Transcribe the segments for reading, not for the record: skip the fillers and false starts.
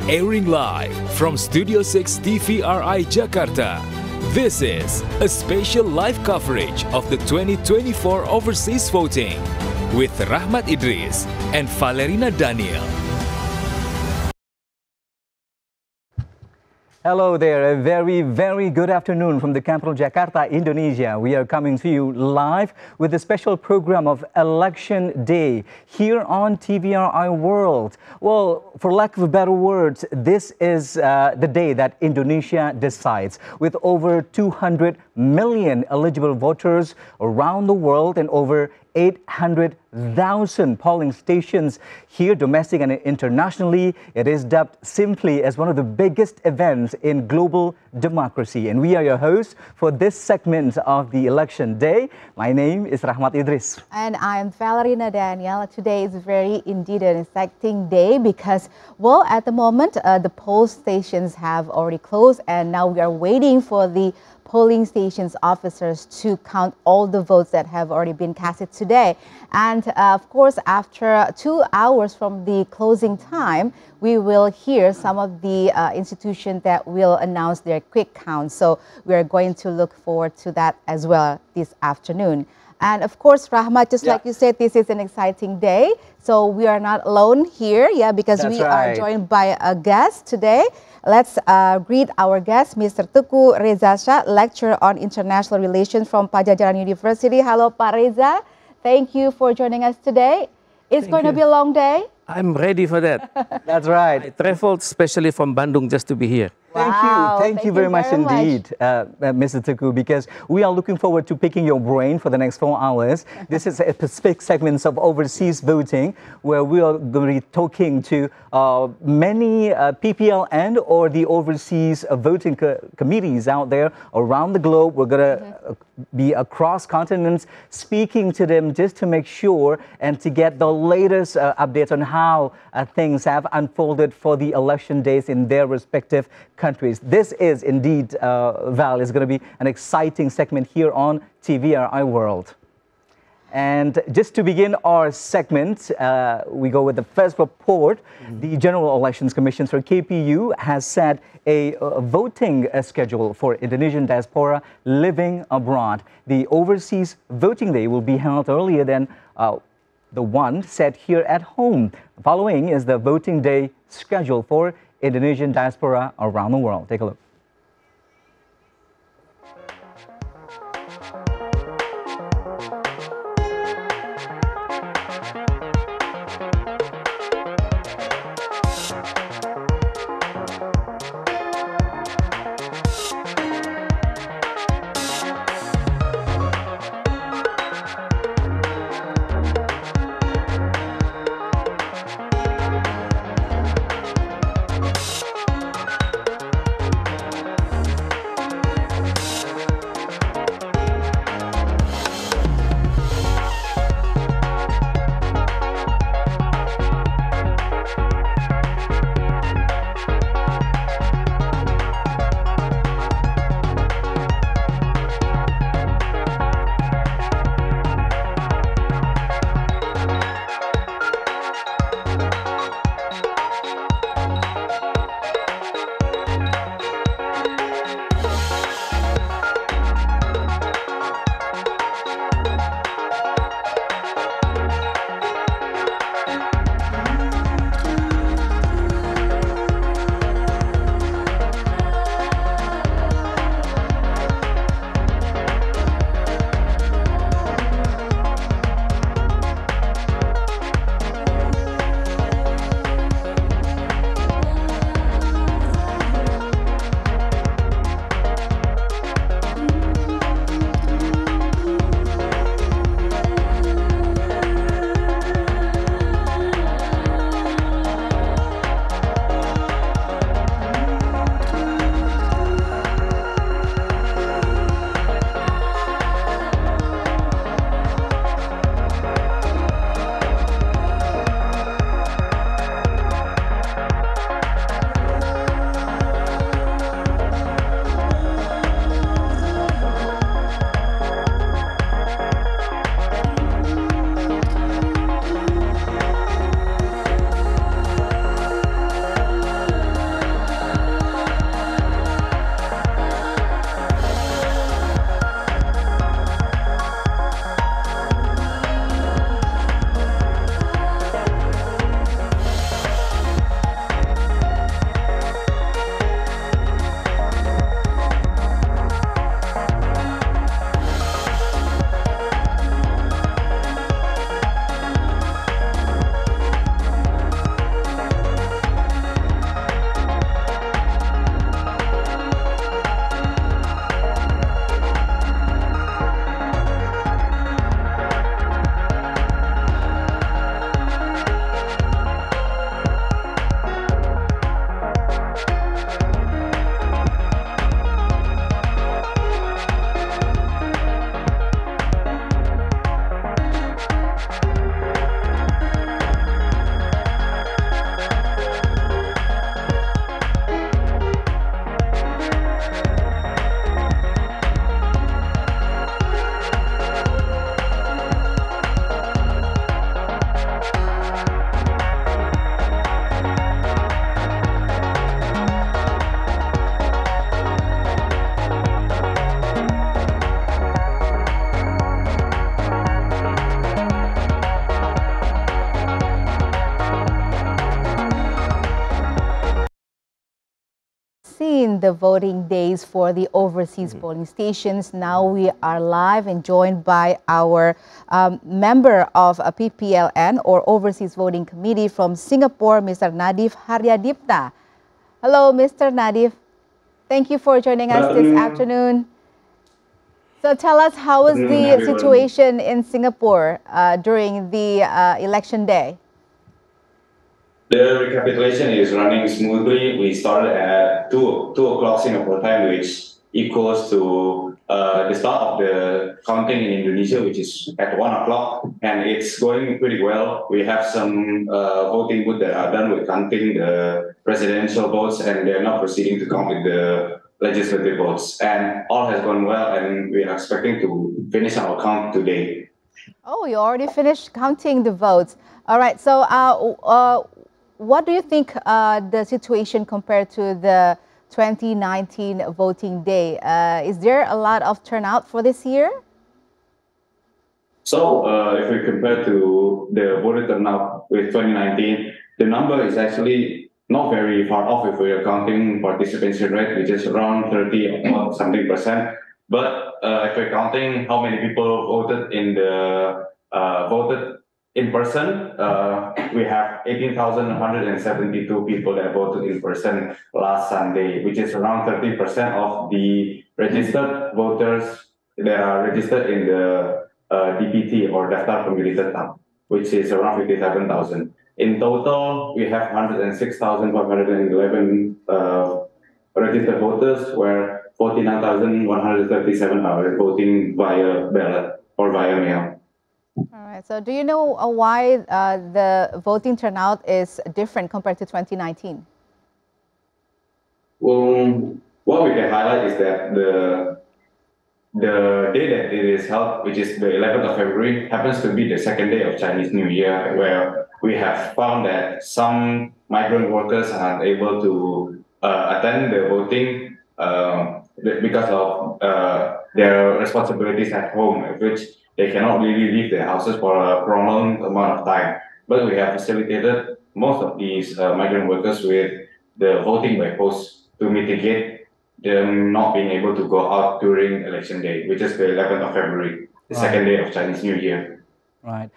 Airing live from Studio 6 TVRI Jakarta. This is a special live coverage of the 2024 overseas voting with Rahmat Idris and Valerina Daniel. Hello there, a very good afternoon from the capital Jakarta, Indonesia. We are coming to you live with a special program of Election Day here on TVRI World. Well, for lack of better words, this is the day that Indonesia decides. With over 200 million eligible voters around the world and over 800,000 polling stations here, domestic and internationally, it is dubbed simply as one of the biggest events in global democracy. And we are your hosts for this segment of the Election Day. My name is Rahmat Idris. And I'm Valerina Daniel. Today is indeed an exciting day because, well, at the moment, the poll stations have already closed and now we are waiting for the polling stations officers to count all the votes that have already been casted today. And of course, after 2 hours from the closing time, we will hear some of the institutions that will announce their quick count. So we are going to look forward to that as well this afternoon. And of course, Rahmat, just like you said, this is an exciting day. So we are not alone here, because we are joined by a guest today. Let's greet our guest, Mr. Teguh Reza Shah, lecturer on international relations from Padjadjaran University. Hello, Pak Reza. Thank you for joining us today. It's going to be a long day. I'm ready for that. That's right. I traveled specially from Bandung just to be here. Thank you very much indeed, Mr. Teguh, because we are looking forward to picking your brain for the next 4 hours. This is a specific segment of overseas voting where we are going to be talking to many PPL and or the overseas voting committees out there around the globe. We're going to be across continents speaking to them just to make sure and to get the latest updates on how things have unfolded for the election days in their respective countries. This is indeed, Val, is going to be an exciting segment here on TVRI World. And just to begin our segment, we go with the first report. The General Elections Commission, or KPU, has set a voting schedule for Indonesian diaspora living abroad. The overseas voting day will be held earlier than the one set here at home. Following is the voting day schedule for Indonesian diaspora around the world. Take a look. between the voting days for the overseas polling stations. Now we are live and joined by our member of a PPLN or Overseas Voting Committee from Singapore, Mr. Nadif Haryadipta. Hello, Mr. Nadif. Thank you for joining us this afternoon. So tell us, how is the situation in Singapore during the election day? The recapitulation is running smoothly. We started at 2 o'clock Singapore time, which equals to the start of the counting in Indonesia, which is at 1 o'clock, and it's going pretty well. We have some voting booths that are done with counting the presidential votes, and they're now proceeding to count with the legislative votes. And all has gone well, and we are expecting to finish our count today. Oh, you already finished counting the votes. All right, so what do you think the situation compared to the 2019 voting day? Is there a lot of turnout for this year? So if we compare to the voter turnout with 2019, the number is actually not very far off if we are counting participation rate, which is around 30 or something percent. But if we're counting how many people voted in the voted in person, we have 18,172 people that voted in person last Sunday, which is around 30% of the registered voters that are registered in the DPT or Daftar Pemilih Tetap, which is around 57,000. In total, we have 106,511 registered voters, where 49,137 are voting via ballot or via mail. All right. So do you know why the voting turnout is different compared to 2019? Well, what we can highlight is that the day that it is held, which is the 11th of February, happens to be the second day of Chinese New Year, where we have found that some migrant workers are unable to attend the voting because of their responsibilities at home, which they cannot really leave their houses for a prolonged amount of time. But we have facilitated most of these migrant workers with the voting by post to mitigate them not being able to go out during election day, which is the 11th of February, the second day of Chinese New Year. Right.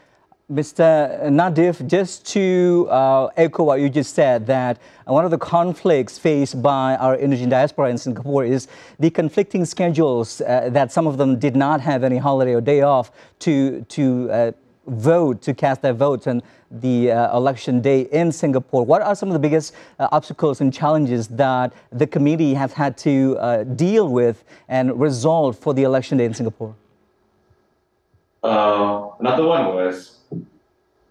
Mr. Nadif, just to echo what you just said, that one of the conflicts faced by our Indonesian diaspora in Singapore is the conflicting schedules, that some of them did not have any holiday or day off to vote, to cast their votes on the election day in Singapore. What are some of the biggest obstacles and challenges that the committee have had to deal with and resolve for the election day in Singapore? Another one was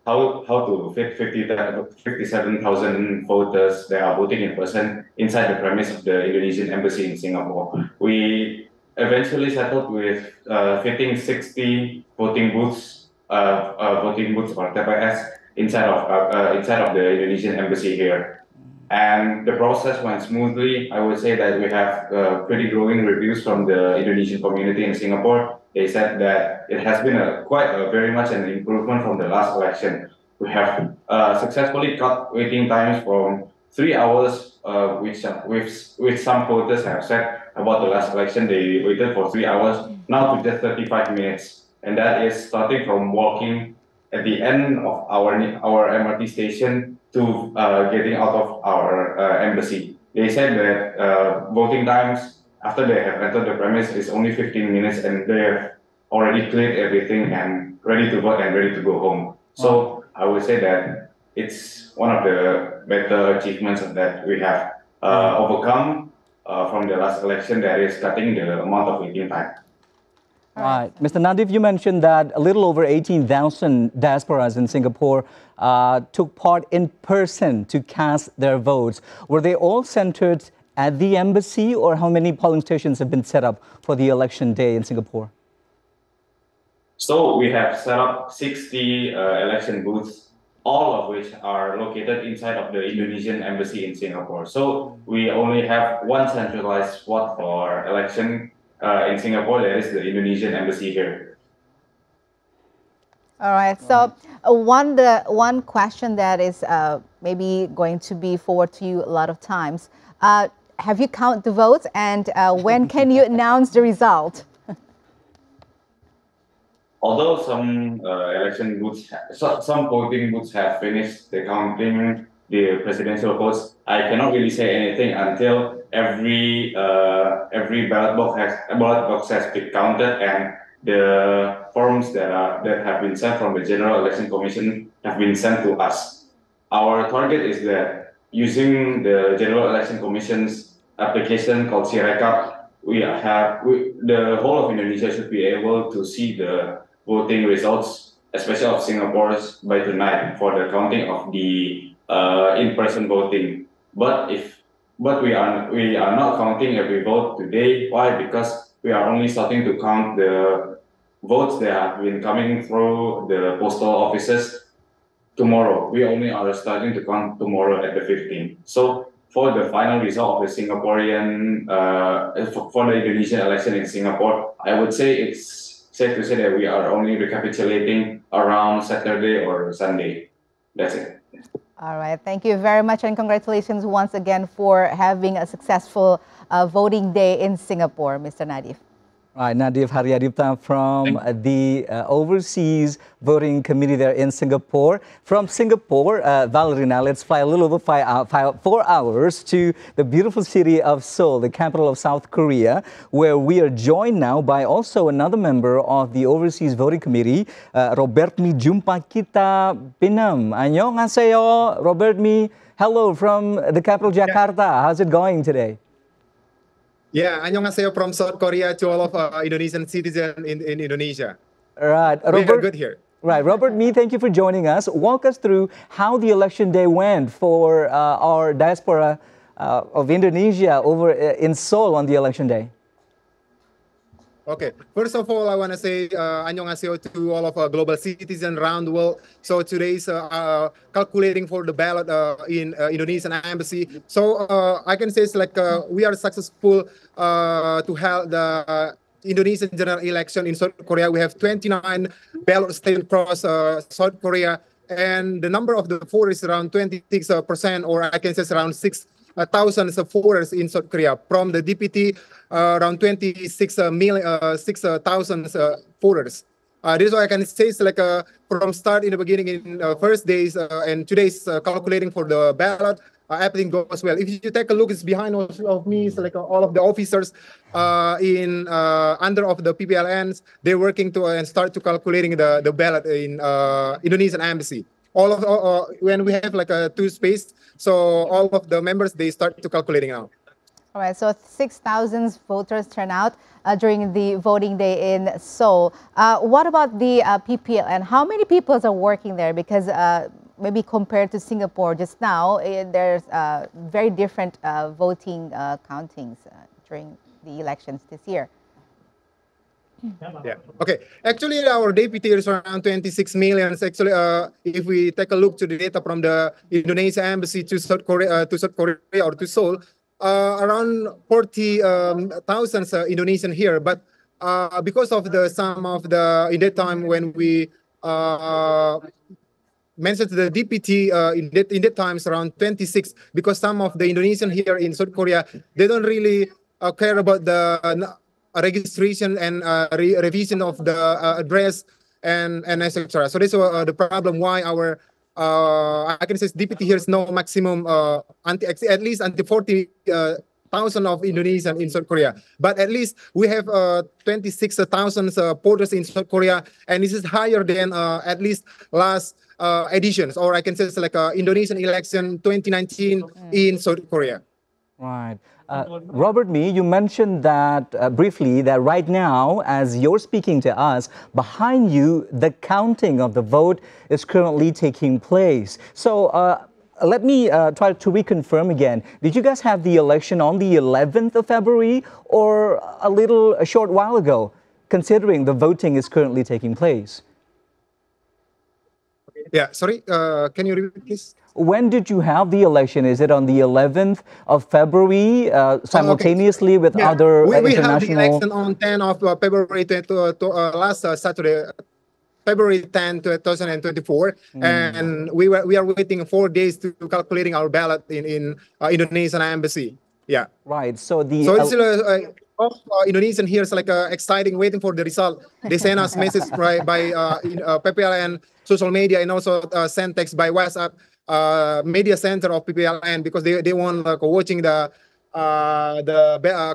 how to fit 57,000 voters that are voting in person inside the premise of the Indonesian embassy in Singapore. We eventually settled with fitting 60 voting booths or TPS inside of the Indonesian embassy here. And the process went smoothly. I would say that we have pretty glowing reviews from the Indonesian community in Singapore. They said that it has been very much an improvement from the last election. We have successfully cut waiting times from 3 hours, which some voters have said about the last election. They waited for 3 hours, now to just 35 minutes. And that is starting from walking at the end of our MRT station to getting out of our embassy. They said that voting times after they have entered the premise is only 15 minutes, and they have already cleared everything and ready to vote and ready to go home. So I would say that it's one of the better achievements that we have overcome from the last election, that is cutting the amount of waiting time. Right. Mr. Nadif, you mentioned that a little over 18,000 diasporas in Singapore took part in person to cast their votes. Were they all centered at the embassy, or how many polling stations have been set up for the election day in Singapore? So we have set up 60 election booths, all of which are located inside of the Indonesian embassy in Singapore. So we only have one centralized spot for election in Singapore, that is the Indonesian embassy here. All right. So one question that is maybe going to be forward to you a lot of times. have you count the votes, and when can you announce the result? Although some election booths, some voting booths have finished the counting the presidential votes, I cannot really say anything until every ballot box has been counted and the forms that have been sent from the General Election Commission have been sent to us. Our target is that using the General Election Commission's application called Sirekap, the whole of Indonesia should be able to see the voting results, especially of Singapore's, by tonight for the counting of the in-person voting. But we are not counting every vote today. Why? Because we are only starting to count the votes that have been coming through the postal offices tomorrow. We only are starting to count tomorrow at the 15th. So for the final result of the Singaporean, for the Indonesian election in Singapore, I would say it's safe to say that we are only recapitulating around Saturday or Sunday. That's it. All right. Thank you very much, and congratulations once again for having a successful voting day in Singapore, Mr. Nadif. Right, Nadif Haryadipta from the Overseas Voting Committee there in Singapore. From Singapore, Valerie, now let's fly a little over 4 hours to the beautiful city of Seoul, the capital of South Korea, where we are joined now by also another member of the Overseas Voting Committee, Robertmi Jumpa Kita Pinam. Annyeonghaseyo, Robertmi. Hello from the capital, Jakarta. How's it going today? Yeah, annyeonghaseyo from South Korea to all of Indonesian citizens in Indonesia. Right, We are good here. Right, Robertmi, thank you for joining us. Walk us through how the election day went for our diaspora of Indonesia over in Seoul on the election day. Okay, first of all, I want to say annyeonghaseyo to all of global citizens around the world. So today's calculating for the ballot in Indonesian embassy. So I can say it's like we are successful to have the Indonesian general election in South Korea. We have 29 ballots taken across South Korea, and the number of the voters is around 26%, or I can say it's around 6,000 voters in South Korea. From the DPT, around 6,000 voters. This is what I can say. It's like from start in the beginning, in first days and today's calculating for the ballot, everything goes well. If you take a look, it's behind of me. It's like all of the officers in under of the PPLNs. They're working to and start to calculating the ballot in Indonesian embassy. All of when we have like a 2 space, so all of the members they start to calculating now. All right, so 6,000 voters turn out during the voting day in Seoul. What about the PPLN? How many people are working there? Because maybe compared to Singapore just now, there's very different voting countings during the elections this year. Yeah. Okay. Actually, our deputy is around 26 million. Actually, if we take a look to the data from the Indonesia embassy to South Korea or to Seoul, around 40,000 Indonesian here. But because of the some of the in that time when we mentioned the DPT in that times around 26, because some of the Indonesian here in South Korea they don't really care about the registration and revision of the address and etc. So this is the problem why our I can say DPT here is no maximum at least until 40,000 of Indonesian in South Korea. But at least we have 26,000 voters in South Korea, and this is higher than at least last editions, or I can say it's like Indonesian election 2019 in South Korea. Right. Robertmi, you mentioned that briefly that right now, as you're speaking to us, behind you, the counting of the vote is currently taking place. So let me try to reconfirm again. Did you guys have the election on the 11th of February or a short while ago, considering the voting is currently taking place? Yeah, sorry, can you repeat please? When did you have the election? Is it on the 11th of February, simultaneously with other international... We had the election on 10th of February, last Saturday, February 10, 2024. And we are waiting 4 days to calculating our ballot in Indonesian embassy. Yeah. Right. So the So it's Indonesian here is like exciting, waiting for the result. They send us message by PPLN social media and also send text by WhatsApp media center of PPLN because they want like watching the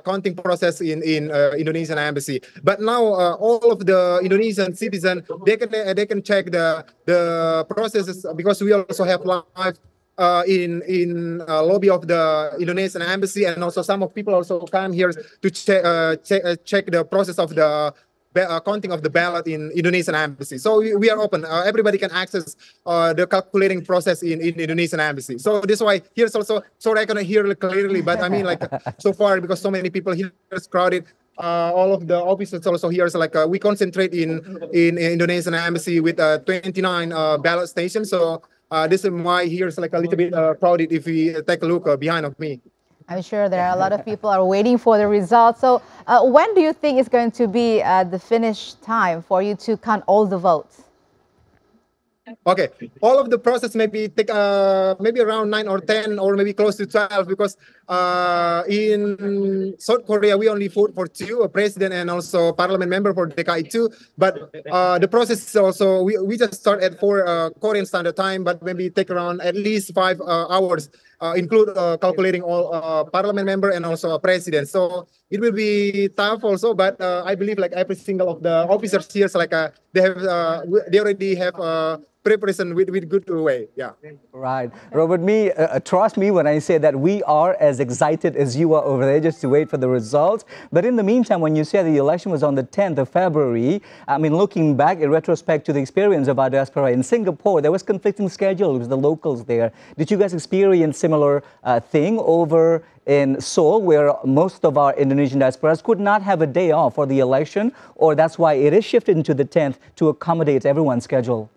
counting process in Indonesian embassy. But now all of the Indonesian citizens they can check the processes because we also have live in lobby of the Indonesian embassy, and also some of people also come here to check the process of the counting of the ballot in Indonesian embassy. So we are open. Everybody can access the calculating process in Indonesian embassy. So this is why here's also, sorry I cannot hear clearly, but I mean like so far because so many people here is crowded. All of the officers also here is like we concentrate in Indonesian embassy with 29 ballot stations. So this is why here is like a little bit crowded if we take a look behind of me. I'm sure there are a lot of people are waiting for the results. So when do you think is going to be the finish time for you to count all the votes? Okay, all of the process maybe take maybe around 9 or 10 or maybe close to 12 because in South Korea we only vote for 2, a president and also parliament member for DKI 2. But the process is also we just start at 4 Korean standard time, but maybe take around at least 5 hours. Include calculating all parliament member and also a president. So it will be tough also, but I believe like every single of the officers here, so like they already have preparation with good way. Yeah. Right. Robert, trust me when I say that we are as excited as you are over there just to wait for the results. But in the meantime, when you say the election was on the 10th of February, I mean, looking back in retrospect to the experience of our diaspora in Singapore, there was conflicting schedules with the locals there. Did you guys experience similar thing over in Seoul, where most of our Indonesian diasporas could not have a day off for the election, or that's why it is shifted into the 10th to accommodate everyone's schedule?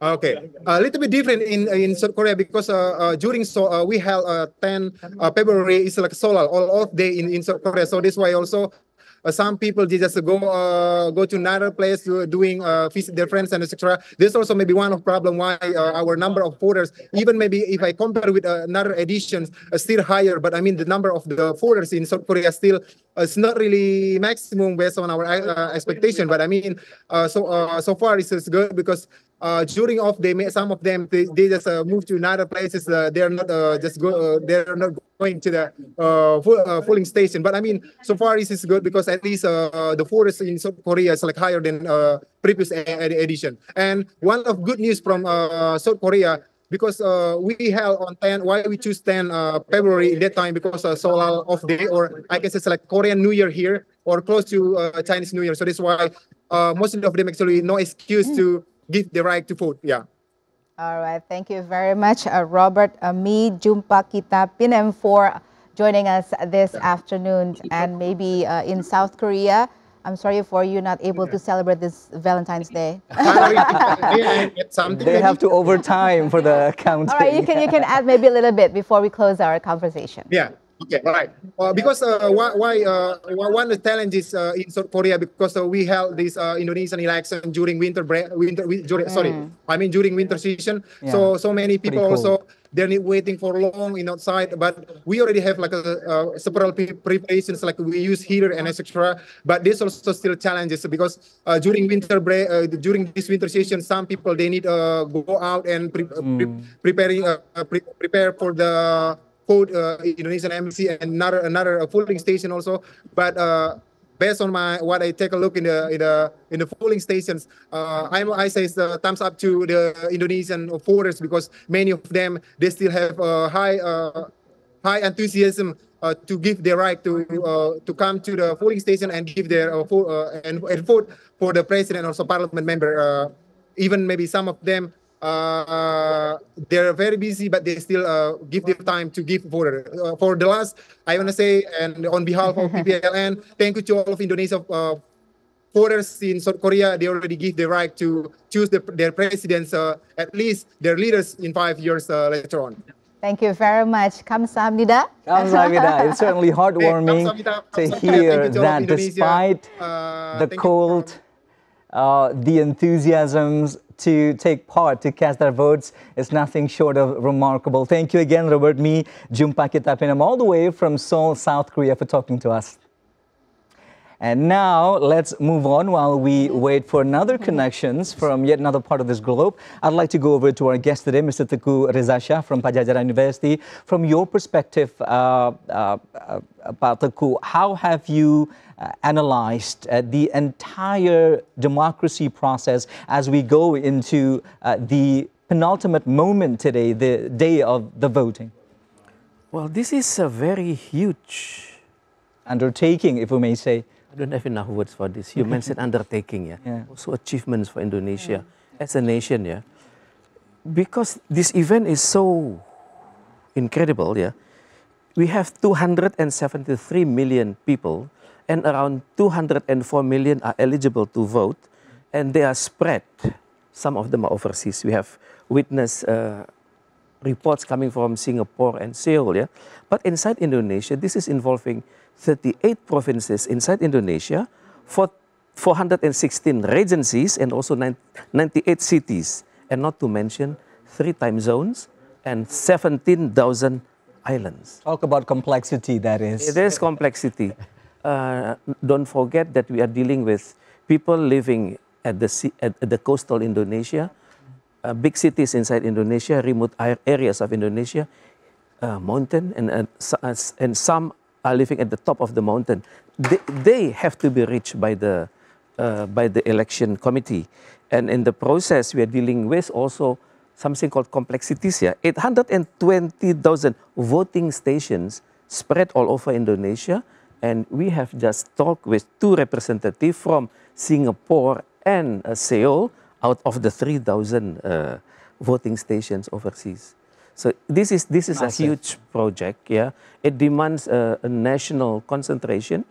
Okay, a little bit different in South Korea because during we held 10 February is like Solal all off day in South Korea. So this why also some people they just go to another place to doing visit their friends and etc. This also may be one of problem why our number of voters, even maybe if I compare with another editions, still higher. But I mean the number of the voters in South Korea still it's not really maximum based on our expectation. But I mean so far it's good because. During off day, some of them they just move to another places. They're not they're not going to the polling station. But I mean, so far this is good because at least the forest in South Korea is like higher than previous edition. And one of good news from South Korea because we held on 10. Why we choose 10 February in that time because Solal off day or I guess it's like Korean New Year here or close to Chinese New Year. So that's why most of them actually no excuse to give the right to vote. Yeah. All right. Thank you very much, Robert. Mi jumpa kita Pinem for joining us this afternoon. And maybe in South Korea, I'm sorry for you not able to celebrate this Valentine's Day. They have to overtime for the counting. All right. You can add maybe a little bit before we close our conversation. Yeah. Okay, right. Because one of the challenges in South Korea because we held this Indonesian election during winter break, during winter season. Yeah. So many people also they're not waiting for long in outside. But we already have like several preparations like we use heater and etc. But there's also still challenges because during winter break, during this winter session, some people they need go out and prepare for the vote Indonesian embassy and another polling station also. But based on what I take a look in the polling stations, I say it's thumbs up to the Indonesian voters because many of them they still have high enthusiasm to give their right to come to the polling station and give their and vote for the president also parliament member. Even maybe some of them. They're very busy, but they still give their time to give voter. For the last, I want to say, and on behalf of PPLN, thank you to all of Indonesia voters in South Korea. They already give the right to choose their presidents, at least their leaders in 5 years later on. Thank you very much. Kamsahamnida. Kamsahamnida. It's certainly heartwarming to hear that despite the cold, the enthusiasms, to take part, to cast their votes is nothing short of remarkable. Thank you again, Robert Mi. Jumpa kita Pinam, all the way from Seoul, South Korea, for talking to us. And now let's move on while we wait for another connections from yet another part of this globe. I'd like to go over to our guest today, Mr. Teuku Reza Shah from Padjadjaran University. From your perspective, Pak Teuku, how have you analyzed the entire democracy process as we go into the penultimate moment today, the day of the voting? Well, this is a very huge undertaking, if we may say. I don't have enough words for this. You mentioned undertaking, yeah. Also achievements for Indonesia as a nation, yeah. Because this event is so incredible, yeah. We have 273 million people, and around 204 million are eligible to vote, and they are spread. Some of them are overseas. We have witnessed reports coming from Singapore and Seoul, yeah. But inside Indonesia, this is involving 38 provinces inside Indonesia, 416 regencies, and also 98 cities, and not to mention 3 time zones and 17,000 islands. Talk about complexity, that is. There's complexity. Don't forget that we are dealing with people living at the coastal Indonesia, big cities inside Indonesia, remote areas of Indonesia, mountain, and some are living at the top of the mountain. They have to be reached by the election committee. And in the process, we are dealing with also something called complexities here. 820,000 voting stations spread all over Indonesia. And we have just talked with 2 representatives from Singapore and Seoul out of the 3,000 voting stations overseas. So this is a huge project, yeah. It demands a national concentration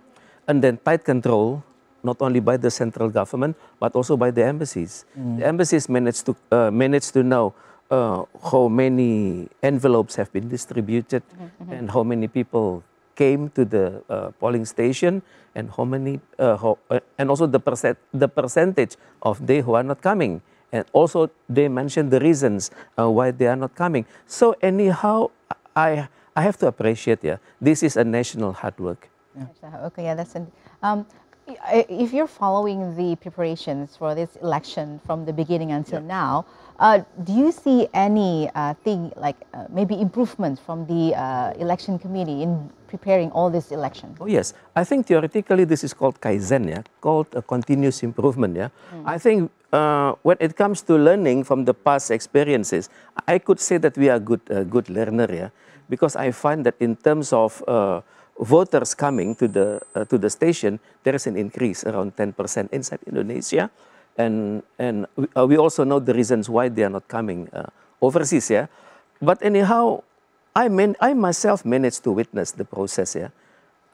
and then tight control, not only by the central government, but also by the embassies. The embassies manage to know how many envelopes have been distributed and how many people came to the polling station and how many, and also the percentage of they who are not coming. And also, they mentioned the reasons why they are not coming. So anyhow, I have to appreciate, yeah, this is a national hard work. Yeah. Okay, yeah, that's if you're following the preparations for this election from the beginning until now, do you see any thing like maybe improvement from the election committee in preparing all this election? Oh yes, I think theoretically this is called Kaizen, yeah, called a continuous improvement, yeah. I think when it comes to learning from the past experiences, I could say that we are good learner, yeah, because I find that in terms of voters coming to the station, there is an increase around 10% inside Indonesia, and we also know the reasons why they are not coming overseas, yeah. But anyhow, I myself managed to witness the process, yeah.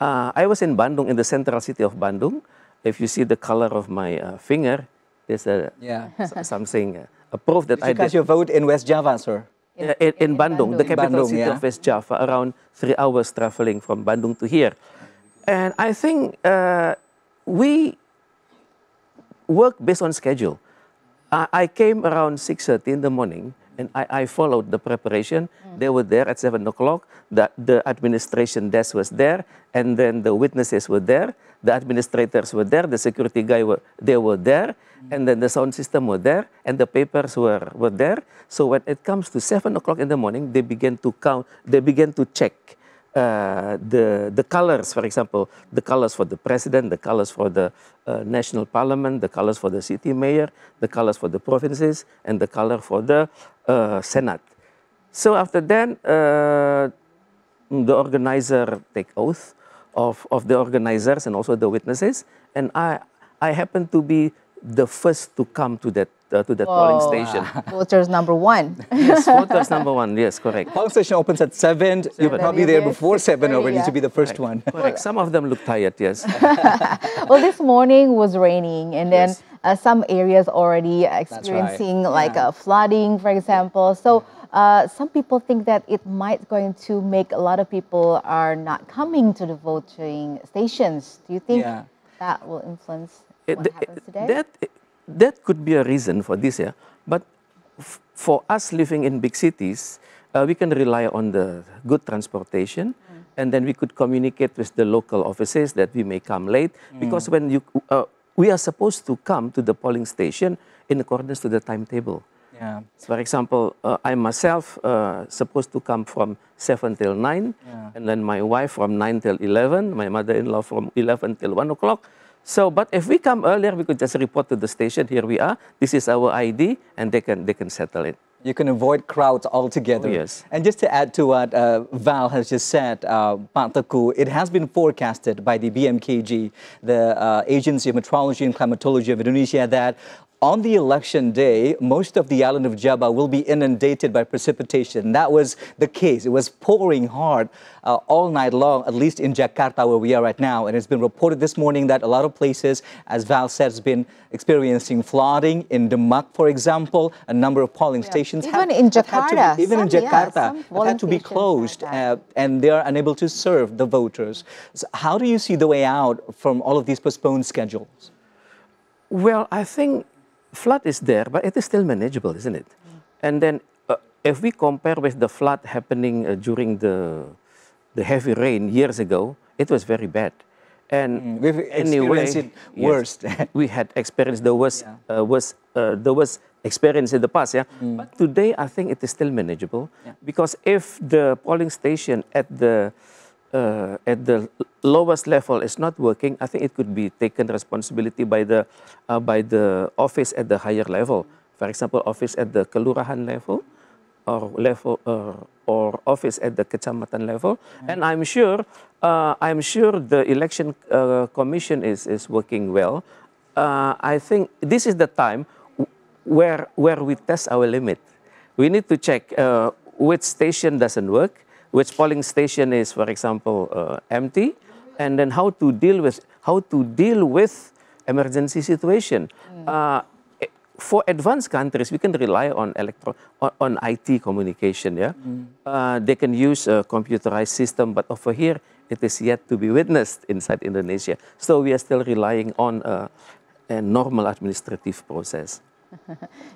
I was in Bandung, in the central city of Bandung. If you see the color of my finger, there's something a proof that I did. You cast your vote in West Java, sir. In Bandung, the capital city yeah. of West Java, around 3 hours traveling from Bandung to here. And I think we work based on schedule. I came around 6:30 in the morning, and I followed the preparation. They were there at 7 o'clock. The administration desk was there, and then the witnesses were there. The administrators were there. The security guy were there, and then the sound system were there, and the papers were there. So when it comes to 7 o'clock in the morning, they began to count. They began to check the colors, for example, the colors for the president, the colors for the national parliament, the colors for the city mayor, the colors for the provinces, and the color for the Senate. So after that, the organizer take oath of the organizers and also the witnesses, and I happen to be the first to come to that polling station. Voters number 1. Yes, voters number 1. Yes, correct. Polling station opens at 7. You're probably there before 7 already to be the first one. Correct. Some of them look tired. Yes. Well, this morning was raining, and then some areas already experiencing flooding, for example. So some people think that it might going to make a lot of people are not coming to the voting stations. Do you think that will influence what happens today? That could be a reason for this, yeah. But for us living in big cities, we can rely on the good transportation, and then we could communicate with the local offices that we may come late, because when we are supposed to come to the polling station in accordance to the timetable. Yeah. So for example, I myself supposed to come from 7 till 9, and then my wife from 9 till 11, my mother-in-law from 11 till 1 o'clock. So, but if we come earlier, we could just report to the station, here we are, this is our ID, and they can settle it. You can avoid crowds altogether. Oh, yes. And just to add to what Val has just said, Pak Teguh, it has been forecasted by the BMKG, the Agency of Meteorology and Climatology of Indonesia, that on the election day, most of the island of Java will be inundated by precipitation. That was the case. It was pouring hard all night long, at least in Jakarta, where we are right now. And it's been reported this morning that a lot of places, as Val said, has been experiencing flooding. In Demak, for example, a number of polling stations even in Jakarta, even in Jakarta, some had to be stations closed, have and they are unable to serve the voters. So how do you see the way out from all of these postponed schedules? Well, I think flood is there, but it is still manageable, isn't it? And then if we compare with the flood happening during the heavy rain years ago, it was very bad. And We've experienced it worst. We had experienced the worst, the worst experience in the past, But today, I think it is still manageable, because if the polling station at the lowest level is not working, I think it could be taken responsibility by the office at the higher level. For example, office at the kelurahan level, or office at the kecamatan level. And I'm sure the election commission is working well. I think this is the time where we test our limit. We need to check which station doesn't work, which polling station is, for example, empty, and then how to deal with emergency situation. For advanced countries, we can rely on IT communication. They can use a computerized system, but over here it is yet to be witnessed inside Indonesia. So we are still relying on a normal administrative process.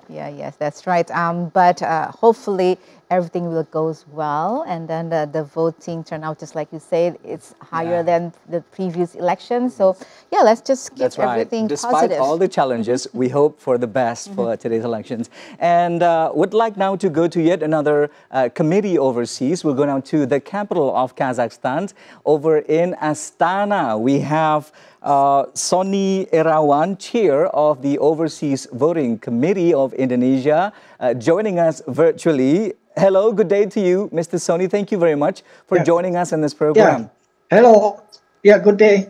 Yes, that's right. But hopefully everything will goes well, and then the voting turnout, just like you said, it's higher than the previous election. So yeah, let's just keep everything Despite positive. all the challenges, we hope for the best for today's elections. And would like now to go to yet another committee overseas. We'll go now to the capital of Kazakhstan, over in Astana. We have Sony Irawan, chair of the Overseas Voting Committee of Indonesia, joining us virtually. Hello, good day to you, Mr. Sony. Thank you very much for joining us in this program. Hello. Good day.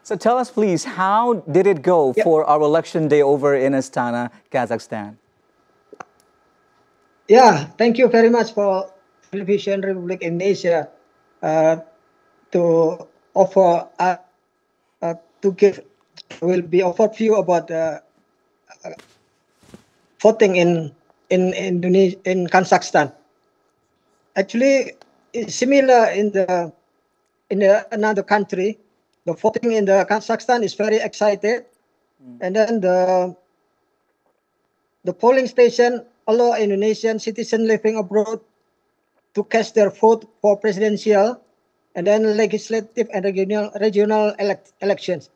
So tell us, please, how did it go for our election day over in Astana, Kazakhstan? Thank you very much for Television Republic Indonesia to offer to give will be overview about voting in Indonesia, in Kazakhstan. Actually, it's similar in another country. The voting in the Kazakhstan is very excited, and then the polling station allow Indonesian citizens living abroad to cast their vote for presidential and then legislative and regional elections.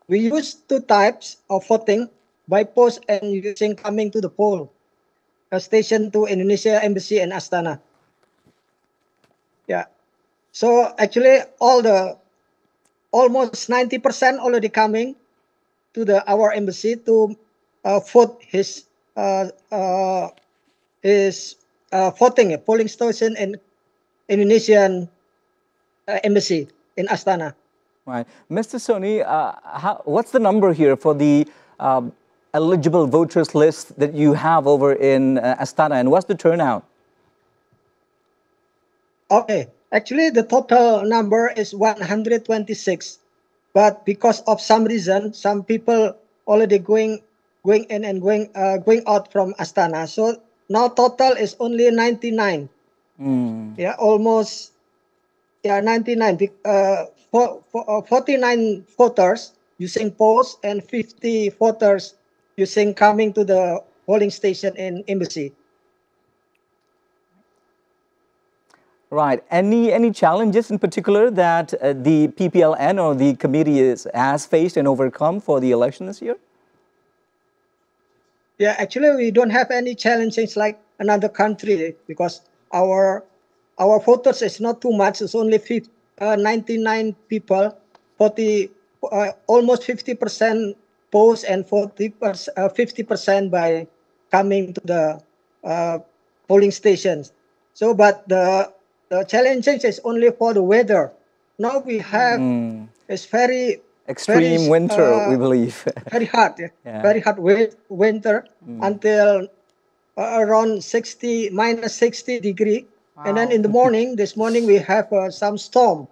We use two types of voting: by post and using coming to the poll. A station to Indonesia Embassy in Astana. So actually, almost 90% already coming to our embassy to vote his voting polling station in Indonesian embassy in Astana. Right, Mr. Sony, what's the number here for the eligible voters list that you have over in Astana, and what's the turnout? Okay, actually the total number is 126, but because of some reason, some people already going in and going out from Astana. So now total is only 99. Almost 99. 49 voters using polls and 50 voters using coming to the polling station in embassy. Right. Any challenges in particular that the PPLN or the committee has faced and overcome for the election this year? Yeah, actually, we don't have any challenges like another country because our voters is not too much. It's only 99 people, 40, almost 50% post and 50% by coming to the polling stations. So, but the challenges is only for the weather. Now we have it's very extreme winter, we believe. very hot, Yeah. very hot winter until around minus 60 degree. And then in the morning, this morning we have some storm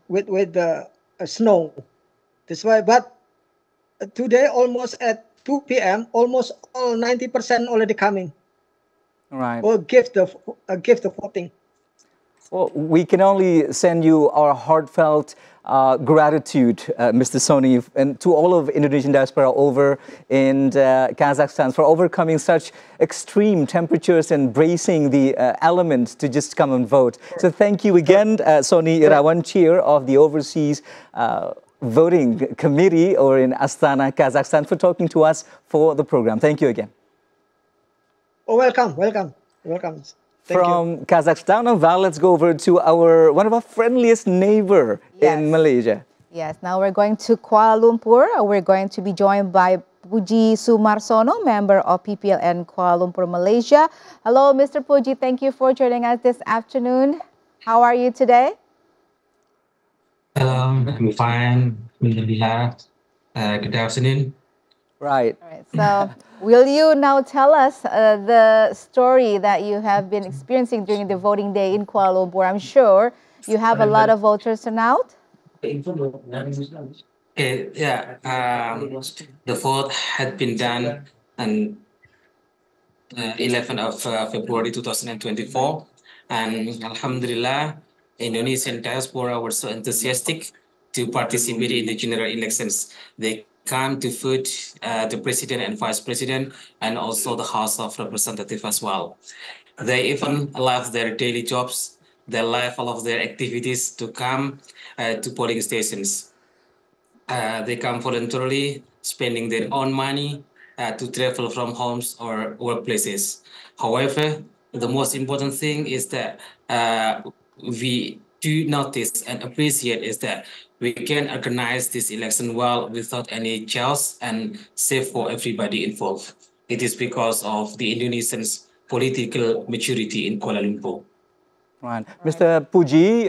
with snow. That's why. But today, almost at 2 p.m., almost all 90% already coming. Right. Will give the voting. Well, we can only send you our heartfelt gratitude, Mr. Sony, and to all of Indonesian diaspora over in Kazakhstan for overcoming such extreme temperatures and bracing the elements to just come and vote. So thank you again, Sony Irawan, chair of the Overseas Voting Committee or in Astana, Kazakhstan, for talking to us for the program. Thank you again. Oh, welcome. Thank From Kazakhstan, now let's go over to one of our friendliest neighbor in Malaysia. Yes, now we're going to Kuala Lumpur. We're going to be joined by Puji Sumarsono, member of PPLN Kuala Lumpur, Malaysia. Hello, Mr. Puji. Thank you for joining us this afternoon. How are you today? I'm fine. Alhamdulillah. Good afternoon. Right. All right. So, will you now tell us the story that you have been experiencing during the voting day in Kuala Lumpur? I'm sure you have a lot of voters turnout. Okay, yeah. The vote had been done on 11th of February 2024, and Alhamdulillah, Indonesian diaspora were so enthusiastic to participate in the general elections. They come to vote the president and vice president, and also the House of Representatives as well. They even left their daily jobs, they left all of their activities to come to polling stations. They come voluntarily, spending their own money to travel from homes or workplaces. However, the most important thing is that we do notice and appreciate is that we can organize this election well without any chaos and safe for everybody involved. It is because of the Indonesians' political maturity in Kuala Lumpur. Right. Mr. Puji,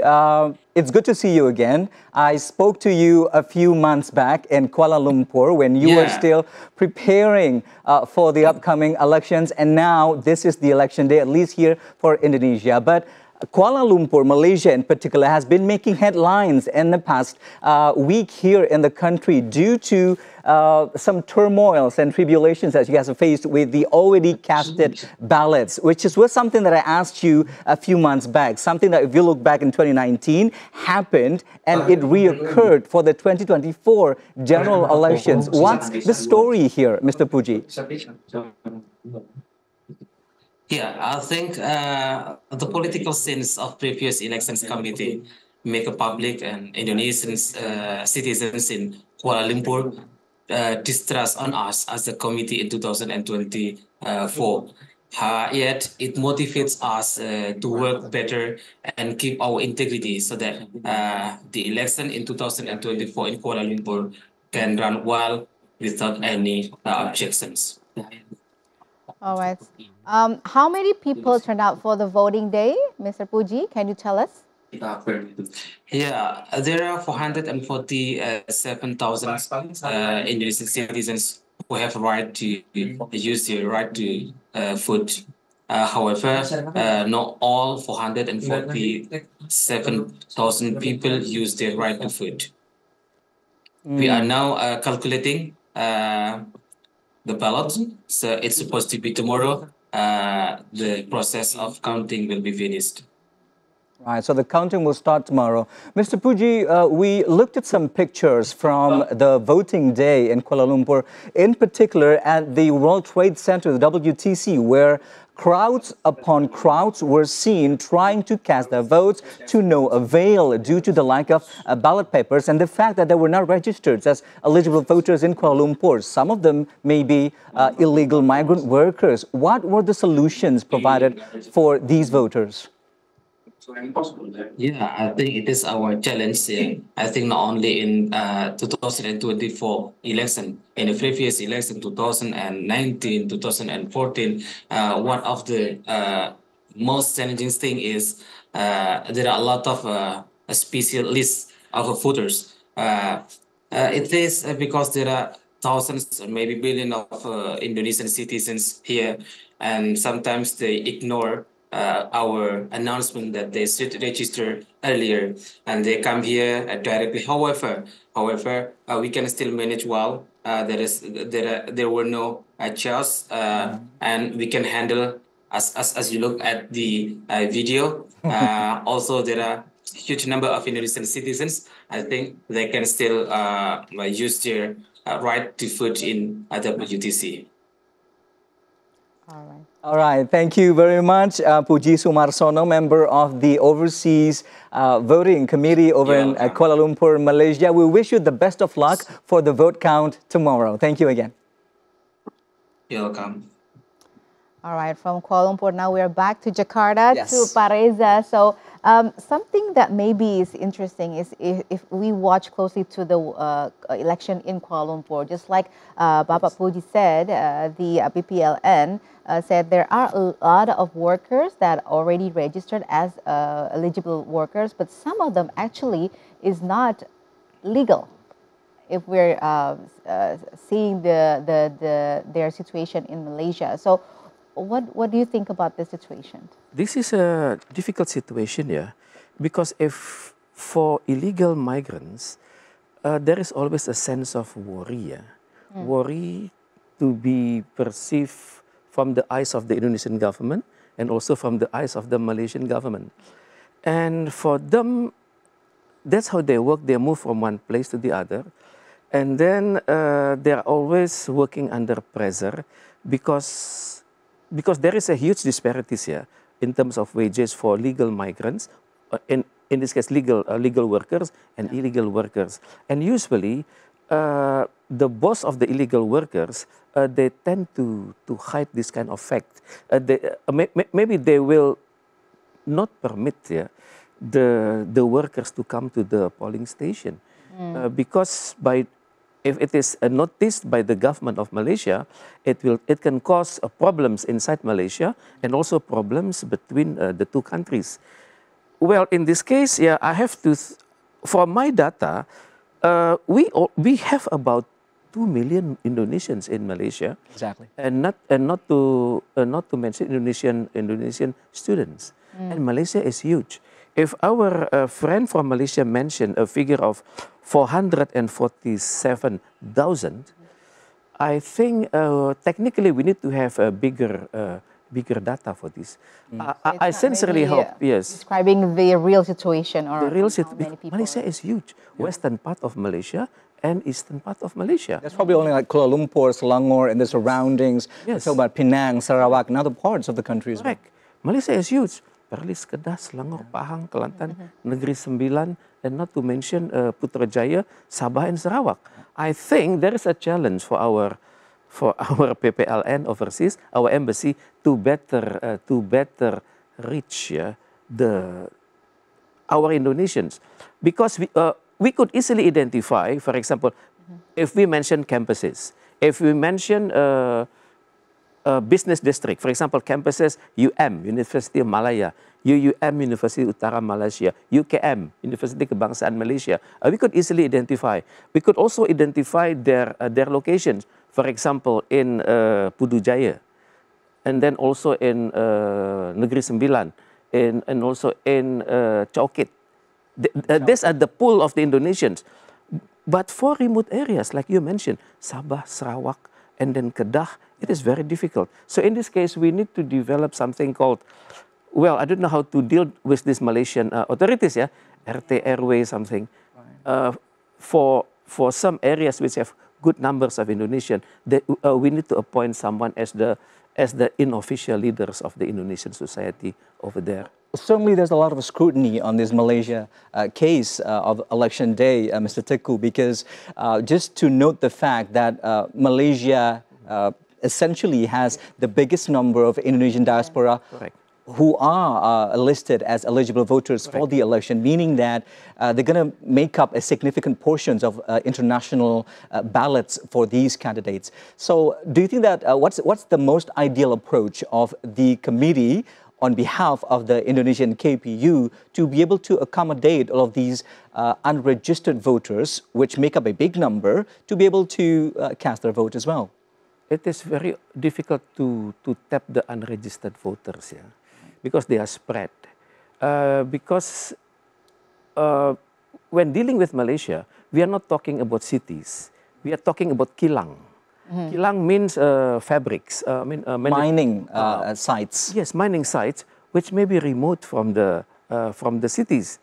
it's good to see you again. I spoke to you a few months back in Kuala Lumpur when you were still preparing for the upcoming elections, and now this is the election day, at least here for Indonesia. But Kuala Lumpur, Malaysia in particular, has been making headlines in the past week here in the country due to some turmoils and tribulations that you guys have faced with the already casted ballots, which was something that I asked you a few months back, something that if you look back in 2019 happened and it reoccurred for the 2024 general elections. What's the story here, Mr. Puji? Yeah, I think the political scenes of previous elections committee make a public and Indonesian citizens in Kuala Lumpur distrust on us as a committee in 2024. Yet it motivates us to work better and keep our integrity so that the election in 2024 in Kuala Lumpur can run well without any objections. All right. How many people turned out for the voting day, Mr. Puji? Can you tell us? Yeah, there are 447,000 Indonesian citizens who have a right to use their right to vote. However, not all 447,000 people use their right to vote. We are now calculating the ballots, so it's supposed to be tomorrow. The process of counting will be finished. Right, so the counting will start tomorrow. Mr. Puji, we looked at some pictures from the voting day in Kuala Lumpur, in particular at the World Trade Center, the WTC, where crowds upon crowds were seen trying to cast their votes to no avail due to the lack of ballot papers and the fact that they were not registered as eligible voters in Kuala Lumpur. Some of them may be illegal migrant workers. What were the solutions provided for these voters? Yeah, I think it is our challenge here. I think not only in 2024 election, in the previous election, 2019, 2014, one of the most challenging thing is there are a lot of a special list of voters. It is because there are thousands, maybe billion of Indonesian citizens here, and sometimes they ignore our announcement that they should register earlier, and they come here directly. However, we can still manage well. There were no chaos, and we can handle as you look at the video. Also, there are huge number of Indonesian citizens. I think they can still use their right to vote in WTC. All right. All right, thank you very much, Puji Sumarsono, member of the Overseas Voting Committee over in Kuala Lumpur, Malaysia. We wish you the best of luck for the vote count tomorrow. Thank you again. You're welcome. All right, from Kuala Lumpur, now we are back to Jakarta, Yes. to Pak Reza. So something that maybe is interesting is if we watch closely to the election in Kuala Lumpur, just like Bapak Puji said, the BPLN said there are a lot of workers that already registered as eligible workers, but some of them actually is not legal. If we're seeing their situation in Malaysia. So what do you think about this situation? This is a difficult situation, yeah, because if for illegal migrants, there is always a sense of worry, yeah? Worry to be perceived from the eyes of the Indonesian government and also from the eyes of the Malaysian government. And for them, that's how they work. They move from one place to the other. And then they're always working under pressure because there is a huge disparities here in terms of wages for legal migrants, in this case legal workers and illegal workers. And usually the boss of the illegal workers, they tend to hide this kind of fact. Maybe they will not permit the workers to come to the polling station because if it is noticed by the government of Malaysia, it can cause problems inside Malaysia and also problems between the two countries. Well, in this case, yeah, I have to, for my data, we have about 2 million Indonesians in Malaysia. Exactly. And not to mention Indonesian students. And Malaysia is huge. If our friend from Malaysia mentioned a figure of 447,000, I think technically we need to have a bigger data for this. I sincerely hope, yes. Describing the real situation or the real situation. Malaysia is huge. Western part of Malaysia and eastern part of Malaysia. That's probably only like Kuala Lumpur, Selangor, and the surroundings. Yes. We're talking about Penang, Sarawak, and other parts of the country as well. Correct. Malaysia is huge. Perlis, Kedah, Selangor, Pahang, Kelantan, Negeri Sembilan, and not to mention Putrajaya, Sabah, and Sarawak. I think there is a challenge for our PPLN overseas, our embassy, to better reach our Indonesians, because we could easily identify, for example, if we mention campuses, if we mention business district, for example, campuses University of Malaya, UUM, University Utara Malaysia, UKM, University Kebangsaan Malaysia, we could easily identify. We could also identify their locations, for example, in Pudujaya, and then also in Negeri Sembilan, and also in Chowkit. These are the pool of the Indonesians. But for remote areas, like you mentioned, Sabah, Sarawak, and then Kedah, it is very difficult. So in this case, we need to develop something called well, I don't know how to deal with these Malaysian authorities, yeah, RT Airways, something. For some areas which have good numbers of Indonesian, we need to appoint someone as the unofficial leaders of the Indonesian society over there. Certainly, there's a lot of scrutiny on this Malaysia case of election day, Mr. Teku, because just to note the fact that Malaysia essentially has the biggest number of Indonesian diaspora who are listed as eligible voters for the election, meaning that they're going to make up a significant portions of international ballots for these candidates. So do you think that what's the most ideal approach of the committee on behalf of the Indonesian KPU to be able to accommodate all of these unregistered voters, which make up a big number, to be able to cast their vote as well? It is very difficult to tap the unregistered voters, yeah, because they are spread. Because when dealing with Malaysia, we are not talking about cities. We are talking about kilang. Kilang means fabrics. Mining sites. Yes, mining sites, which may be remote from the cities.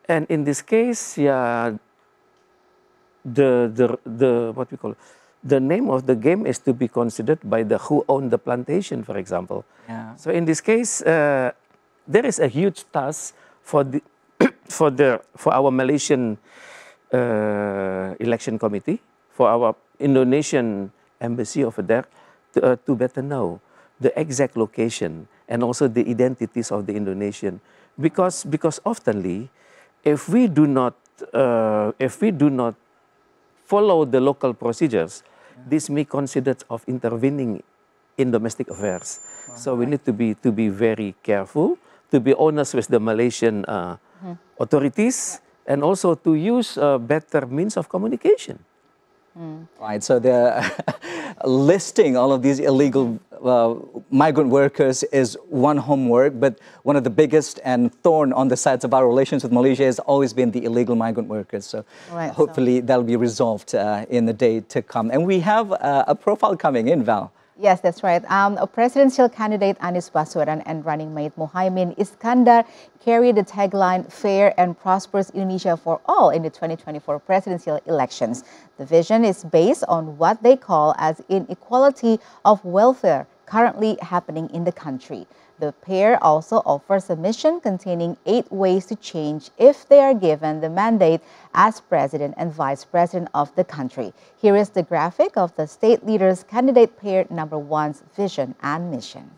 And in this case, yeah, what we call the name of the game is to be considered by the who own the plantation, for example. Yeah. So in this case, there is a huge task for the for our Malaysian election committee, for our Indonesian embassy over there, to better know the exact location and also the identities of the Indonesian, because oftenly, if we do not follow the local procedures, this may considered of intervening in domestic affairs. So we need to be very careful, to be honest with the Malaysian authorities, and also to use better means of communication. Right, so they're listing all of these illegal migrant workers is one homework, but one of the biggest and thorn on the sides of our relations with Malaysia has always been the illegal migrant workers. So hopefully that'll be resolved in the day to come. And we have a profile coming in, Val. Yes, that's right. A presidential candidate, Anies Baswedan, and running mate Muhaimin Iskandar carried the tagline "Fair and Prosperous Indonesia for All" in the 2024 presidential elections. The vision is based on what they call as inequality of welfare currently happening in the country. The pair also offers a mission containing 8 ways to change if they are given the mandate as president and vice president of the country. Here is the graphic of the state leaders candidate pair number 1's vision and mission.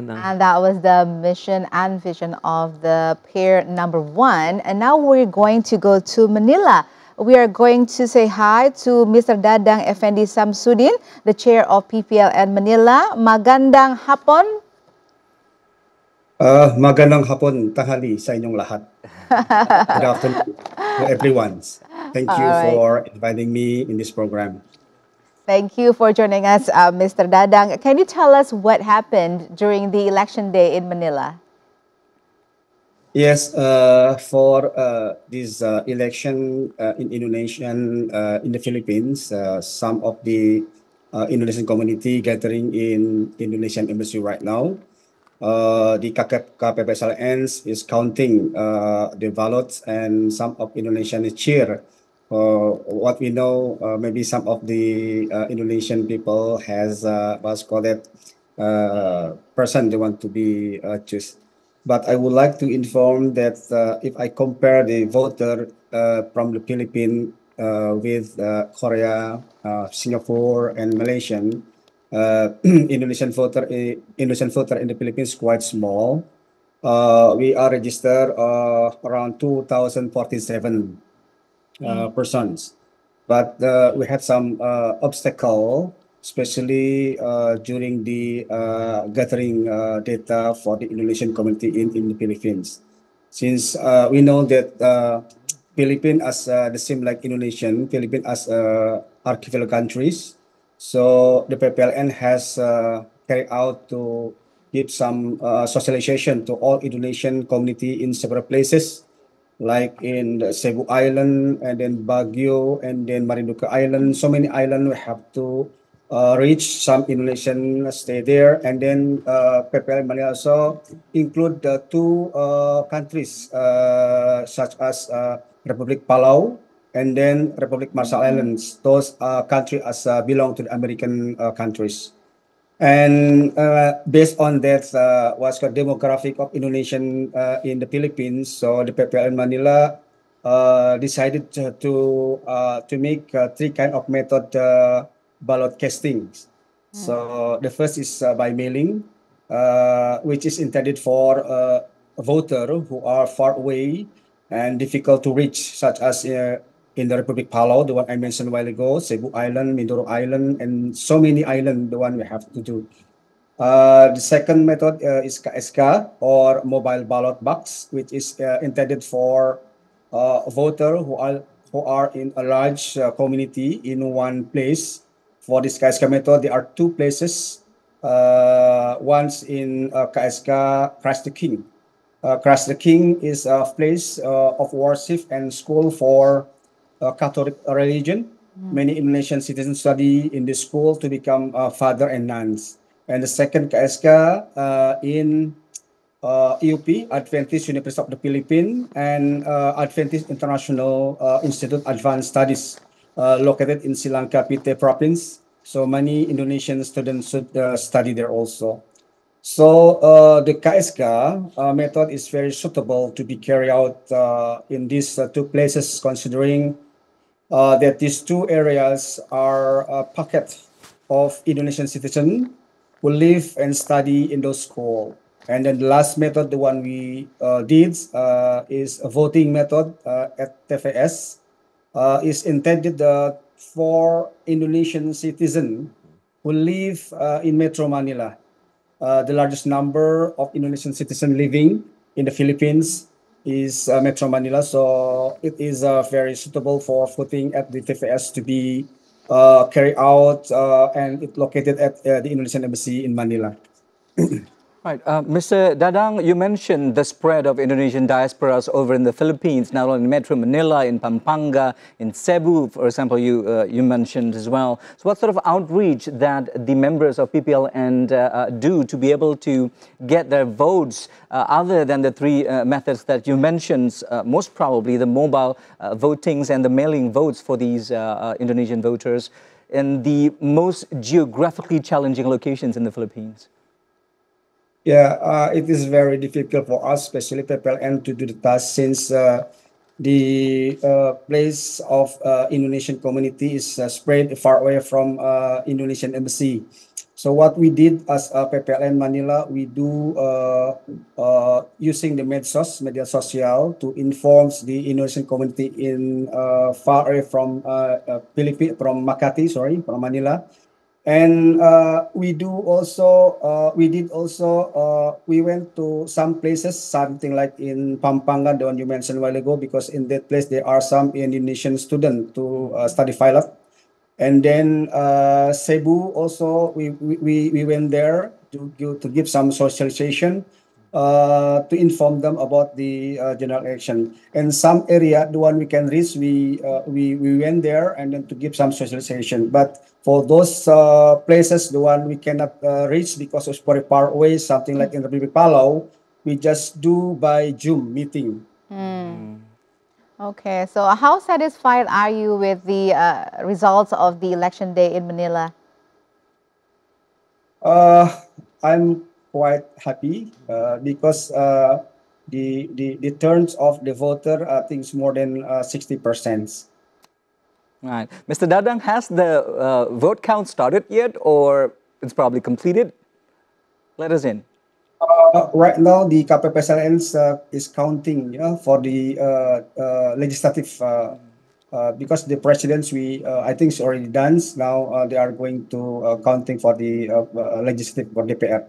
And that was the mission and vision of the pair number 1. And now we're going to go to Manila. We are going to say hi to Mr. Dadang Effendi Samsudin, the chair of PPLN Manila. Magandang hapon. Magandang hapon, tanghali sa inyong lahat. Good afternoon to everyone. Thank you for inviting me in this program. Thank you for joining us, Mr. Dadang. Can you tell us what happened during the election day in Manila? Yes, for this election in in the Philippines, some of the Indonesian community gathering in Indonesian embassy right now. The KPPSLN is counting the ballots, and some of Indonesians cheer. What we know, maybe some of the Indonesian people has what's called it person they want to be choose. But I would like to inform that if I compare the voter from the Philippines with Korea, Singapore, and Malaysian, Indonesian voter in the Philippines is quite small. We are registered around 2,047 persons, but we had some obstacle, especially during the gathering data for the Indonesian community in the Philippines. Since we know that Philippines as the same like Indonesian, Philippines as archipelago countries, so the PPLN has carried out to give some socialization to all Indonesian community in several places, like in the Cebu Island and then Baguio and then Marinduque Island. So many islands we have to reach. Some Indonesian stay there, and then PPL Manila also include the two countries such as Republic Palau and then Republic Marshall Islands. Those countries as belong to the American countries. And based on that, what's called demographic of Indonesian in the Philippines, so the PPL Manila decided to make three kind of method ballot castings. So the first is by mailing, which is intended for a voter who are far away and difficult to reach, such as in the Republic Palau, the one I mentioned a while ago, Cebu Island, Mindoro Island, and so many islands, the one we have to do. The second method is KSK, or mobile ballot box, which is intended for voter who are in a large community in one place. For this KSK method, there are two places. Once in KSK Christ the King. Christ the King is a place of worship and school for Catholic religion. Many Indonesian citizens study in this school to become father and nuns. And the second KSK in EUP, Adventist University of the Philippines, and Adventist International Institute Advanced Studies, located in Silangka Pite province. So many Indonesian students should study there also. So the KSK method is very suitable to be carried out in these two places, considering that these two areas are a pocket of Indonesian citizens who live and study in those schools. And then the last method, the one we did, is a voting method at TVS, is intended for Indonesian citizens who live in Metro Manila. The largest number of Indonesian citizens living in the Philippines is Metro Manila, so it is very suitable for voting at the TVS to be carried out, and it's located at the Indonesian Embassy in Manila. Right. Mr. Dadang, you mentioned the spread of Indonesian diasporas over in the Philippines, not only in Metro Manila, in Pampanga, in Cebu, for example, you mentioned as well. So what sort of outreach that the members of PPLN do to be able to get their votes, other than the three methods that you mentioned, most probably the mobile votings and the mailing votes for these Indonesian voters in the most geographically challenging locations in the Philippines? Yeah, it is very difficult for us, especially PPLN, to do the task, since the place of Indonesian community is spread far away from Indonesian embassy. So what we did as PPLN Manila, we do using the media social, to inform the Indonesian community in far away from Philippines, from Makati, sorry, from Manila. And we did also, we went to some places, something like in Pampanga, the one you mentioned a while ago, because in that place there are some Indonesian students to study pilot. And then Cebu also, we went there to give some socialization, to inform them about the general election. And some area, the one we can reach, we went there and then to give some socialization. But for those places, the one we cannot reach because it's very far away, something like in Republic Palau, we just do by Zoom meeting. Okay, so how satisfied are you with the results of the election day in Manila? I'm quite happy because the turns of the voter, I think, is more than 60%. Right. Mr. Dadang, has the vote count started yet, or it's probably completed? Let us in. Right now, the KPPSLN is counting for the legislative because the presidents I think is already done. Now they are going to counting for the legislative for DPR.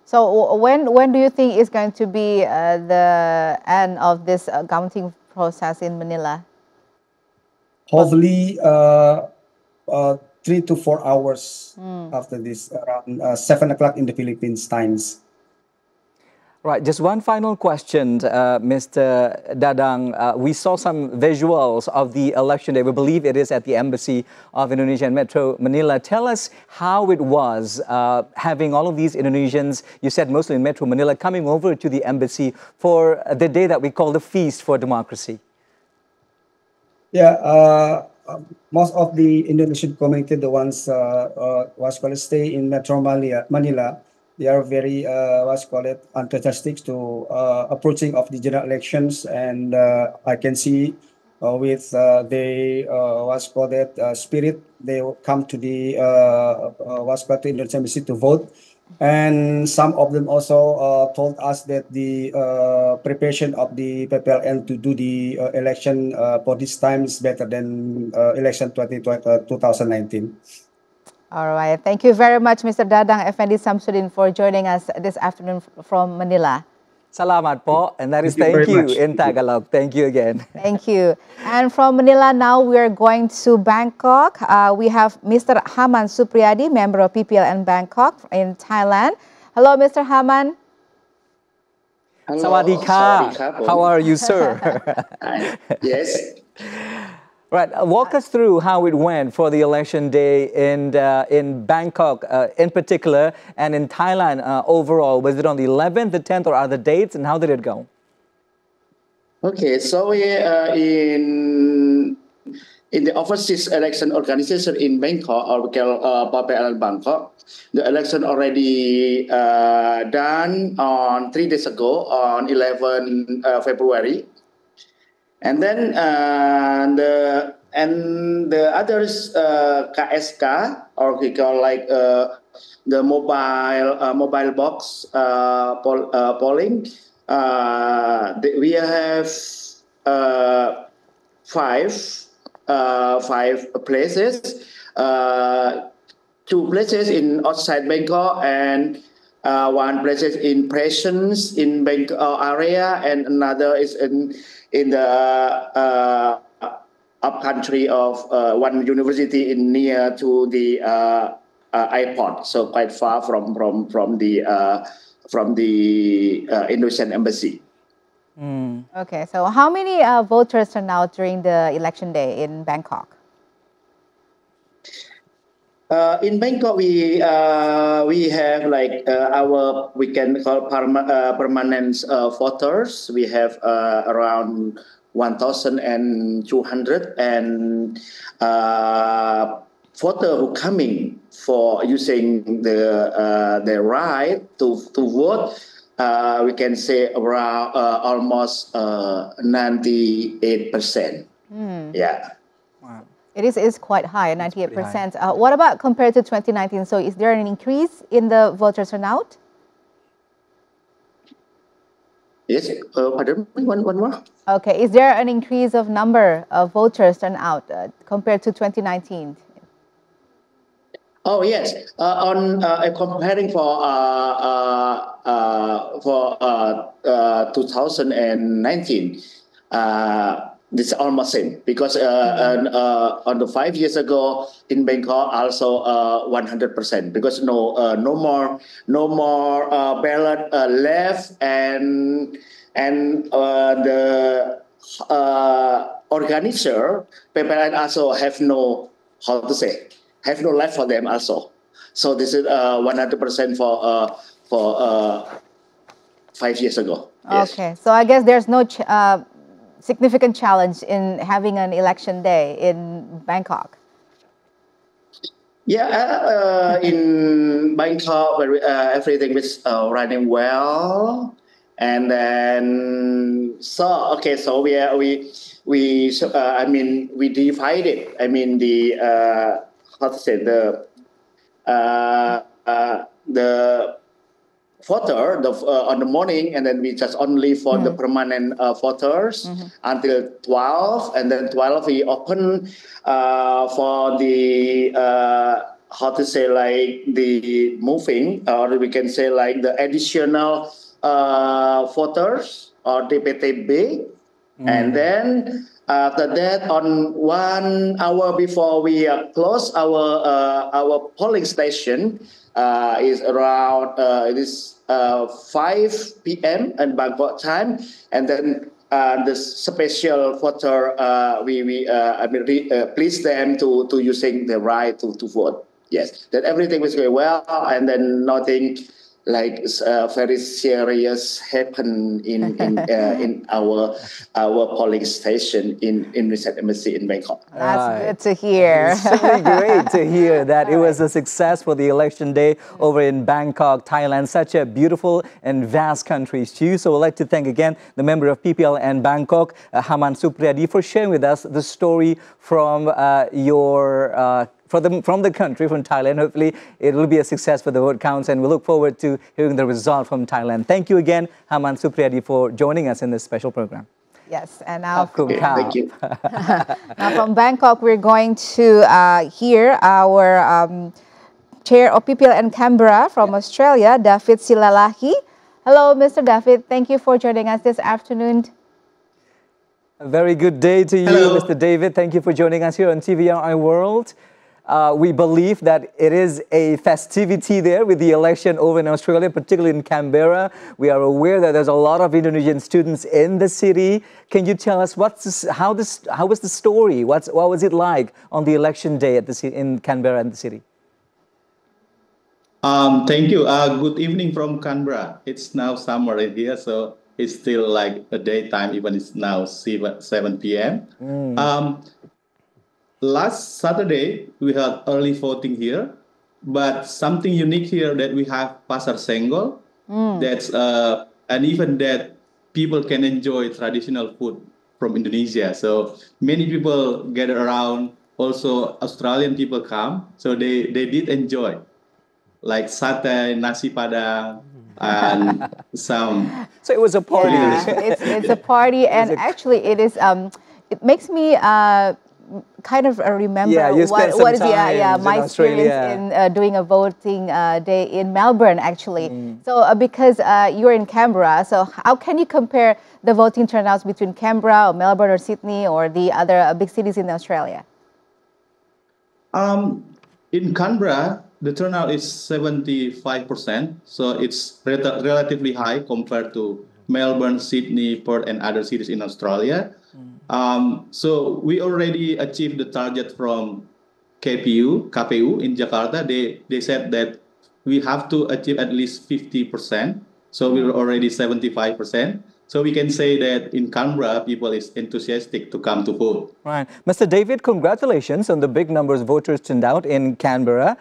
So when do you think is going to be the end of this counting process in Manila? Hopefully, 3 to 4 hours after this, around 7 o'clock in the Philippines times. Right, just one final question, Mr. Dadang. We saw some visuals of the election day. We believe it is at the Embassy of Indonesia in Metro Manila. Tell us how it was having all of these Indonesians, you said mostly in Metro Manila, coming over to the embassy for the day that we call the Feast for Democracy. Yeah, most of the Indonesian community, the ones what's called stay in Metro Manila, they are very what's called enthusiastic to approaching of the general elections, and I can see with the what's called spirit, they will come to the what's called the Indonesian embassy to vote. And some of them also told us that the preparation of the PPLN to do the election for this time is better than election 2019. All right. Thank you very much, Mr. Dadang Effendi Samsudin, for joining us this afternoon from Manila. Salamat po, and that is thank you in Tagalog. Thank you again. Thank you. And from Manila now, we are going to Bangkok. We have Mr. Haman Supriyadi, member of PPLN Bangkok in Thailand. Hello, Mr. Haman. Hello. Sawadee ka. How are you, sir? Yes. Right, walk us through how it went for the election day in Bangkok in particular, and in Thailand overall. Was it on the 11th, the 10th, or other dates, and how did it go? Okay, so in the overseas election organization in Bangkok, or we call PPLN Bangkok, the election already done on 3 days ago on 11 February. And then the others KSK, or we call like the mobile box polling. We have five places, 2 places in outside Bangkok, and 1 place in presence in Bangkok area, and another is in the upcountry of one university near to the airport, so quite far from the Indonesian embassy. Okay, so how many voters turned out during the election day in Bangkok? In Bangkok, we have like our, we can call permanent voters. We have around 1,200 and voters who coming for using the right to vote. We can say around almost 98%. Yeah. Wow. It is quite high, 98%. What about compared to 2019? So is there an increase in the voter turnout? Yes, pardon me, one more. Okay, is there an increase of number of voters turnout compared to 2019? Oh yes, on comparing for 2019, this is almost same, because on the 5 years ago in Bangkok also 100%, because no more ballot left, and the organizer PPLN also have no, how to say, have no left for them also. So this is 100% for 5 years ago. Yes. Okay, so I guess there's no significant challenge in having an election day in Bangkok. Yeah, in Bangkok, everything is running well, and then so okay, so I mean we divided. I mean the how to say the voter on the morning, and then we just only for the permanent voters until 12, and then 12 we open for the how to say like the moving, or we can say like the additional voters or DPTB, and then after that, on 1 hour before we close our polling station, is around it is 5 p.m. in Bangkok time, and then the special voter please them to using the right to vote. Yes, that everything was going well, and then nothing like very serious happened in our polling station in Indonesian Embassy in Bangkok. That's good to hear. It's really great to hear that it was a success for the election day over in Bangkok, Thailand. Such a beautiful and vast country too. So I'd like to thank again the member of PPLN Bangkok, Haman Supriyadi, for sharing with us the story from from the country, from Thailand. Hopefully, it will be a success for the vote counts, and we look forward to hearing the result from Thailand. Thank you again, Haman Supriyadi, for joining us in this special program. Yes, and now Thank you. now from Bangkok, we're going to hear our chair of PPLN Canberra from Australia, David Silalahi. Hello, Mr. David. Thank you for joining us this afternoon. A very good day to you, Hello. Mr. David. Thank you for joining us here on TVRI World. We believe that it is a festivity there with the election over in Australia, particularly in Canberra. We are aware that there's a lot of Indonesian students in the city. Can you tell us how was the story? What was it like on the election day in Canberra and the city? Thank you. Good evening from Canberra. It's now summer in here, so it's still like a daytime, even it's now 7 p.m. Last Saturday, we had early voting here, but something unique here that we have Pasar Senggol. That's an event that people can enjoy traditional food from Indonesia. So many people gather around. Also, Australian people come, so they did enjoy, like satay, nasi padang, and some. So it was a party. Yeah, it's a party, and actually it is. It makes me kind of remember what is my experience in doing a voting day in Melbourne actually. So because you're in Canberra, so how can you compare the voting turnouts between Canberra or Melbourne or Sydney or the other big cities in Australia? In Canberra, the turnout is 75%, so it's relatively high compared to Melbourne, Sydney, Perth, and other cities in Australia. So we already achieved the target from KPU in Jakarta. They said that we have to achieve at least 50%. So we were already 75%. So we can say that in Canberra, people is enthusiastic to come to vote. Right. Mr. David, congratulations on the big numbers of voters turned out in Canberra.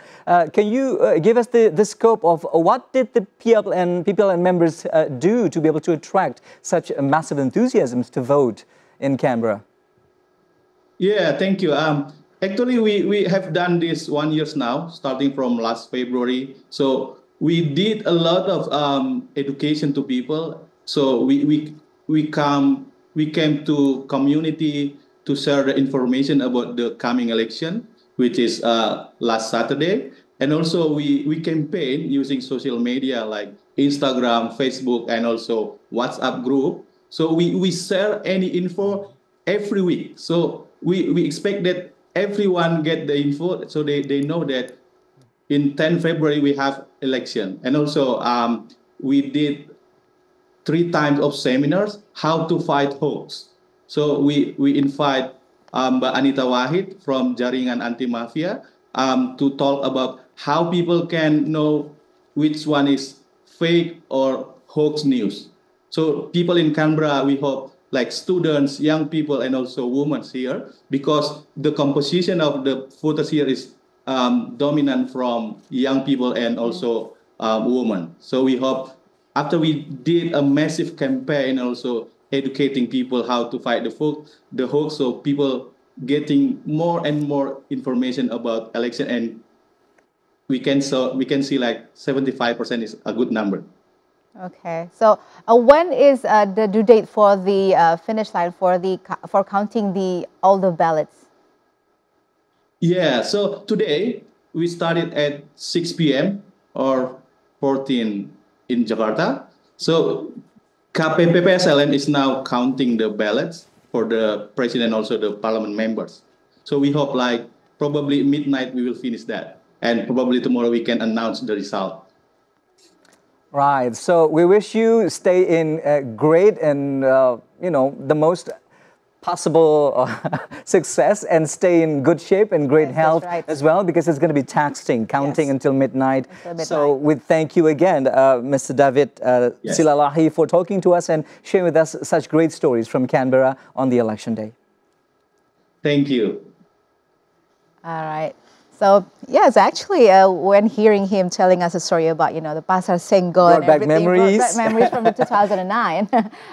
Can you give us the scope of what did the PPLN members do to be able to attract such massive enthusiasms to vote in Canberra? Yeah, thank you. Actually, we have done this 1 year now, starting from last February. So we did a lot of education to people. So we came to community to share the information about the coming election, which is last Saturday. And also we campaign using social media like Instagram, Facebook, and also WhatsApp group. So we share any info every week. So we expect that everyone get the info so they know that in 10 February we have election. And also we did 3 times of seminars, how to fight hoax. So we invite Mbak Anita Wahid from Jaringan Anti Mafia to talk about how people can know which one is fake or hoax news. So people in Canberra, we hope, like students, young people, and also women here, because the composition of the voters here is dominant from young people and also women. So we hope after we did a massive campaign, also educating people how to fight the hoax, so people getting more and more information about election, and we can see like 75% is a good number. Okay, so when is the due date for the finish line for counting all the ballots? Yeah, so today we started at 6 p.m. or 14 in Jakarta. So KPPSLN is now counting the ballots for the president, also the parliament members. So we hope like probably midnight we will finish that, and probably tomorrow we can announce the result. Right. So we wish you stay in great and the most possible success, and stay in good shape and great health as well, because it's going to be taxing, counting until midnight. So we thank you again, Mr. David Silalahi, for talking to us and sharing with us such great stories from Canberra on the election day. Thank you. All right. So yes, actually, when hearing him telling us a story about the Pasar Senggol and everything, memories. brought back memories from 2009.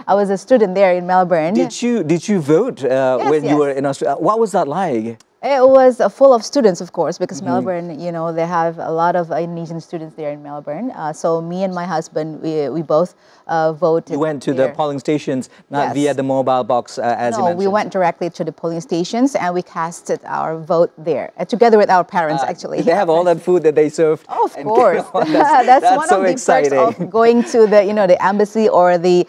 I was a student there in Melbourne. Did you vote when you were in Australia? What was that like? It was full of students, of course, because Melbourne, they have a lot of Indonesian students there in Melbourne. So me and my husband, we both voted. You went to the polling stations, not via the mobile box, as you mentioned. No, we went directly to the polling stations and we casted our vote there, together with our parents, actually. Did they have all that food that they served? Oh, of course. That's one so of the exciting. perks of going to the, the embassy or the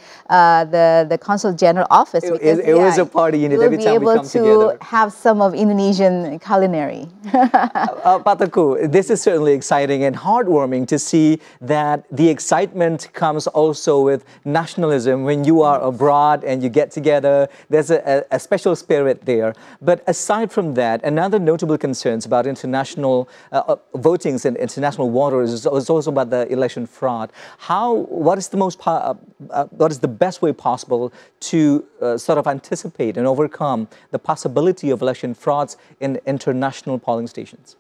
consul general office. It was a party in it every time we come together. You'll be able to have some of Indonesian culinary. Pak Teguh, this is certainly exciting and heartwarming to see that the excitement comes also with nationalism. When you are abroad and you get together, there's a special spirit there. But aside from that, another notable concerns about international votings in international waters is also about the election fraud. What is the best way possible to sort of anticipate and overcome the possibility of election frauds in international polling stations?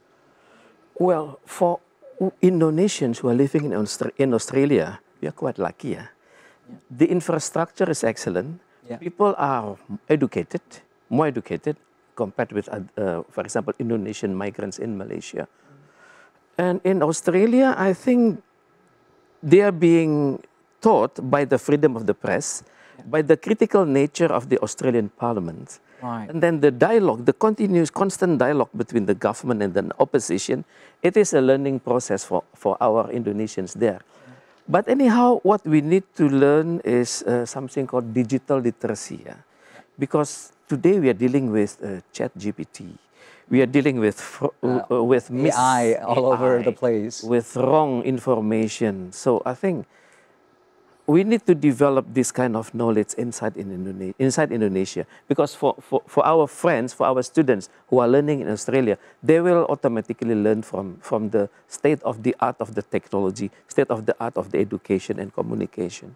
Well, for Indonesians who are living in Australia, we are quite lucky. Yeah? The infrastructure is excellent. People are educated, more educated compared with, for example, Indonesian migrants in Malaysia. And in Australia, I think they are being taught by the freedom of the press, by the critical nature of the Australian Parliament. Right. And then the dialogue, the continuous, constant dialogue between the government and the opposition, it is a learning process for our Indonesians there. But anyhow, what we need to learn is something called digital literacy. Yeah? Because today we are dealing with ChatGPT. We are dealing with AI all over the place. With wrong information. So I think we need to develop this kind of knowledge inside Indonesia, because for our friends, for our students who are learning in Australia, they will automatically learn from the state of the art of the technology, state of the art of the education and communication.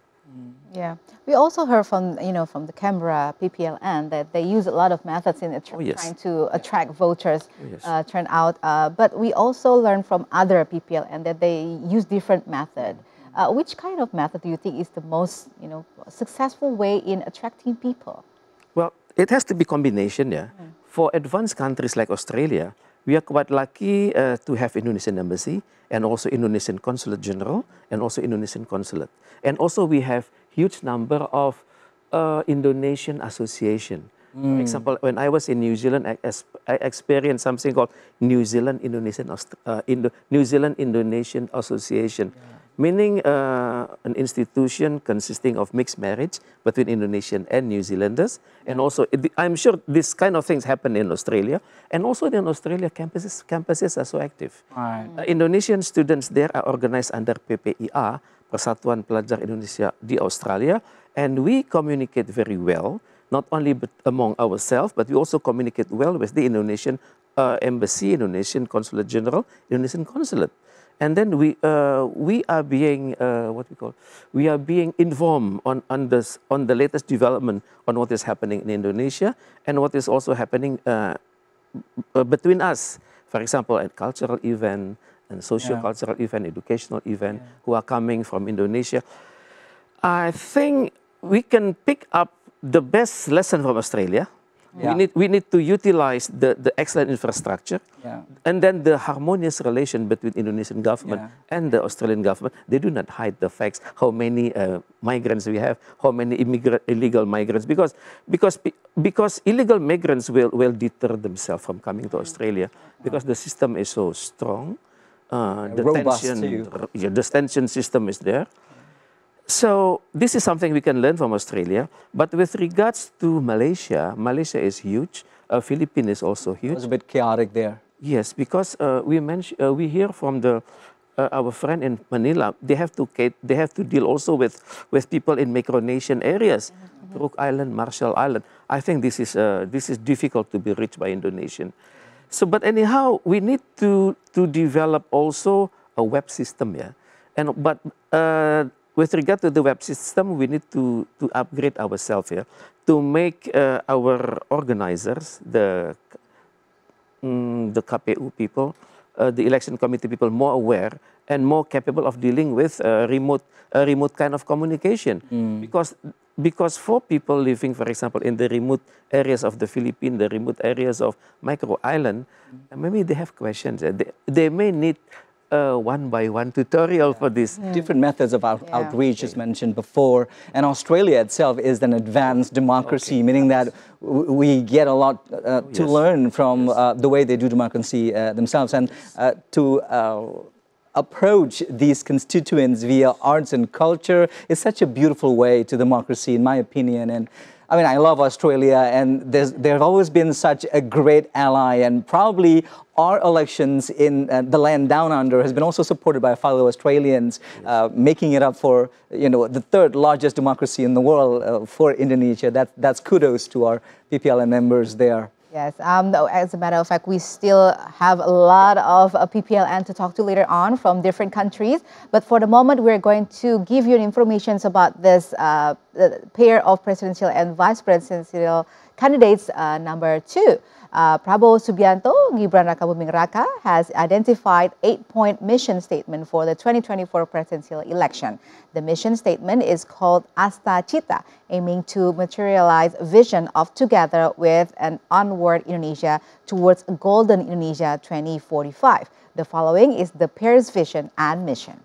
Yeah, we also heard from from the Canberra PPLN that they use a lot of methods in trying to attract voters turnout. But we also learned from other PPLN that they use different method. Which kind of method do you think is the most, successful way in attracting people? Well, it has to be combination, yeah. For advanced countries like Australia, we are quite lucky to have Indonesian embassy and also Indonesian consulate general and also Indonesian consulate. And also we have huge number of Indonesian association. For example, when I was in New Zealand, I experienced something called New Zealand Indonesian Association. Meaning an institution consisting of mixed marriage between Indonesian and New Zealanders. And also, I'm sure this kind of things happen in Australia. And also in Australia, campuses are so active. Right. Indonesian students there are organized under PPIA, Persatuan Pelajar Indonesia di Australia. And we communicate very well, not only among ourselves, but we also communicate well with the Indonesian embassy, Indonesian Consulate General, Indonesian Consulate. And then we are being we are being informed on the latest development on what is happening in Indonesia and what is also happening between us, for example, at cultural event and socio-cultural event, educational event, who are coming from Indonesia. I think we can pick up the best lesson from Australia. We need to utilize the excellent infrastructure, and then the harmonious relation between Indonesian government and the Australian government. They do not hide the facts, how many migrants we have, how many illegal migrants, because illegal migrants will deter themselves from coming to Australia, because the system is so strong. The detention system is there. So this is something we can learn from Australia. But with regards to Malaysia, Malaysia is huge. Philippines is also huge. It was a bit chaotic there. Yes, because we hear from our friend in Manila. They have to deal also with people in Micronesian areas, Truk Island, Marshall Island. I think this is difficult to be reached by Indonesian. So, but anyhow, we need to develop also a web system, with regard to the web system, we need to upgrade ourselves here to make our organizers, the KPU people, the election committee people, more aware and more capable of dealing with remote kind of communication. Because for people living, for example, in the remote areas of the Philippines, the remote areas of Micro Island, maybe they have questions. They may need one-by-one tutorial for this. Different methods of outreach, as mentioned before. And Australia itself is an advanced democracy, meaning that we get a lot to learn from the way they do democracy themselves. And to approach these constituents via arts and culture is such a beautiful way to democracy, in my opinion. And I mean, I love Australia, and there have always been such a great ally, and probably our elections in the land down under has been also supported by fellow Australians, making it up for, the third largest democracy in the world for Indonesia. That's kudos to our PPLN members there. Yes, as a matter of fact, we still have a lot of PPLN to talk to later on from different countries. But for the moment, we're going to give you information about this pair of presidential and vice presidential candidates. Number 2, Prabowo Subianto, Gibran Rakabuming Raka has identified 8-point mission statement for the 2024 presidential election. The mission statement is called Asta Cita, aiming to materialize vision of together with an onward Indonesia towards Golden Indonesia 2045. The following is the pair's vision and mission.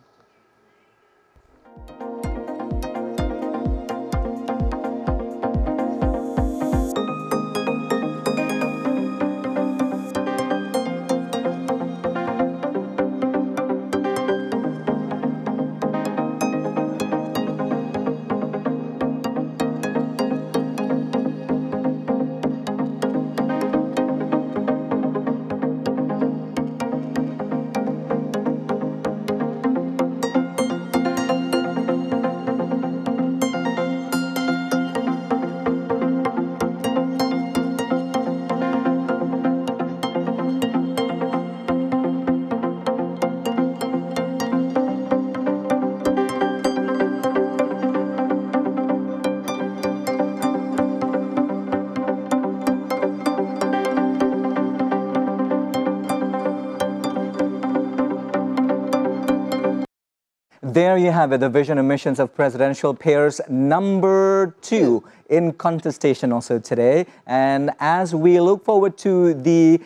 There you have it, the vision and missions of presidential pairs number 2 in contestation also today. And as we look forward to the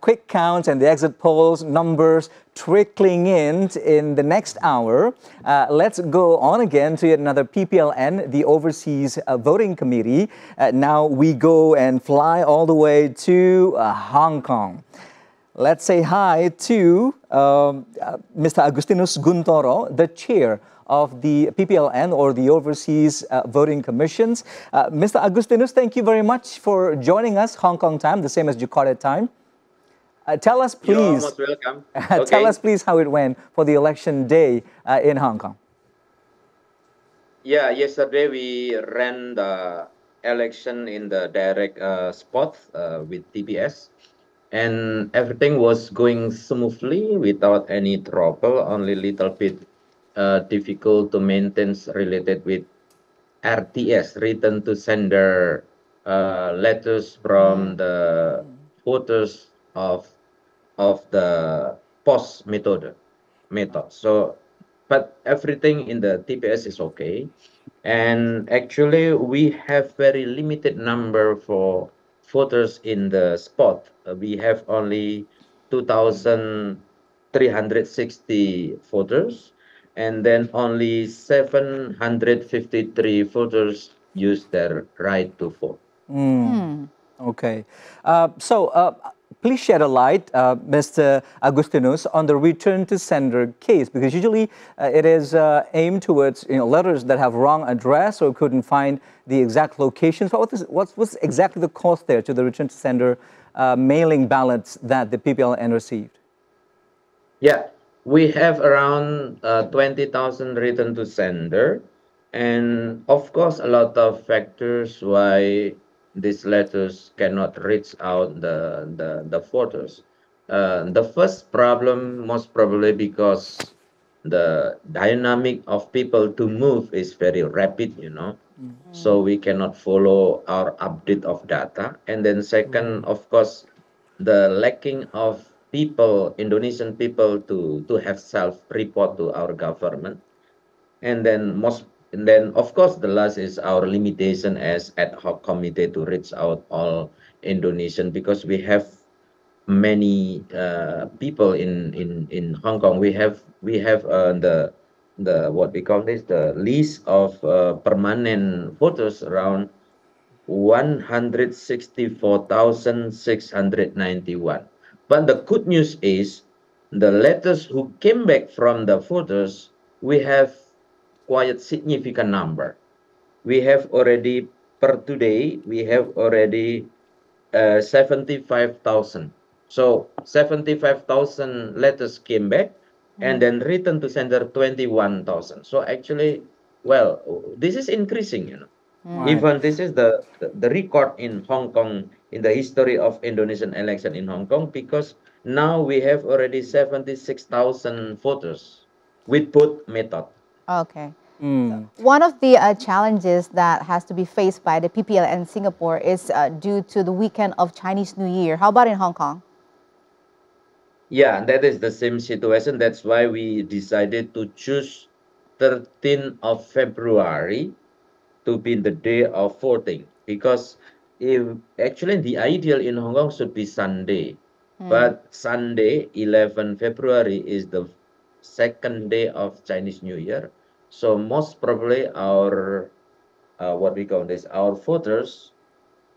quick counts and the exit polls numbers trickling in the next hour, let's go on again to yet another PPLN, the Overseas Voting Committee. Now we go and fly all the way to Hong Kong. Let's say hi to Mr. Agustinus Guntoro, the chair of the PPLN, or the Overseas Voting Commissions. Mr. Agustinus, thank you very much for joining us, Hong Kong time, the same as Jakarta time. Tell us, please. You're most welcome. Tell us, please, how it went for the election day in Hong Kong. Yeah, yesterday we ran the election in the direct spot with TPS. And everything was going smoothly without any trouble, only little bit difficult to maintain related with RTS, return to sender letters from the voters of of the POS method. So, but everything in the TPS is okay. And actually, we have very limited number for voters in the spot. We have only 2,360 voters, and then only 753 voters use their right to vote. Okay. Please shed a light, Mr. Agustinus, on the return to sender case, because usually it is aimed towards letters that have wrong address or couldn't find the exact locations. What's exactly the cost there to the return to sender mailing ballots that the PPLN received? Yeah, we have around 20,000 return to sender. And of course, a lot of factors why these letters cannot reach out the voters. The first problem, most probably because the dynamic of people to move is very rapid, so we cannot follow our update of data. And then second, of course, the lacking of people, Indonesian people, to have self-report to our government. And then of course the last is our limitation as ad hoc committee to reach out all Indonesian, because we have many people in Hong Kong. We have the what we call this, the list of permanent voters around 164,691. But the good news is the letters who came back from the voters, we have quite significant number. We have already, per today, we have already 75,000. So 75,000 letters came back, and then written to sender 21,000. So actually, well, this is increasing, Even this is the record in Hong Kong in the history of Indonesian election in Hong Kong, because now we have already 76,000 voters with both method. Okay. One of the challenges that has to be faced by the PPLN Singapore is due to the weekend of Chinese New Year. How about in Hong Kong? Yeah, that is the same situation. That's why we decided to choose 13th of February to be the day of voting, because if actually the ideal in Hong Kong should be Sunday, but Sunday 11 February is the second day of Chinese New Year. So most probably our what we call this, our voters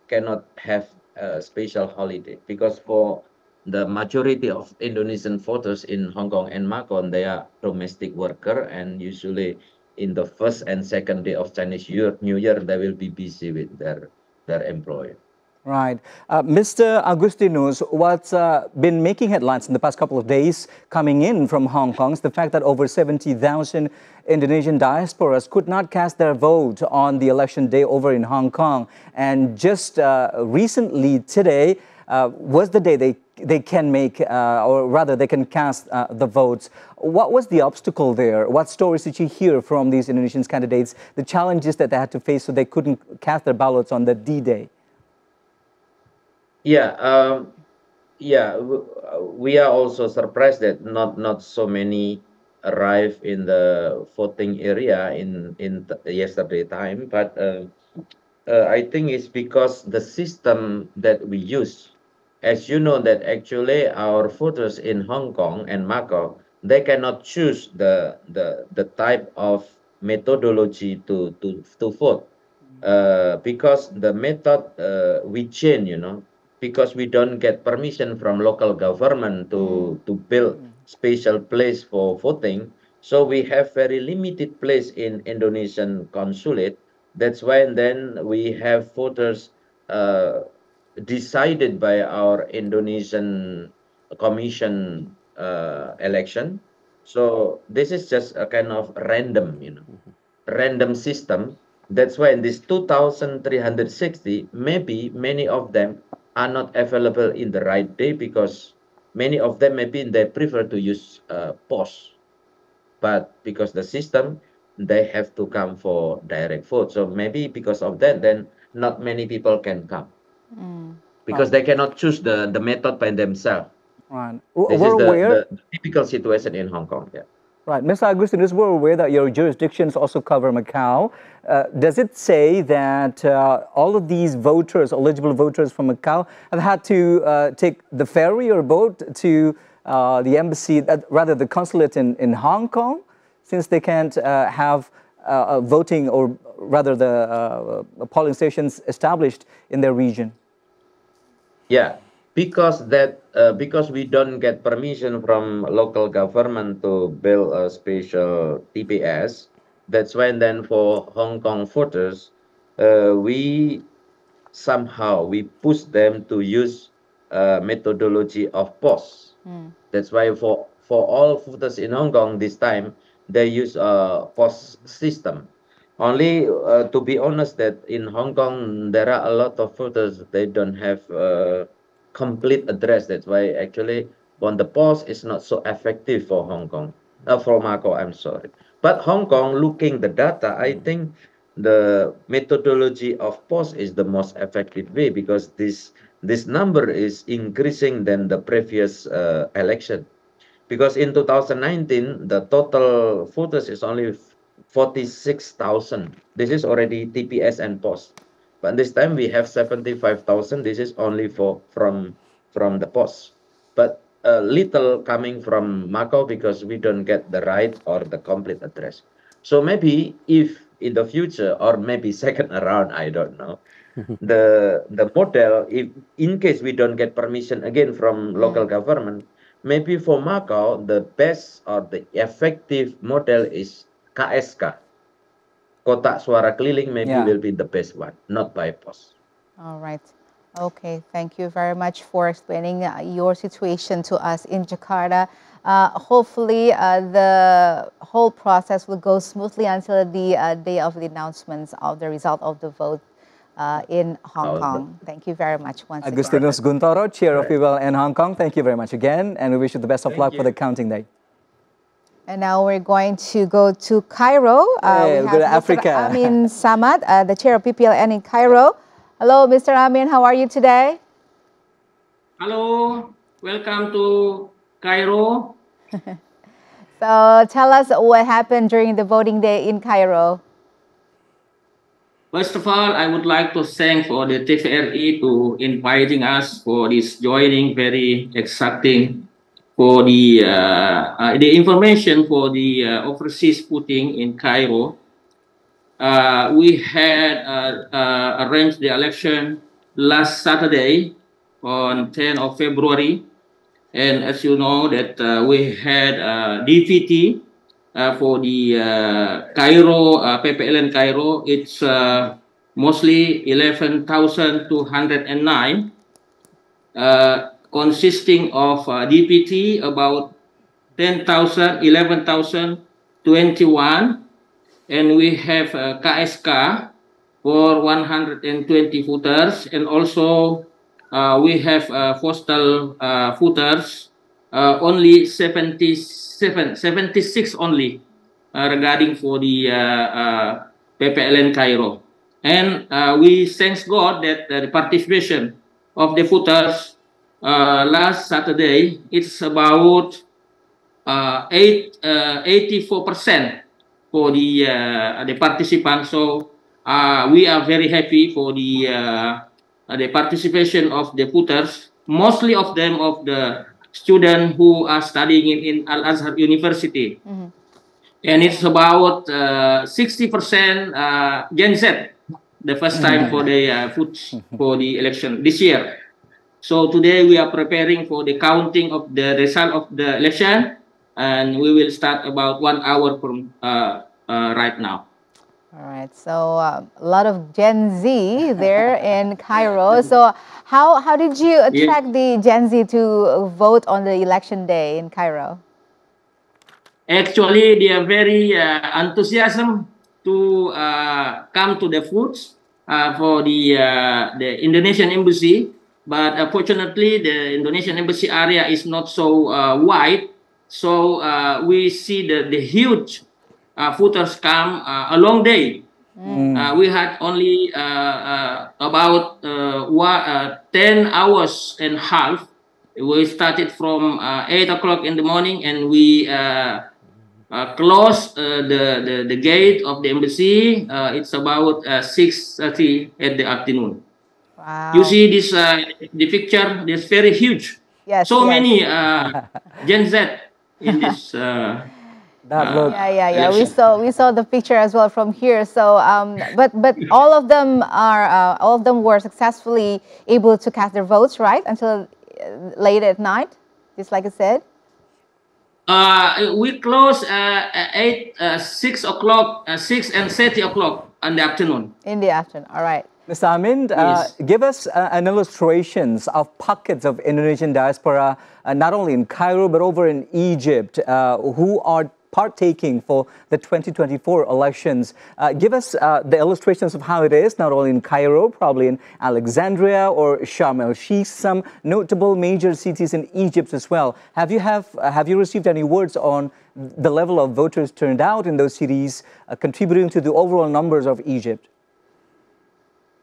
cannot have a special holiday, because for the majority of Indonesian voters in Hong Kong and Macau, they are domestic worker, and usually in the first and second day of Chinese New Year, they will be busy with their employer. Right. Mr. Agustinus, what's been making headlines in the past couple of days coming in from Hong Kong is the fact that over 70,000 Indonesian diasporas could not cast their vote on the election day over in Hong Kong. And just recently today was the day they can make, or rather they can cast the votes. What was the obstacle there? What stories did you hear from these Indonesian candidates, the challenges that they had to face so they couldn't cast their ballots on the D-Day? Yeah, we are also surprised that not so many arrived in the voting area in yesterday time, but I think it's because the system that we use. As you know, that actually our voters in Hong Kong and Macau, they cannot choose the type of methodology to vote, because the method we change, because we don't get permission from local government to build special place for voting. So we have very limited place in Indonesian consulate. That's why then we have voters decided by our Indonesian commission election. So this is just a kind of random, random system. That's why in this 2,360, maybe many of them are not available in the right day, because many of them maybe they prefer to use POS, but because the system, they have to come for direct vote. So maybe because of that, then not many people can come, because they cannot choose the method by themselves. Right. This We're is aware. the typical situation in Hong Kong. Yeah. Right, Mr. Agustinus, we're aware that your jurisdictions also cover Macau. Does it say that all of these voters, eligible voters from Macau, have had to take the ferry or boat to the embassy, rather the consulate in Hong Kong, since they can't have voting, or rather the polling stations established in their region? Yeah, because we don't get permission from local government to build a special TPS. That's why then for Hong Kong voters, we push them to use methodology of POS. That's why for all voters in Hong Kong this time they use a POS system. Only to be honest, that in Hong Kong there are a lot of voters, they don't have complete address. That's why actually on the POS is not so effective for Hong Kong, for Macau, I'm sorry. But Hong Kong, looking the data, I think the methodology of POS is the most effective way, because this number is increasing than the previous election. Because in 2019, the total voters is only 46,000. This is already TPS and POS. But this time we have 75,000. This is only from the POS. But little coming from Macau, because we don't get the right or the complete address. So maybe if in the future, or maybe second around, I don't know, the model, if in case we don't get permission again from local government, maybe for Macau, the best or the effective model is KSK. Kotak Suara Keliling maybe will be the best one, not by POS. All right. Okay, thank you very much for explaining your situation to us in Jakarta. Hopefully, the whole process will go smoothly until the day of the announcements of the result of the vote in Hong Kong. Thank you very much once again. Agustinus Guntoro, Chair of PIWEL in Hong Kong, thank you very much again, and we wish you the best of luck for the counting day. And now we're going to go to Cairo. Hey, we have Mr. Africa. Amin Samad, the Chair of PPLN in Cairo. Hello, Mr. Amin, how are you today? Hello, welcome to Cairo. So tell us what happened during the voting day in Cairo. First of all, I would like to thank for the TVRI to inviting us for this joining, very exciting for the information for the overseas voting in Cairo. We had arranged the election last Saturday on 10th of February. And as you know that we had DVT for the Cairo, PPLN Cairo. It's mostly 11,209, consisting of DPT about 10,000, 11,021. And we have KSK for 120 voters, and also we have postal voters, only 76 only regarding for the PPLN Cairo. And we thank God that the participation of the voters last Saturday, it's about 84% for the participants. So we are very happy for the participation of the voters, mostly of them of the students who are studying in Al-Azhar University. And it's about 60% Gen Z, the first time for the votes for the election this year. So today we are preparing for the counting of the result of the election, and we will start about 1 hour from right now. All right, so a lot of Gen Z there in Cairo. So how did you attract the Gen Z to vote on the election day in Cairo? Actually, they are very enthusiasm to come to the votes for the Indonesian embassy. But unfortunately, the Indonesian embassy area is not so wide. So we see the huge voters come a long day. We had only about 10 hours and a half We started from 8 o'clock in the morning, and we close the gate of the embassy. It's about 6:30 at the afternoon. Wow. You see this the picture. It's very huge. Yes. So yes. many Gen Z in this. Yeah. We saw the picture as well from here. So, but all of them were successfully able to cast their votes, right, until late at night, just like I said. We close at 6 o'clock, 6 and 30 o'clock in the afternoon. In the afternoon, all right. Mr. Amin, Yes. give us an illustrations of pockets of Indonesian diaspora, not only in Cairo, but over in Egypt, who are partaking for the 2024 elections. Give us the illustrations of how it is, not only in Cairo, probably in Alexandria or Sharm el-Sheikh, some notable major cities in Egypt as well. Have you received any words on the level of voters turned out in those cities, contributing to the overall numbers of Egypt?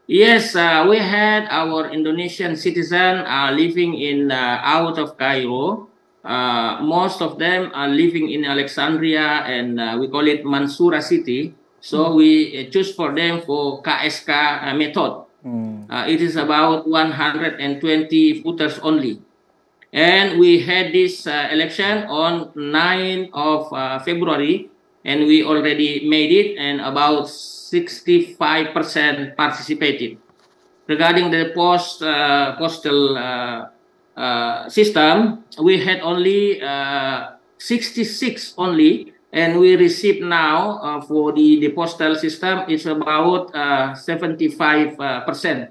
Yes, we had our Indonesian citizen living in out of Cairo. Most of them are living in Alexandria, and we call it Mansoura city. So we choose for them for KSK method. It is about 120 voters only. And we had this election on 9th of February, and we already made it, and about 65% participated. Regarding the postal system, we had only 66 only, and we received now for the postal system it's about 75%,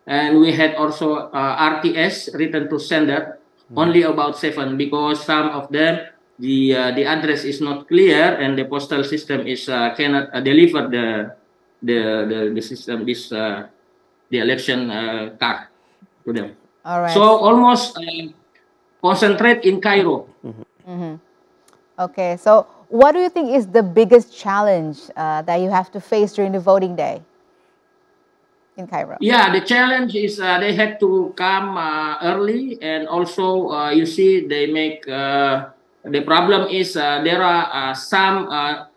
and we had also RTS, return to sender, only about 7, because some of them the address is not clear, and the postal system is cannot deliver the system the election card to them. All right. So almost concentrate in Cairo. Okay, so what do you think is the biggest challenge that you have to face during the voting day in Cairo? Yeah, the challenge is they had to come early, and also you see they make the problem is there are some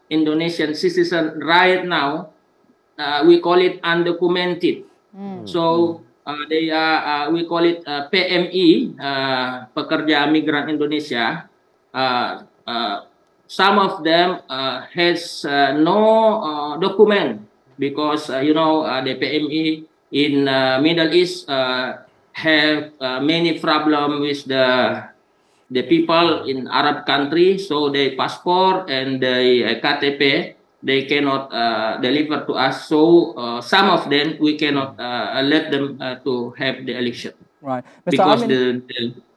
Indonesian citizens right now, we call it undocumented. So they are we call it PMI, Pekerja Migran Indonesia. Some of them has no document, because you know the PMI in Middle East have many problem with the people in Arab country, so their passport and the KTP they cannot deliver to us. So some of them we cannot let them to have the election. Right, Mr. Because Amin,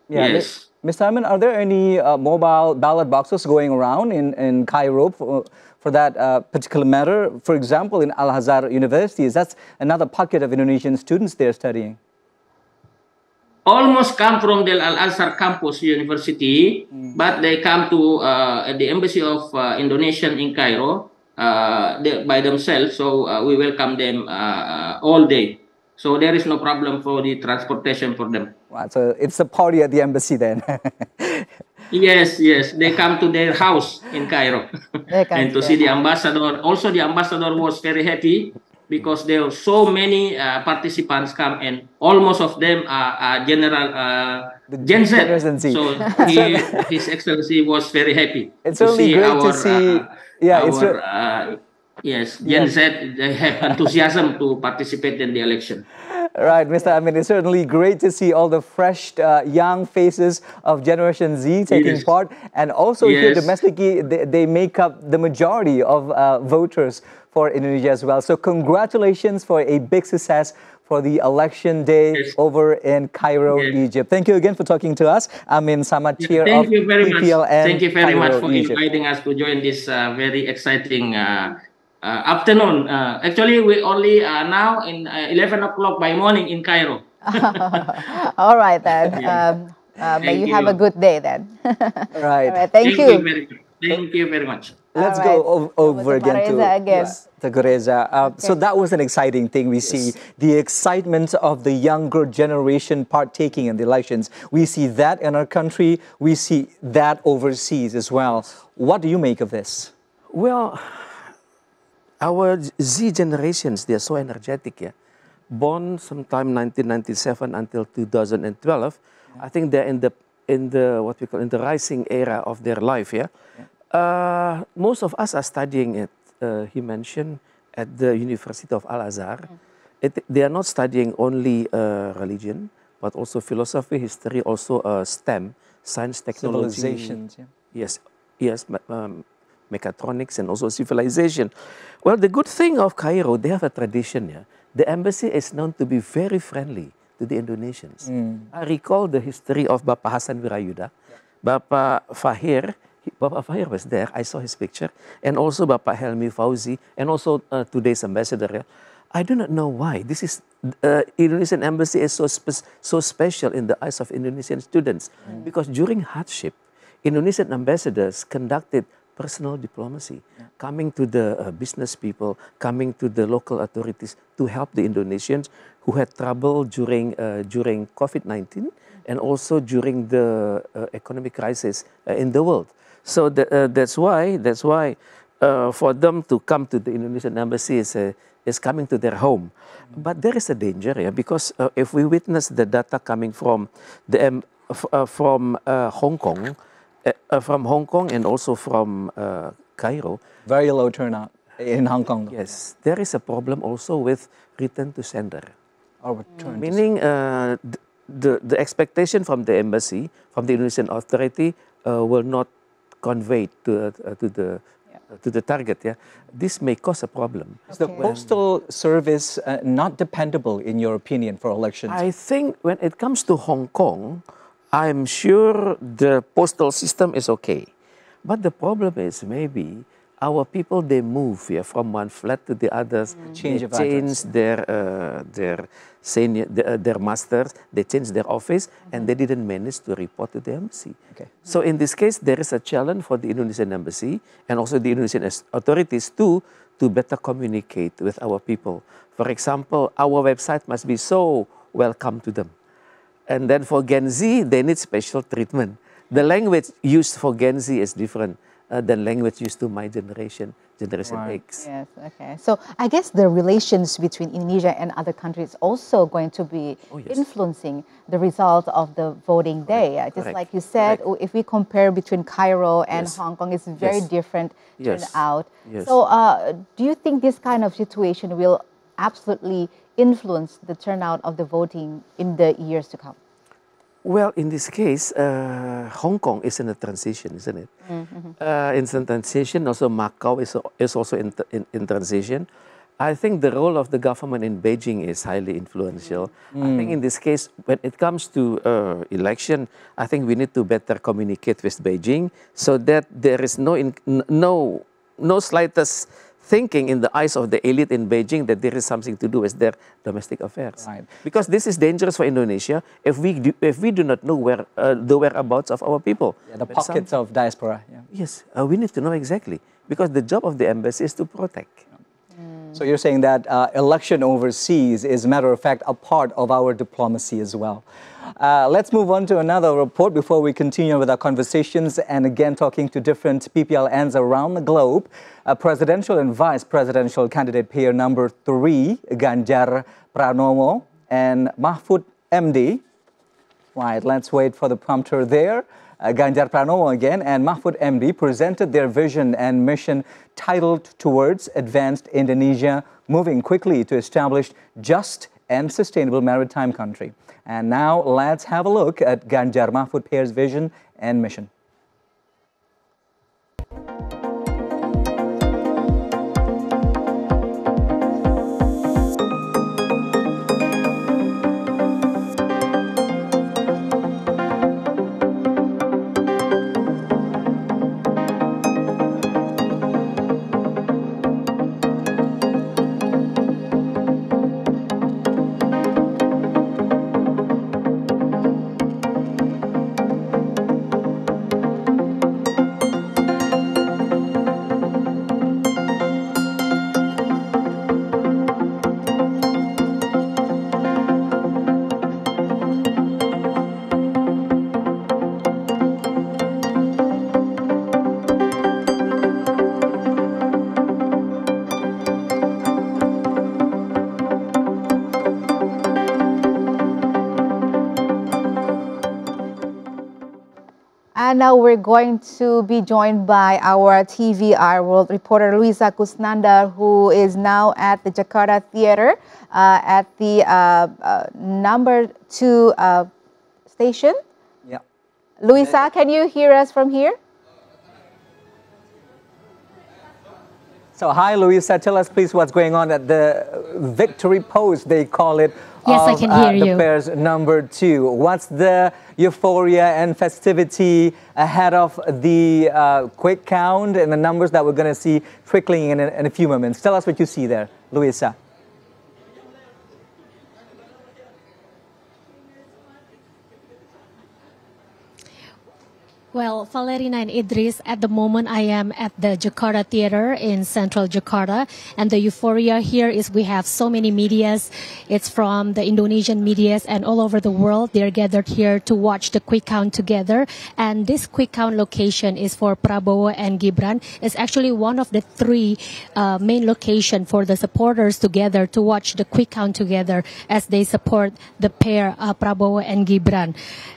yes. Mr. Amin, are there any mobile ballot boxes going around in Cairo for that particular matter? For example, in Al-Azhar University, that's another pocket of Indonesian students there studying. Almost come from the Al-Azhar campus university, but they come to the embassy of Indonesia in Cairo by themselves. So we welcome them all day. So there is no problem for the transportation for them. Wow, so it's a party at the embassy then. Yes, they come to their house in Cairo and to see the ambassador. Also, the ambassador was very happy because there were so many participants come, and almost of them are Gen Z. So His Excellency was very happy it's to really see great our, to see. Yeah, Gen Z, they have enthusiasm to participate in the election. Right, Mr. Amin, it's certainly great to see all the fresh, young faces of Generation Z taking part. And also here domestically, they make up the majority of voters for Indonesia as well. So congratulations for a big success for the election day over in Cairo, Egypt. Thank you again for talking to us. Amin Samad, chair of PPLN. Thank you very much for Egypt. inviting us to join this very exciting afternoon. Actually, we only now in 11 o'clock by morning in Cairo. All right then. May you have a good day then. Right. All right. Thank you. Thank you very much. Let's All right. go over again Reza to again. Teguh Reza. So that was an exciting thing. We see the excitement of the younger generation partaking in the elections. We see that in our country. We see that overseas as well. What do you make of this? Well, our Z generations, they're so energetic, yeah. Born sometime 1997 until 2012, I think they're in the what we call in the rising era of their life, yeah. Most of us are studying it. He mentioned at the University of Al Azhar. They are not studying only religion, but also philosophy, history, also STEM, science, technology, Civilizations, yeah. yes, mechatronics, and also civilization. Well, the good thing of Cairo, they have a tradition, yeah. The embassy is known to be very friendly to the Indonesians. I recall the history of Bapak Hassan Wirayuda, Bapak Fahir. Bapak Fahir was there. I saw his picture, and also Bapak Helmi Fauzi, and also today's ambassador. Yeah. I do not know why this is Indonesian embassy is so special in the eyes of Indonesian students, because during hardship, Indonesian ambassadors conducted personal diplomacy, coming to the business people, coming to the local authorities to help the Indonesians who had trouble during COVID-19 and also during the economic crisis in the world. So that's why for them to come to the Indonesian embassy is coming to their home. But there is a danger, yeah, because if we witness the data coming from Hong Kong. From Hong Kong and also from Cairo. Very low turnout in Hong Kong. Yes, there is a problem also with return to sender. Meaning the expectation from the embassy, from the Indonesian authority, will not convey to the target. Yeah, this may cause a problem. Is the postal service not dependable, in your opinion, for elections? I think when it comes to Hong Kong, I'm sure the postal system is okay. But the problem is maybe our people, they move from one flat to the others. They change their masters, they change their office, and they didn't manage to report to the embassy. Okay. So in this case, there is a challenge for the Indonesian embassy and also the Indonesian authorities to better communicate with our people. For example, our website must be so welcome to them. And then for Gen Z, they need special treatment. The language used for Gen Z is different than language used to my generation, Generation X. Yes, okay. So I guess the relations between Indonesia and other countries also going to be influencing the result of the voting day. Just like you said, if we compare between Cairo and Hong Kong, it's very different turnout. So do you think this kind of situation will absolutely influence the turnout of the voting in the years to come? Well, in this case, Hong Kong is in a transition, isn't it? In some transition, also Macau is also in transition. I think the role of the government in Beijing is highly influential. I think in this case, when it comes to election, I think we need to better communicate with Beijing so that there is no slightest thinking in the eyes of the elite in Beijing that there is something to do with their domestic affairs. Right. Because this is dangerous for Indonesia if we do not know where the whereabouts of our people. Yeah, the pockets of diaspora. Yeah. Yes, we need to know exactly, because the job of the embassy is to protect. So you're saying that election overseas is, matter of fact, a part of our diplomacy as well. Let's move on to another report before we continue with our conversations and again talking to different PPLNs around the globe. Presidential and vice presidential candidate pair number 3, Ganjar Pranowo and Mahfud MD. Right, let's wait for the prompter there. Ganjar Pranowo again and Mahfud MD presented their vision and mission titled Towards Advanced Indonesia, moving quickly to establish just and sustainable maritime country. And now let's have a look at Ganjar Mahfud pair's vision and mission. And now we're going to be joined by our TVR World reporter Luisa Kusnandar, who is now at the Jakarta Theatre at the number 2 station. Yeah. Luisa, can you hear us from here? So hi, Luisa. Tell us, please, what's going on at the victory post, they call it. Yes, I can hear you. The pair's number 2. What's the euphoria and festivity ahead of the quick count and the numbers that we're going to see trickling in a few moments? Tell us what you see there, Luisa. Well, Valerina and Idris, at the moment I am at the Jakarta Theatre in central Jakarta, and the euphoria here is we have so many medias. It's from the Indonesian medias and all over the world. They're gathered here to watch the quick count together, and this quick count location is for Prabowo and Gibran. It's actually one of the 3 main locations for the supporters together to watch the quick count together as they support the pair Prabowo and Gibran.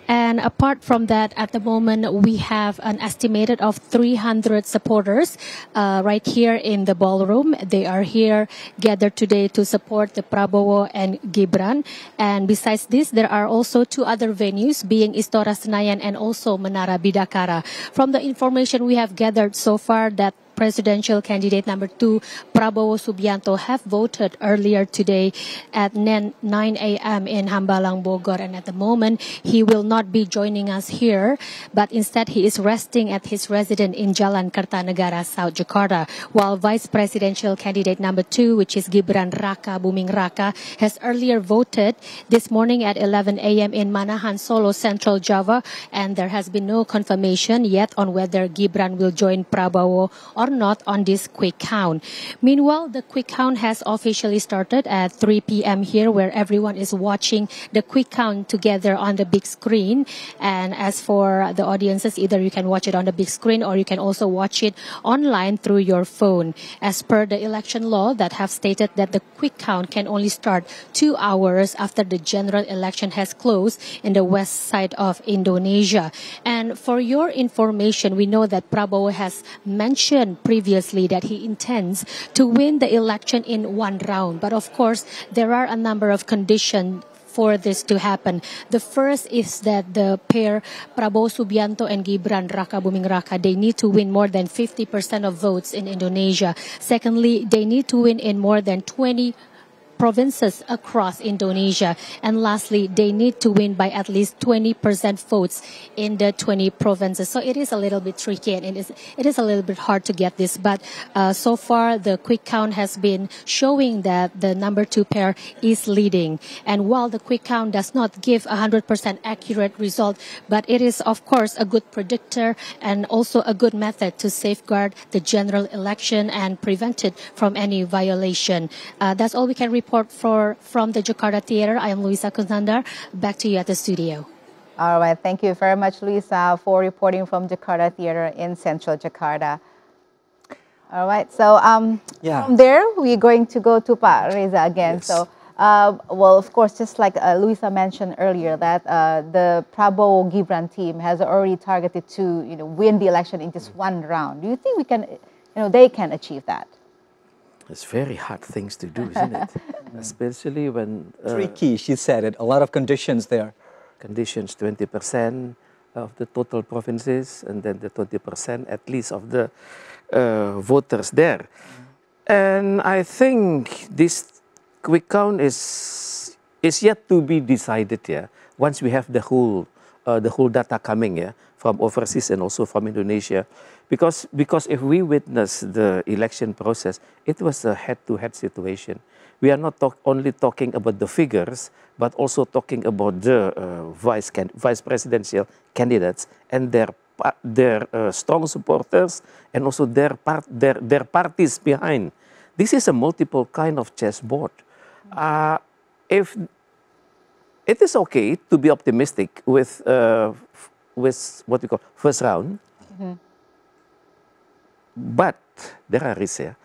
And apart from that, at the moment, we have an estimated of 300 supporters right here in the ballroom. They are here gathered today to support the Prabowo and Gibran. And besides this, there are also 2 other venues, being Istora Senayan and also Menara Bidakara. From the information we have gathered so far, that presidential candidate number 2, Prabowo Subianto, have voted earlier today at 9 a.m. in Hambalang, Bogor. And at the moment, he will not be joining us here, but instead he is resting at his residence in Jalan Kertanegara, South Jakarta. While vice presidential candidate number 2, which is Gibran Raka Buming Raka, has earlier voted this morning at 11 a.m. in Manahan, Solo, Central Java. And there has been no confirmation yet on whether Gibran will join Prabowo or not on this quick count. Meanwhile, the quick count has officially started at 3 p.m. here, where everyone is watching the quick count together on the big screen. And as for the audiences, either you can watch it on the big screen or you can also watch it online through your phone. As per the election law that have stated that the quick count can only start 2 hours after the general election has closed in the west side of Indonesia. And for your information, we know that Prabowo has mentioned previously that he intends to win the election in 1 round. But of course, there are a number of conditions for this to happen. The first is that the pair Prabowo Subianto and Gibran Raka Buming Raka, they need to win more than 50% of votes in Indonesia. Secondly, they need to win in more than 20 provinces across Indonesia. And lastly, they need to win by at least 20% votes in the 20 provinces. So it is a little bit tricky, and it is a little bit hard to get this. But so far, the quick count has been showing that the number 2 pair is leading. And while the quick count does not give 100% accurate result, but it is, of course, a good predictor and also a good method to safeguard the general election and prevent it from any violation. That's all we can report from the Jakarta Theatre. I am Luisa Kusnandar. Back to you at the studio. All right. Thank you very much, Luisa, for reporting from Jakarta Theatre in central Jakarta. All right. So from there, we're going to go to Pak Reza again. Yes. So, well, of course, just like Luisa mentioned earlier, that the Prabowo Gibran team has already targeted to win the election in just 1 round. Do you think we can, they can achieve that? It's very hard things to do, isn't it? Especially when... tricky, she said it. A lot of conditions there. Conditions, 20% of the total provinces, and then the 20% at least of the voters there. And I think this quick count is yet to be decided, yeah. Once we have the whole data coming, from overseas and also from Indonesia, because if we witness the election process, it was a head-to-head situation. We are not only talking about the figures, but also talking about the vice presidential candidates and their strong supporters and also their parties behind. This is a multiple kind of chessboard. If it is okay to be optimistic with what we call first round, but there are risks here.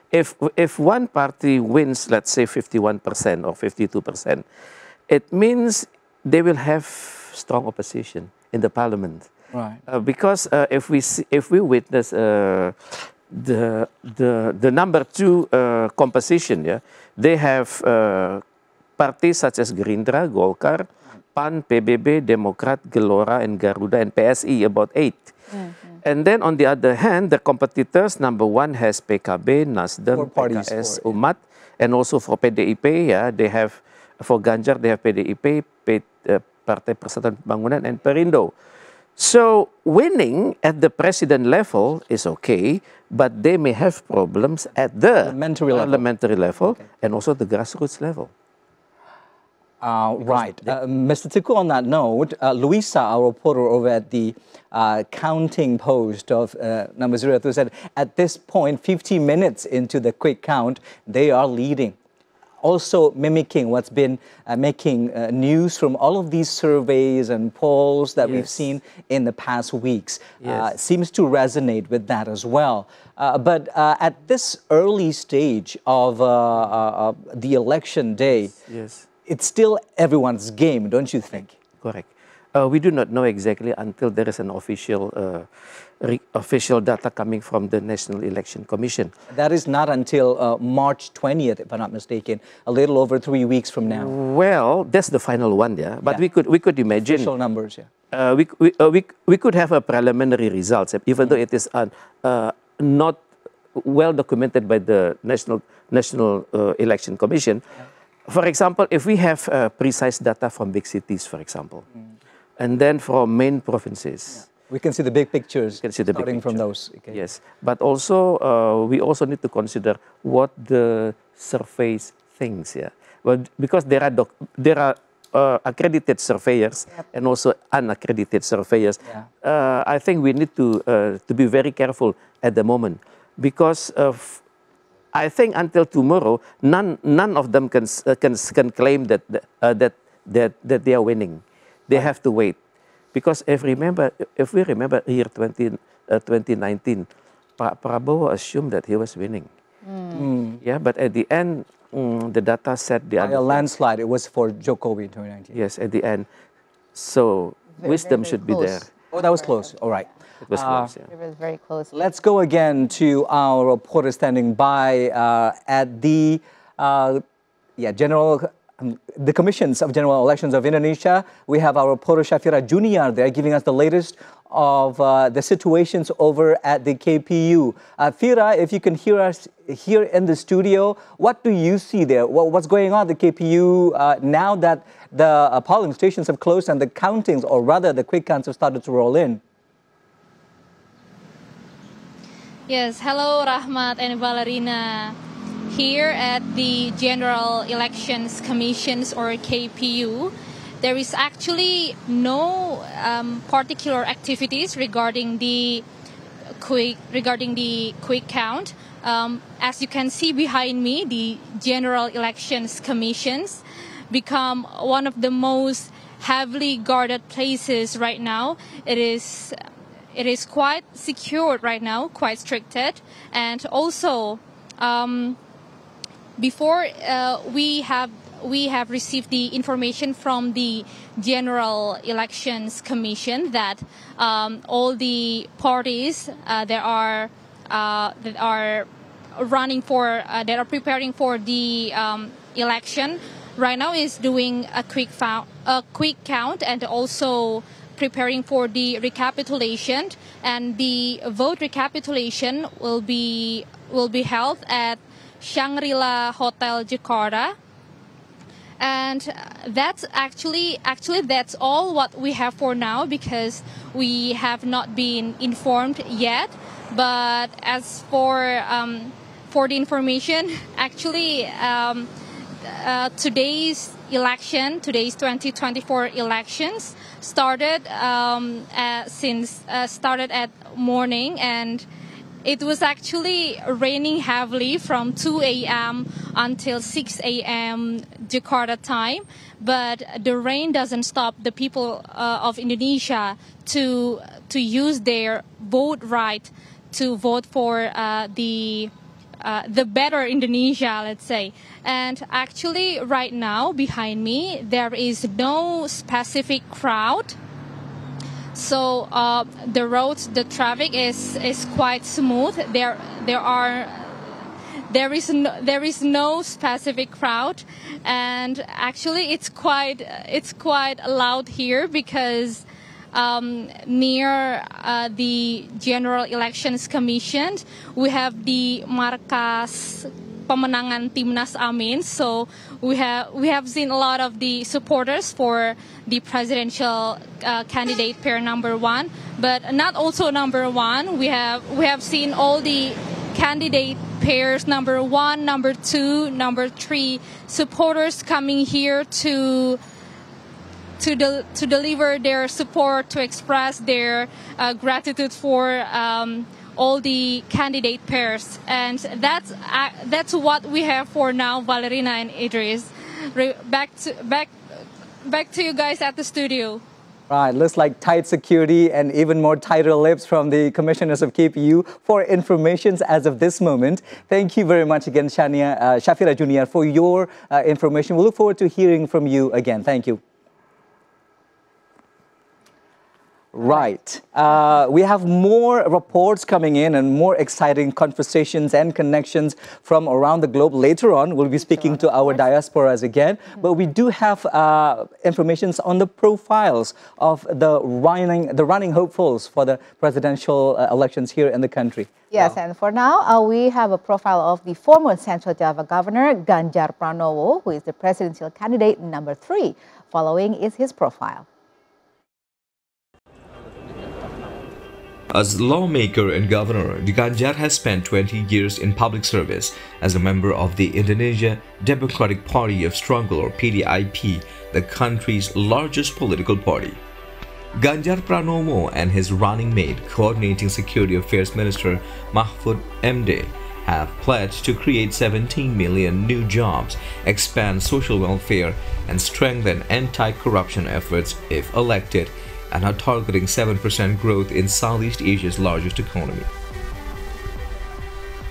If one party wins, let's say 51% or 52%, it means they will have strong opposition in the parliament. Right. Because if we witness the number 2 composition, yeah, they have parties such as Gerindra, Golkar, PAN, PBB, Demokrat, Gelora, and Garuda, and PSI, about 8. And then on the other hand, the competitors, number 1 has PKB, Nasdem, PKS, Umat, and also for PDIP, yeah, they have, for Ganjar, they have PDIP, Partai Persatuan Pembangunan, and Perindo. So winning at the president level is okay, but they may have problems at the parliamentary level and also the grassroots level. Right. Mr. Teku, on that note, Luisa, our reporter over at the counting post of number 02, said at this point, 50 minutes into the quick count, they are leading. Also mimicking what's been making news from all of these surveys and polls that we've seen in the past weeks. Seems to resonate with that as well. But at this early stage of the election day, it's still everyone's game, don't you think? Correct. We do not know exactly until there is an official data coming from the National Election Commission. That is not until March 20th, if I'm not mistaken, a little over 3 weeks from now. Well, that's the final one, yeah. But we could imagine official numbers, we could have a preliminary results, even though it is not well documented by the National Election Commission. For example, if we have precise data from big cities, for example, and then from main provinces. We can see the big pictures starting from those. Okay. Yes, but also we also need to consider what the surveys thinks. Yeah, well, because there are accredited surveyors and also unaccredited surveyors. I think we need to be very careful at the moment, because I think until tomorrow, none of them can claim that they are winning. They have to wait. Because if we remember year 2019, Prabowo assumed that he was winning. Yeah, but at the end, the data said by a landslide, it was for Jokowi in 2019. Yes, at the end. So wisdom should be there. Oh, that was close. All right. It was close, It was very close. Let's go again to our reporter standing by at the the Commissions of General Elections of Indonesia. We have our reporter Shafira Junior there giving us the latest of the situations over at the KPU. Fira, if you can hear us here in the studio, what do you see there? What's going on at the KPU now that the polling stations have closed and the countings, or rather the quick counts, have started to roll in? Yes, hello Rahmat and Valerina. Here at the General Elections Commissions, or KPU, there is actually no particular activities regarding the quick count. As you can see behind me, the General Elections Commissions become one of the most heavily guarded places right now. It is quite secured right now, quite stricted, and also before we have received the information from the General Elections Commission that all the parties that are preparing for the election right now is doing a quick count and also preparing for the recapitulation, and the vote recapitulation will be held at Shangri-La Hotel Jakarta. And that's actually that's all what we have for now, because we have not been informed yet. But as for the information, actually today's 2024 elections started started at morning, and it was actually raining heavily from 2 a.m. until 6 a.m. Jakarta time. But the rain doesn't stop the people of Indonesia to use their vote right to vote for the better Indonesia, let's say. And actually right now behind me there is no specific crowd. So the roads, the traffic is quite smooth. There is no specific crowd, and actually it's quite loud here because near the General Elections Commission we have the markas pemenangan Timnas Amin. So we have seen a lot of the supporters for the presidential candidate pair number 1, but not also number 1. We have seen all the candidate pairs number 1, number 2, number 3 supporters coming here to deliver their support, to express their gratitude for all the candidate pairs, and that's what we have for now. Valerina and Idris, back to you guys at the studio. Right, looks like tight security and even more tighter lips from the commissioners of KPU for information as of this moment. Thank you very much again, Shafira Junior, for your information. We look forward to hearing from you again. Thank you. Right. We have more reports coming in and more exciting conversations and connections from around the globe. Later on, we'll be speaking to our diasporas again. But we do have information on the profiles of the running hopefuls for the presidential elections here in the country. Yes, and for now, we have a profile of the former Central Java Governor, Ganjar Pranowo, who is the presidential candidate number 3. Following is his profile. As lawmaker and governor, Ganjar has spent 20 years in public service as a member of the Indonesia Democratic Party of Struggle, or PDIP, the country's largest political party. Ganjar Pranowo and his running mate, Coordinating Security Affairs Minister Mahfud MD, have pledged to create 17 million new jobs, expand social welfare, and strengthen anti-corruption efforts if elected, and are targeting 7% growth in Southeast Asia's largest economy.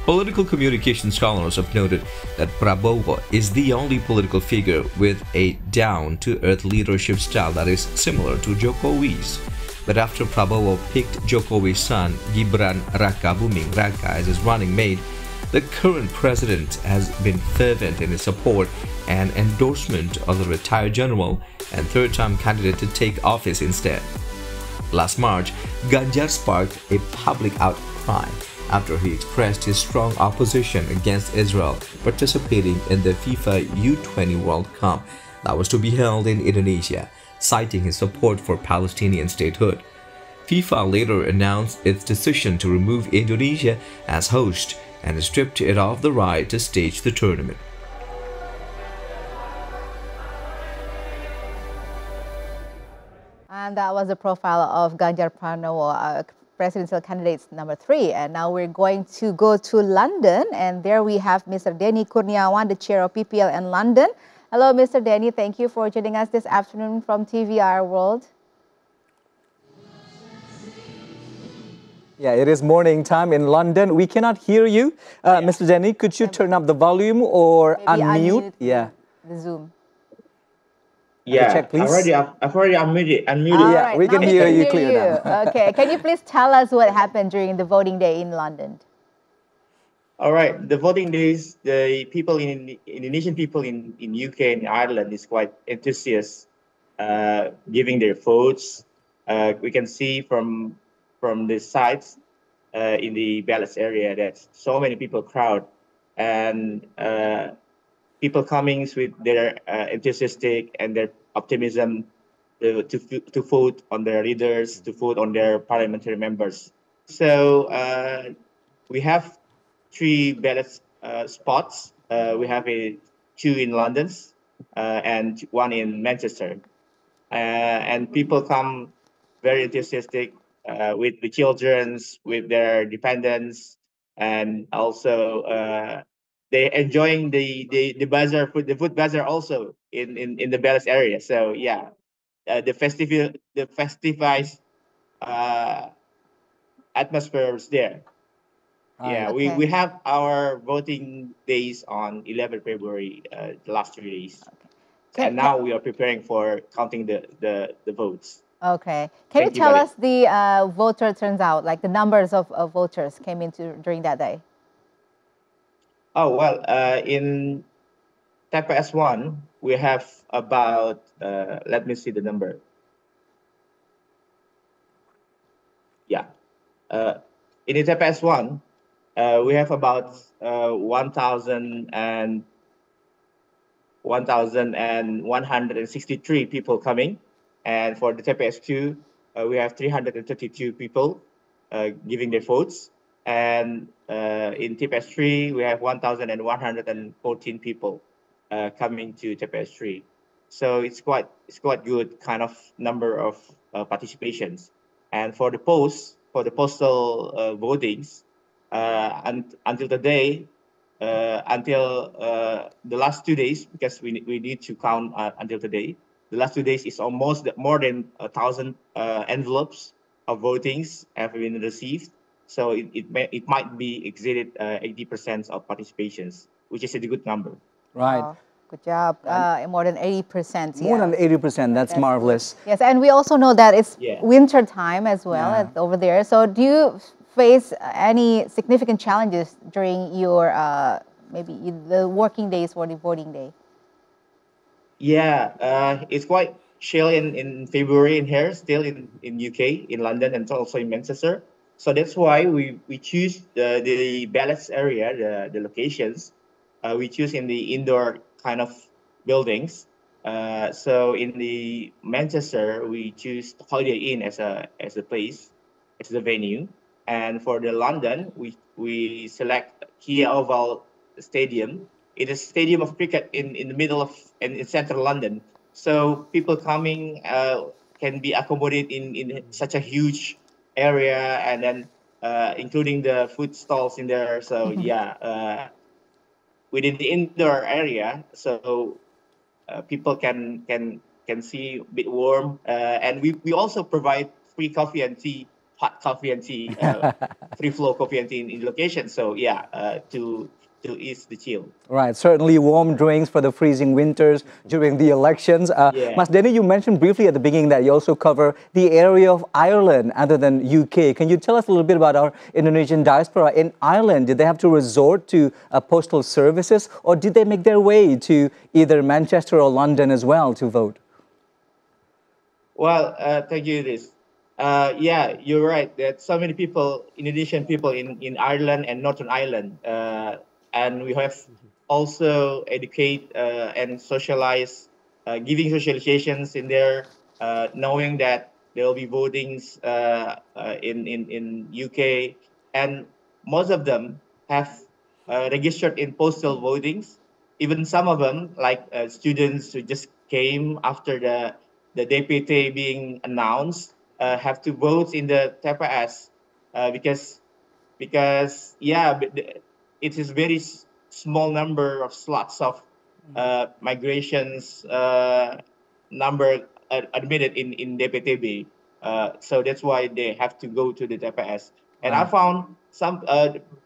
Political communication scholars have noted that Prabowo is the only political figure with a down-to-earth leadership style that is similar to Jokowi's. But after Prabowo picked Jokowi's son, Gibran Rakabuming Raka, as his running mate, the current president has been fervent in his support and endorsement of the retired general and third-time candidate to take office instead. Last March, Ganjar sparked a public outcry after he expressed his strong opposition against Israel participating in the FIFA U20 World Cup that was to be held in Indonesia, citing his support for Palestinian statehood. FIFA later announced its decision to remove Indonesia as host and stripped it of the right to stage the tournament. And that was the profile of Ganjar Pranowo, presidential candidate number 3. And now we're going to go to London, and there we have Mr. Denny Kurniawan, the chair of PPL in London. Hello, Mr. Denny. Thank you for joining us this afternoon from TVR World. Yeah, it is morning time in London. We cannot hear you. Mr. Denny, could you turn up the volume or unmute? Yeah, the Zoom. Yeah, check, please. I've already unmuted. Yeah, right, we can hear you clear now. Okay, can you please tell us what happened during the voting day in London? All right, the voting days, the people Indonesian people in UK and Ireland is quite enthusiastic, giving their votes. We can see from the sites in the ballot area that so many people crowd, and people coming with their enthusiastic and their optimism to vote on their leaders, to vote on their parliamentary members. So we have 3 ballot spots. We have 2 in London and 1 in Manchester. And people come very enthusiastic with the children, with their dependents, and also they're enjoying the buzzer, the food buzzer also in the ballot area. So yeah, the festivized atmosphere is there. Yeah, okay. we have our voting days on 11 February, the last 3 days. Okay. And now we are preparing for counting the votes. Okay. Can you Thank you, tell Maria. us the voter turnout, like the numbers of voters came into during that day? Oh, well, in TPS 1, we have about, let me see the number. Yeah. In the TPS 1, we have about 1,163 people coming. And for the TPS 2, we have 332 people giving their votes. And in TPS 3, we have 1,114 people coming to TPS 3. So it's quite good kind of number of participations. And for the postal votings, until today, until the last 2 days, because we need to count until today. The last 2 days is almost more than 1,000 envelopes of votings have been received. So it might be exceeded 80% of participations, which is a good number. Right. Wow, good job. More than 80%. More than 80%. That's marvelous. Good. Yes, and we also know that it's Yeah. winter time as well over there. So do you face any significant challenges during your maybe the working days or the voting day? Yeah, it's quite chill in February in here, still in UK, in London, and also in Manchester. So that's why we choose the ballots area, the locations. We choose in the indoor kind of buildings. So in the Manchester, we choose Holiday Inn as a place, as a venue. And for the London, we select Kia Oval Stadium. It is a stadium of cricket in the middle of in central London. So people coming can be accommodated in such a huge area, and then including the food stalls in there. So yeah, within the indoor area, so people can see a bit warm, and we also provide free coffee and tea, hot coffee and tea, free flow coffee and tea in location. So yeah, to ease the chill. Right, certainly warm drinks for the freezing winters during the elections. Yeah. Mas Denny, you mentioned briefly at the beginning that you also cover the area of Ireland other than UK. Can you tell us a little bit about our Indonesian diaspora in Ireland? Did they have to resort to postal services, or did they make their way to either Manchester or London as well to vote? Well, thank you, Liz. Yeah, you're right. That so many people, Indonesian people in Ireland and Northern Ireland, and we have also educate and socialize, giving socializations in there, knowing that there will be votings in UK, and most of them have registered in postal votings. Even some of them, like students who just came after the DPT being announced, have to vote in the TPS because yeah, it is very small number of slots of migrations number admitted in DPTB. So that's why they have to go to the TPS. And I found some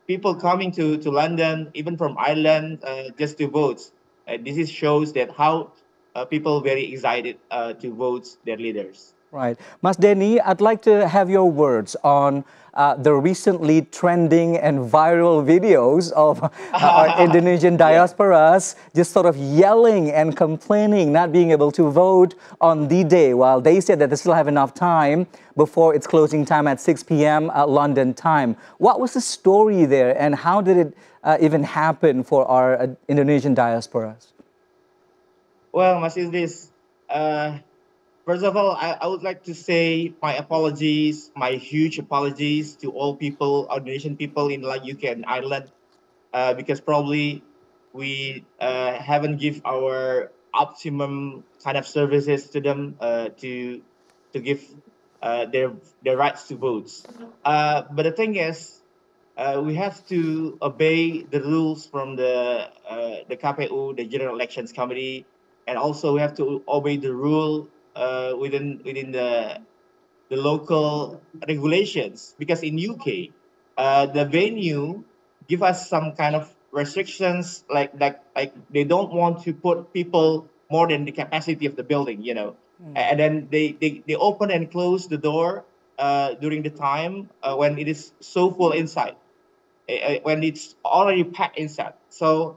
people coming to London, even from Ireland, just to vote. This shows that how people very excited to vote their leaders. Right. Mas Denny, I'd like to have your words on the recently trending and viral videos of our Indonesian diasporas just sort of yelling and complaining, not being able to vote on the day, while they said that they still have enough time before its closing time at 6 p.m. London time. What was the story there, and how did it even happen for our Indonesian diasporas? Well, Mas Idris, first of all, I would like to say my apologies, my huge apologies to all people, Indonesian people in UK and Ireland, because probably we haven't give our optimum kind of services to them to give their rights to votes. But the thing is, we have to obey the rules from the KPU, the General Elections Committee, and also we have to obey the rule within the local regulations, because in UK the venue give us some kind of restrictions, like they don't want to put people more than the capacity of the building, you know. and then they open and close the door during the time when it is so full inside, when it's already packed inside. So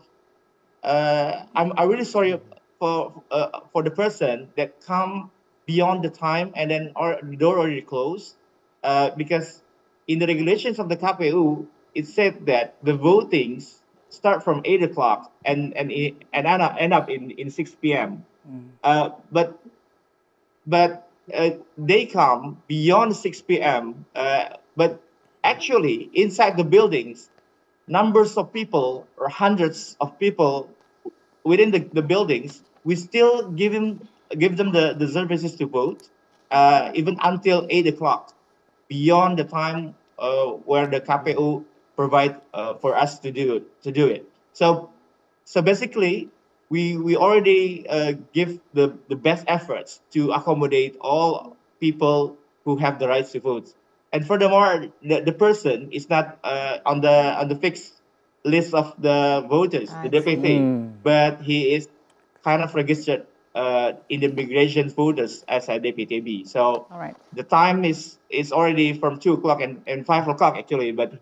I'm really sorry for the person that come beyond the time and then the door already closed, because in the regulations of the KPU, it said that the votings start from 8 o'clock and end up in 6 p.m. But they come beyond 6 p.m. But actually, inside the buildings, numbers of people or hundreds of people within the buildings, we still give them the services to vote, even until 8 o'clock, beyond the time where the KPU provide for us to do it. So basically, we already give the best efforts to accommodate all people who have the rights to vote. And furthermore, the person is not on the fixed list of the voters, the DPT, but he is kind of registered in the immigration voters as a DPTB. So the time is already from 2 o'clock and 5 o'clock actually, but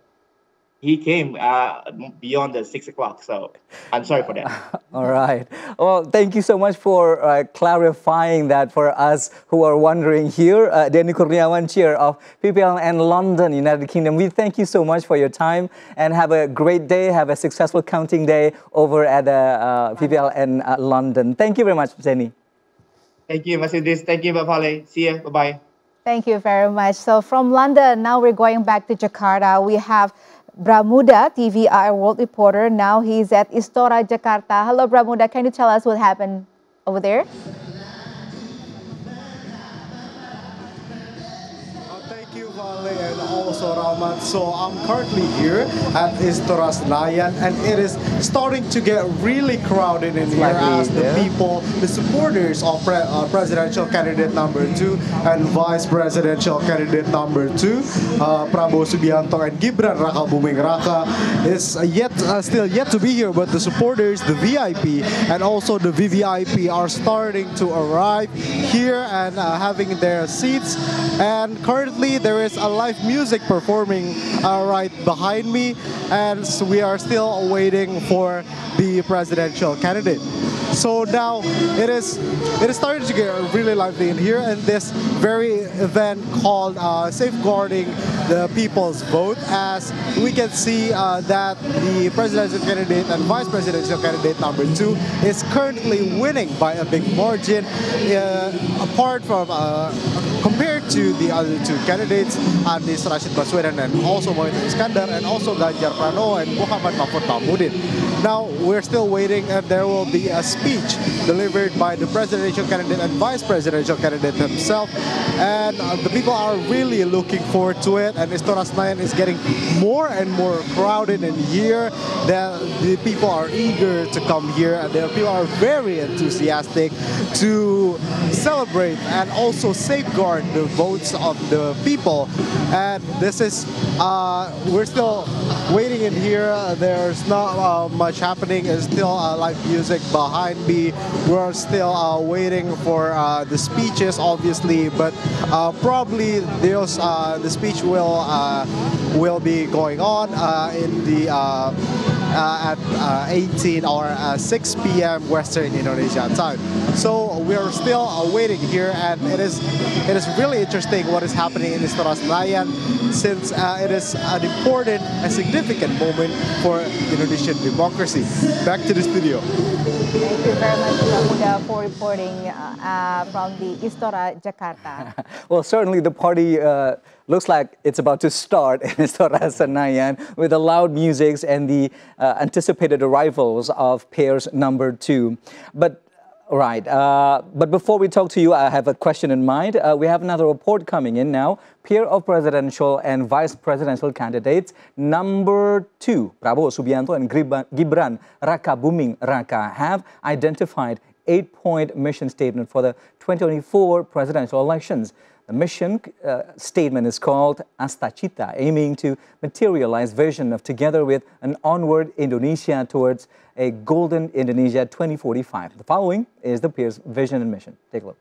he came beyond the 6 o'clock. So I'm sorry for that. All right. Well, thank you so much for clarifying that for us who are wondering here. Denny Kurniawan, Chair of PPLN London, United Kingdom. We thank you so much for your time and have a great day. Have a successful counting day over at PPLN London. Thank you very much, Denny. Thank you, Mas Idris. Thank you, Bapale. See you. Bye-bye. Thank you very much. So from London, now we're going back to Jakarta. We have Bramuda, TVR World Reporter. Now he's at Istora, Jakarta. Hello, Bramuda. Can you tell us what happened over there? Thank you, Vale, and also Rahmat. So I'm currently here at Istora Senayan, and it is starting to get really crowded in here as the people, the supporters of presidential candidate number 2 and vice presidential candidate number 2, Prabowo Subianto and Gibran Raka Buming Raka, is still yet to be here. But the supporters, the VIP, and also the VVIP are starting to arrive here and having their seats. And currently there is a live music performing right behind me, and so we are still waiting for the presidential candidate. So now it is starting to get really lively in here, and this very event called Safeguarding the People's Vote, as we can see that the presidential candidate and vice presidential candidate number 2 is currently winning by a big margin, apart from compared to the other 2 candidates, Anies Rashid Baswedan and also Mohaimin Iskandar, and also Ganjar Pranowo and Muhammad Mahfud Mahmudin. Now we're still waiting, and there will be a speech delivered by the presidential candidate and vice presidential candidate himself, and the people are really looking forward to it. And Istora Senayan is getting more and more crowded in here. The people are eager to come here, and the people are very enthusiastic to celebrate and also safeguard the votes of the people. And this is we're still waiting in here. There's not much happening. It's still live music behind me. We're still waiting for the speeches, obviously, but probably the speech will be going on in the at 18 or 6 p.m. Western Indonesia time. So we're still waiting here, and it is really interesting what is happening in Istora Senayan, since it is an important and significant moment for Indonesian democracy. Back to the studio. Thank you very much, Pramuda, for reporting from the Istora, Jakarta. Well, certainly the party looks like it's about to start in Istora Senayan with the loud music and the anticipated arrivals of pairs number 2. But but before we talk to you, I have a question in mind. We have another report coming in now. Pair of presidential and vice presidential candidates number 2, Prabowo Subianto and Gibran Raka Buming Raka, have identified 8-point mission statement for the 2024 presidential elections. The mission statement is called Astacita, aiming to materialize vision of together with an onward Indonesia towards a golden Indonesia 2045. The following is the pair's vision and mission. Take a look.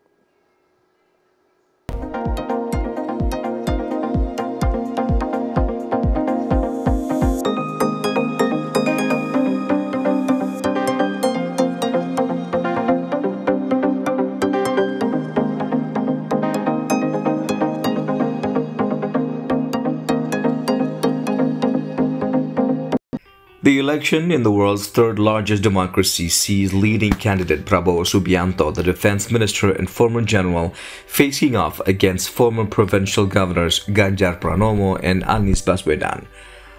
election in the world's third largest democracy sees leading candidate Prabowo Subianto, the defense minister and former general, facing off against former provincial governors Ganjar Pranowo and Anies Baswedan.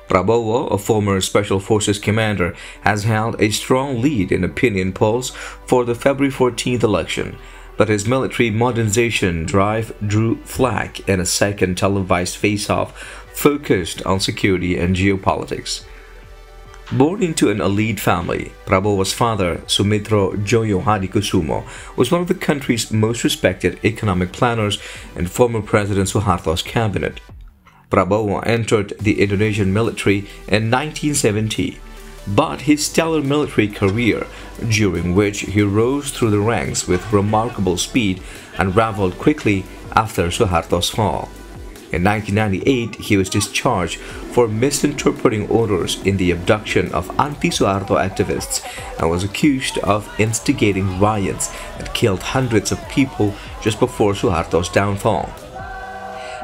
Prabowo, a former Special Forces commander, has held a strong lead in opinion polls for the February 14th election, but his military modernization drive drew flack in a second televised face-off focused on security and geopolitics. Born into an elite family, Prabowo's father, Sumitro Joyo Hadikusumo, was one of the country's most respected economic planners and former President Suharto's cabinet. Prabowo entered the Indonesian military in 1970, but his stellar military career, during which he rose through the ranks with remarkable speed, unraveled quickly after Suharto's fall. In 1998, he was discharged for misinterpreting orders in the abduction of anti-Suharto activists and was accused of instigating riots that killed hundreds of people just before Suharto's downfall.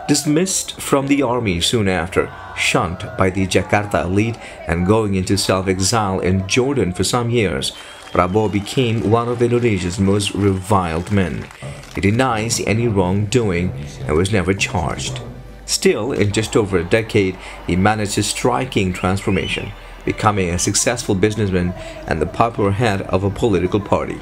Dismissed from the army soon after, shunned by the Jakarta elite, and going into self-exile in Jordan for some years, Prabowo became one of Indonesia's most reviled men. He denies any wrongdoing and was never charged. Still, in just over a decade, he managed a striking transformation, becoming a successful businessman and the popular head of a political party.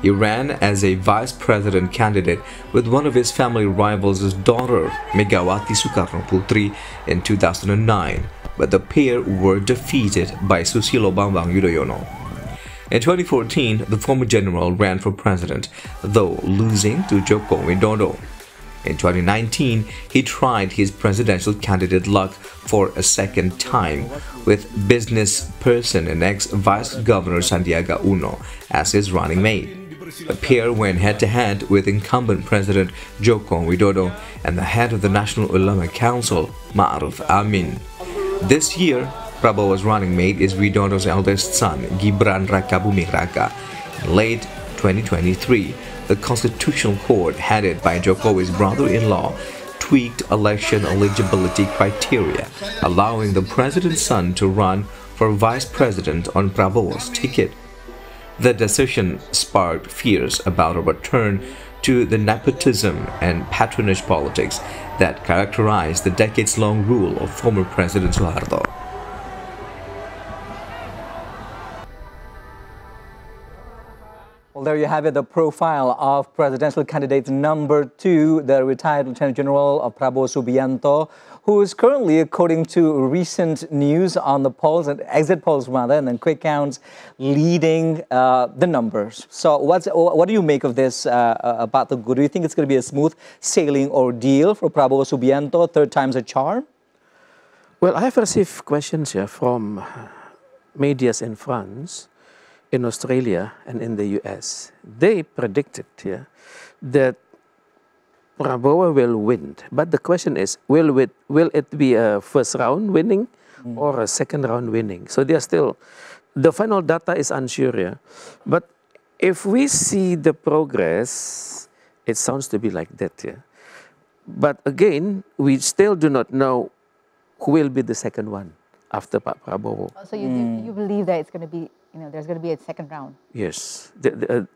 He ran as a vice president candidate with one of his family rivals' daughter, Megawati Soekarno Putri, in 2009, but the pair were defeated by Susilo Bambang Yudhoyono. In 2014, the former general ran for president, though losing to Joko Widodo. In 2019, he tried his presidential candidate luck for a second time with business person and ex-vice governor Sandiaga Uno as his running mate. The pair went head-to-head with incumbent President Joko Widodo and the head of the National Ulama Council, Ma'ruf Amin. This year, Prabowo's running mate is Widodo's eldest son, Gibran Rakabuming Raka. In late 2023, the Constitutional Court, headed by Jokowi's brother-in-law, tweaked election eligibility criteria, allowing the president's son to run for vice president on Prabowo's ticket. The decision sparked fears about a return to the nepotism and patronage politics that characterized the decades-long rule of former President Suharto. Well, there you have it, the profile of presidential candidate number 2, the retired Lieutenant General of Prabowo Subianto, who is currently, according to recent news on the polls, and exit polls rather, and then quick counts, leading the numbers. So what do you make of this about the good? Do you think it's going to be a smooth sailing ordeal for Prabowo Subianto, third time's a charm? Well, I have received questions here from medias in France, in Australia and in the US. They predicted here that Prabowo will win. But the question is, will it be a first round winning or a second round winning? So they are still, the final data is unsure here. But if we see the progress, it sounds to be like that here. But again, we still do not know who will be the second one after Prabowo. So you believe that it's going to be, there's going to be a second round? Yes,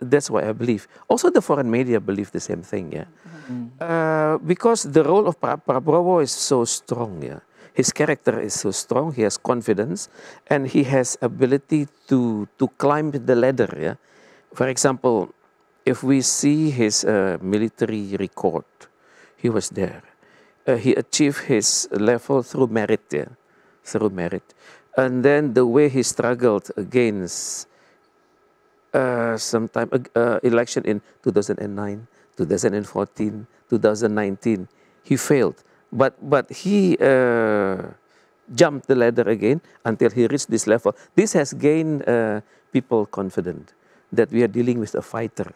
that's what I believe. Also, the foreign media believe the same thing, yeah. Because the role of Prabowo is so strong, yeah. His character is so strong, he has confidence, and he has ability to climb the ladder, yeah. For example, if we see his military record, he was there. He achieved his level through merit, yeah. Through merit. And then the way he struggled against election in 2009, 2014, 2019, he failed. But he jumped the ladder again until he reached this level. This has gained people confident that we are dealing with a fighter.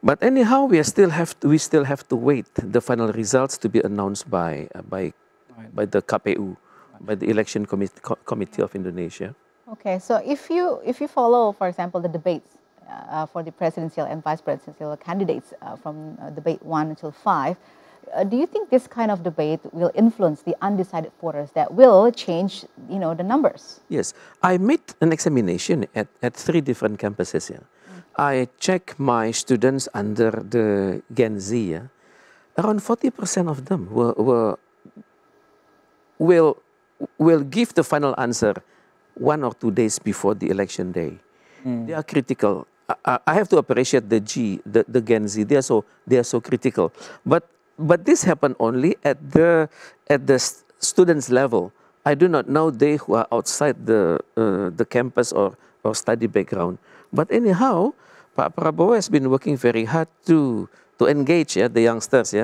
But anyhow, we still have to wait the final results to be announced by the KPU. By the Election Committee of Indonesia. Okay, so if you follow, for example, the debates for the presidential and vice presidential candidates from debate 1 until 5, Do you think this kind of debate will influence the undecided voters that will change, the numbers? Yes, I made an examination at 3 different campuses here. I check my students under the Gen Z. Yeah? Around 40% of them will give the final answer 1 or 2 days before the election day. They are critical. I have to appreciate the Gen Z. They are so critical. But this happened only at the students level. I do not know they who are outside the campus or study background. But anyhow, Pak Prabowo has been working very hard to engage the youngsters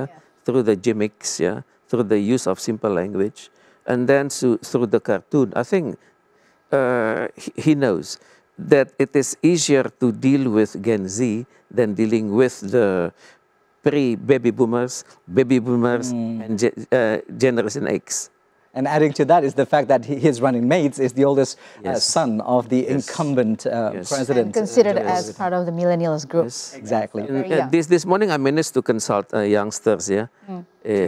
through the gimmicks, through the use of simple language, and then through the cartoon. I think he knows that it is easier to deal with Gen Z than dealing with the pre-baby boomers, and Generation X. And adding to that is the fact that his running mates is the oldest son of the incumbent president. And considered as part of the millennials group. Exactly. This morning I managed to consult youngsters, to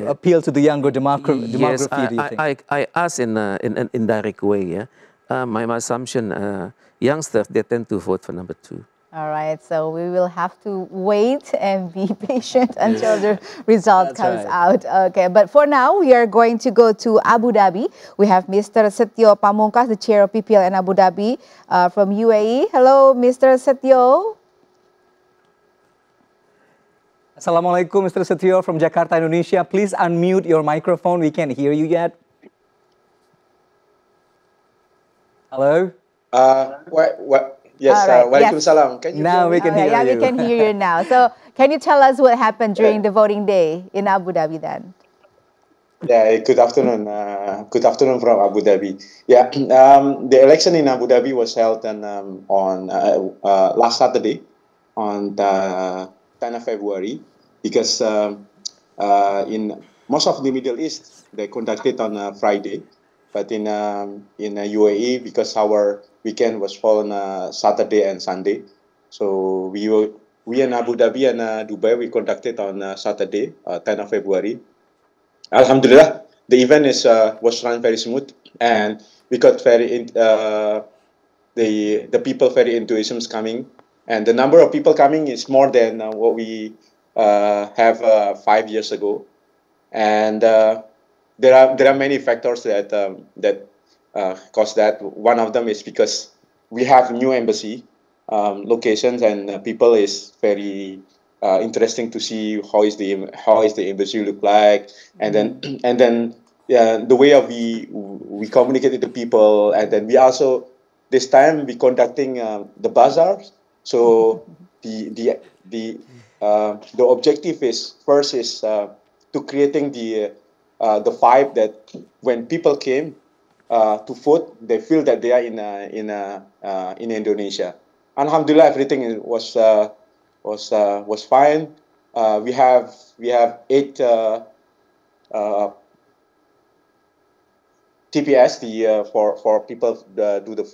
appeal to the younger demography, yes, do you think? I asked in an indirect way, my assumption, youngsters, they tend to vote for number 2. All right, so we will have to wait and be patient until the result comes out. Okay, but for now, we are going to go to Abu Dhabi. We have Mr. Setio Pamungkas, the chair of PPL in Abu Dhabi from UAE. Hello, Mr. Setio. Assalamualaikum, Mr. Setio from Jakarta, Indonesia. Please unmute your microphone. We can't hear you yet. Hello? Yes, Waalaikumsalam. Can you now we can hear you. Yeah, we can hear you now. So can you tell us what happened during the voting day in Abu Dhabi then? Yeah, good afternoon. Good afternoon from Abu Dhabi. Yeah, the election in Abu Dhabi was held on last Saturday, on the 10th of February, because in most of the Middle East, they conducted on Friday. But in UAE, because our weekend was fallen Saturday and Sunday, so we in Abu Dhabi and Dubai, we conducted on Saturday, 10th of February. Alhamdulillah, the event was run very smooth, and we got the people very enthusiastic coming, and the number of people coming is more than what we have 5 years ago, and there are many factors that cause that. One of them is because we have new embassy locations, and people is very interesting to see how is the embassy look like, and then the way of we communicate with the people, and then we also this time we conducting the bazaars. So the objective is first is to creating the vibe that when people came to vote, they feel that they are in Indonesia. Alhamdulillah, everything was fine. We have 8 TPS for people do the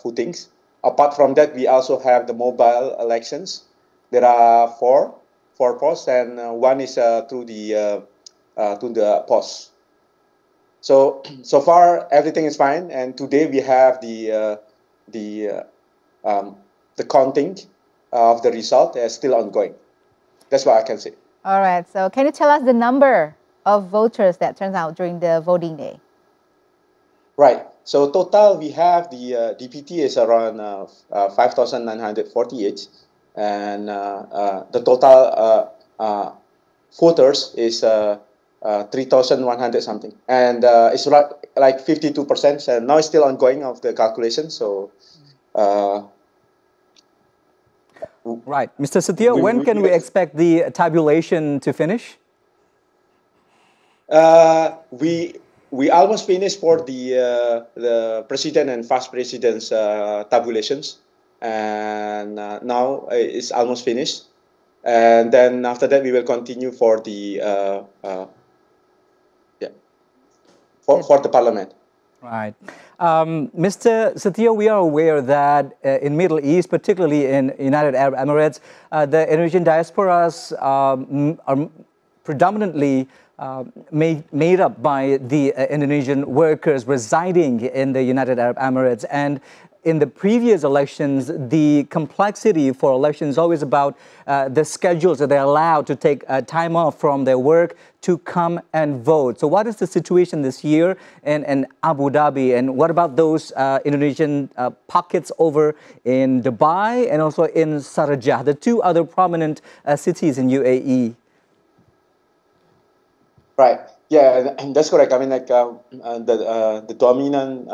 footings. Apart from that, we also have the mobile elections. There are 4 posts, and one is through the post. So far everything is fine, and today we have the counting of the result is still ongoing. That's what I can say. All right. So can you tell us the number of voters that turns out during the voting day? Right. So total we have the DPT is around 5,948, and the total voters is 3,100 something, and it's like 52%. So now it's still ongoing of the calculation. So. Right, Mr. Setio, when can we expect the tabulation to finish? We almost finished for the president and vice president's tabulations, and now it's almost finished. And then after that, we will continue for the for the parliament. Right. Mr. Setio, we are aware that in Middle East, particularly in United Arab Emirates, the Indonesian diasporas are predominantly made up by the Indonesian workers residing in the United Arab Emirates. And in the previous elections, the complexity for elections is always about the schedules that they're allowed to take time off from their work to come and vote. So what is the situation this year in Abu Dhabi? And what about those Indonesian pockets over in Dubai and also in Sharjah, the two other prominent cities in UAE? Right. Yeah, and that's correct. I mean, like the dominant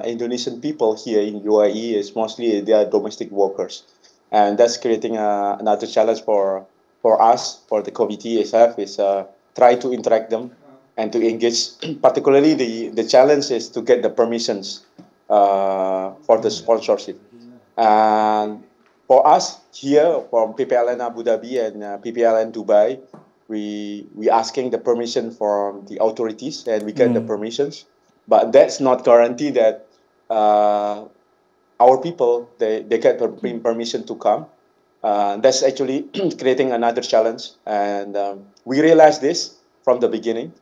Indonesian people here in UAE is mostly they are domestic workers, and that's creating another challenge for us, for the committee itself, is try to interact them and to engage. Particularly, the challenge is to get the permissions for the sponsorship. And for us here from PPLN Abu Dhabi and PPLN Dubai, we asking the permission from the authorities, and we get the permissions. But that's not guarantee that our people, they get permission to come. That's actually creating another challenge. And we realized this from the beginning.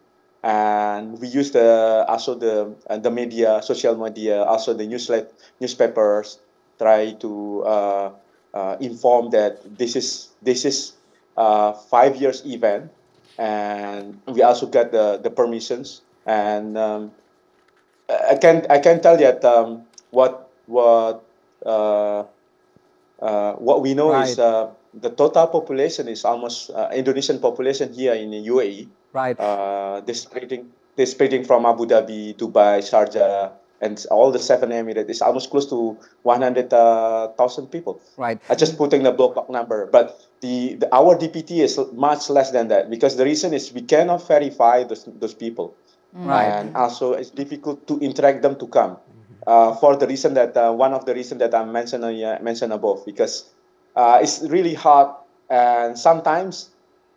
And we used also the media, social media, also the newspapers, try to inform that this is 5 years event. And we also got the permissions. And I can tell you that what we know is the total population is almost Indonesian population here in the UAE. Right. They're spreading from Abu Dhabi, Dubai, Sharjah, and all the 7 Emirates. It's almost close to 100,000 people. Right. I just putting the ballpark number, but our DPT is much less than that, because the reason is we cannot verify those people. Right. And also it's difficult to interact them to come. For the reason that one of the reasons that I mentioned above, because it's really hard, and sometimes